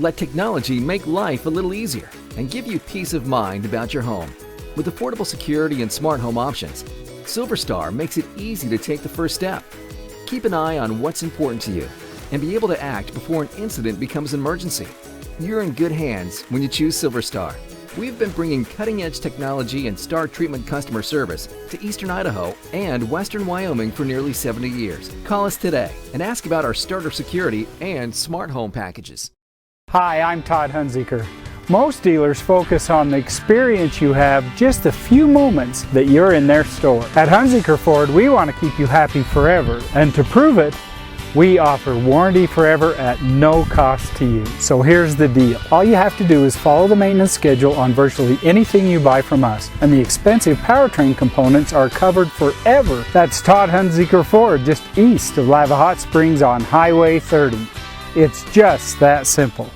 Let technology make life a little easier and give you peace of mind about your home. With affordable security and smart home options, SilverStar makes it easy to take the first step. Keep an eye on what's important to you and be able to act before an incident becomes an emergency. You're in good hands when you choose SilverStar. We've been bringing cutting-edge technology and star treatment customer service to Eastern Idaho and Western Wyoming for nearly 70 years. Call us today and ask about our starter security and smart home packages. Hi, I'm Todd Hunziker. Most dealers focus on the experience you have just a few moments that you're in their store. At Hunziker Ford, we want to keep you happy forever, and to prove it, we offer warranty forever at no cost to you. So here's the deal. All you have to do is follow the maintenance schedule on virtually anything you buy from us, and the expensive powertrain components are covered forever. That's Todd Hunziker Ford, just east of Lava Hot Springs on Highway 30. It's just that simple.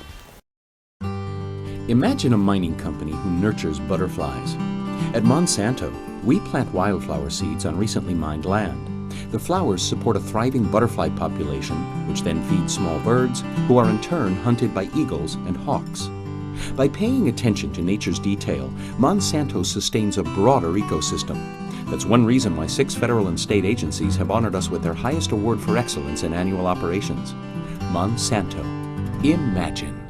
Imagine a mining company who nurtures butterflies. At Monsanto, we plant wildflower seeds on recently mined land. The flowers support a thriving butterfly population, which then feeds small birds, who are in turn hunted by eagles and hawks. By paying attention to nature's detail, Monsanto sustains a broader ecosystem. That's one reason why 6 federal and state agencies have honored us with their highest award for excellence in annual operations. Monsanto. Imagine.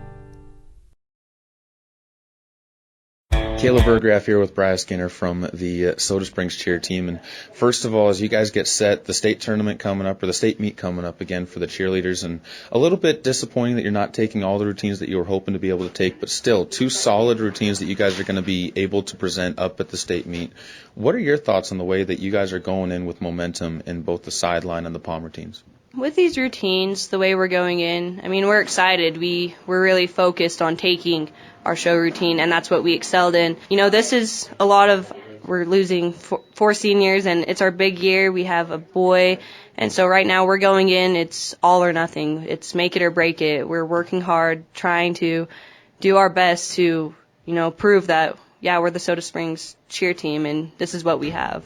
Caleb Burgraff here with Brian Skinner from the Soda Springs cheer team. And first of all, as you guys get set, the state tournament coming up, or the state meet coming up again for the cheerleaders, and a little bit disappointing that you're not taking all the routines that you were hoping to be able to take, but still 2 solid routines that you guys are going to be able to present up at the state meet. What are your thoughts on the way that you guys are going in with momentum in both the sideline and the palm routines? With these routines, the way we're going in, I mean, we're excited. We're really focused on taking our show routine, and that's what we excelled in. You know, this is a lot of, we're losing 4 seniors, and it's our big year. We have a boy, and so right now we're going in, it's all or nothing. It's make it or break it. We're working hard, trying to do our best to, you know, prove that, yeah, we're the Soda Springs cheer team, and this is what we have.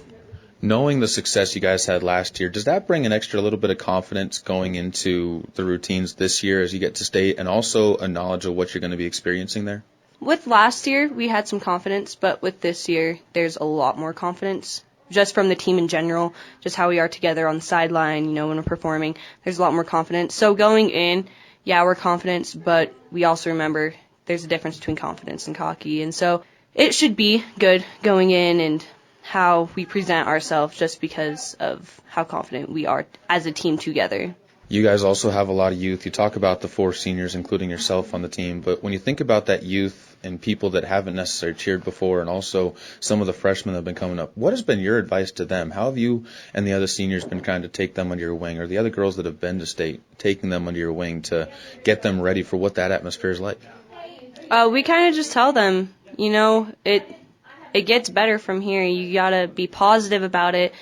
Knowing the success you guys had last year, does that bring an extra little bit of confidence going into the routines this year as you get to state, and also a knowledge of what you're going to be experiencing there? With last year, we had some confidence, but with this year, there's a lot more confidence. Just from the team in general, just how we are together on the sideline, you know, when we're performing, there's a lot more confidence. So going in, yeah, we're confident, but we also remember there's a difference between confidence and cocky. And so it should be good going in and how we present ourselves just because of how confident we are as a team together. You guys also have a lot of youth. You talk about the 4 seniors, including yourself on the team, but when you think about that youth and people that haven't necessarily cheered before, and also some of the freshmen that have been coming up, what has been your advice to them? How have you and the other seniors been trying to take them under your wing, or the other girls that have been to state, taking them under your wing to get them ready for what that atmosphere is like? We kind of just tell them, you know, it gets better from here. You gotta be positive about it.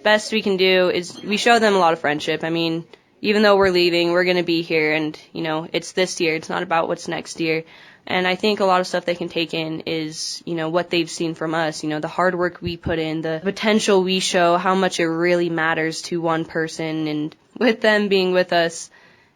Best we can do is we show them a lot of friendship. I mean, even though we're leaving, we're going to be here, and, you know, it's this year. It's not about what's next year. And I think a lot of stuff they can take in is, you know, what they've seen from us, you know, the hard work we put in, the potential we show, how much it really matters to one person. And with them being with us,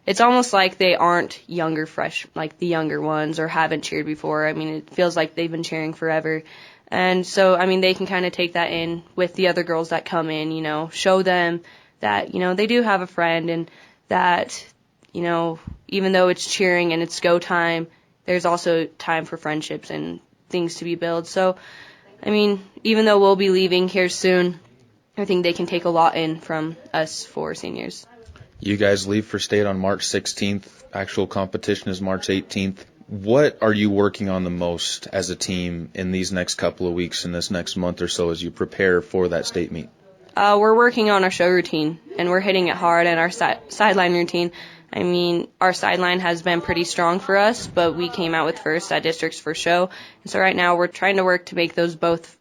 it's almost like they aren't younger, fresh, like the younger ones, or haven't cheered before. I mean, it feels like they've been cheering forever. And so, I mean, they can kind of take that in with the other girls that come in, you know, show them that, you know, they do have a friend, and that, you know, even though it's cheering and it's go time, there's also time for friendships and things to be built. So, I mean, even though we'll be leaving here soon, I think they can take a lot in from us 4 seniors. You guys leave for state on March 16th. Actual competition is March 18th. What are you working on the most as a team in these next couple of weeks, in this next month or so, as you prepare for that state meet? We're working on our show routine, and we're hitting it hard, and our sideline routine. I mean, our sideline has been pretty strong for us, but we came out with first at districts for show. And so right now we're trying to work to make those both,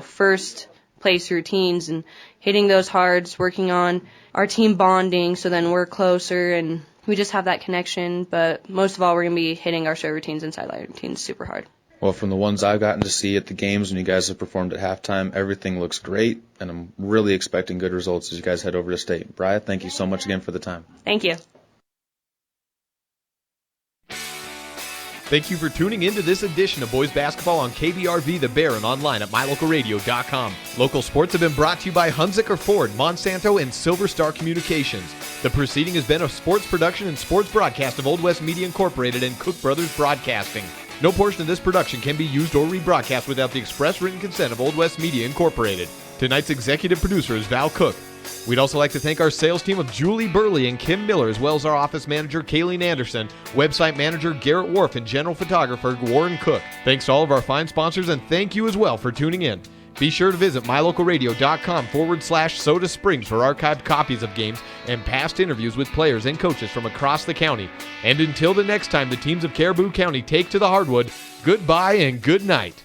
first place routines and hitting those hards, working on our team bonding so then we're closer and we just have that connection. But most of all, we're going to be hitting our show routines and sideline routines super hard. Well, from the ones I've gotten to see at the games when you guys have performed at halftime, everything looks great, and I'm really expecting good results as you guys head over to state. Brian, thank you so much again for the time. Thank you. Thank you for tuning in to this edition of Boys Basketball on KBRV The Bear and online at mylocalradio.com. Local sports have been brought to you by Hunziker Ford, Monsanto, and Silver Star Communications. The proceeding has been a sports production and sports broadcast of Old West Media Incorporated and Cook Brothers Broadcasting. No portion of this production can be used or rebroadcast without the express written consent of Old West Media Incorporated. Tonight's executive producer is Val Cook. We'd also like to thank our sales team of Julie Burley and Kim Miller, as well as our office manager, Kayleen Anderson, website manager, Garrett Wharf, and general photographer, Warren Cook. Thanks to all of our fine sponsors, and thank you as well for tuning in. Be sure to visit mylocalradio.com/Soda Springs for archived copies of games and past interviews with players and coaches from across the county. And until the next time the teams of Caribou County take to the hardwood, goodbye and good night.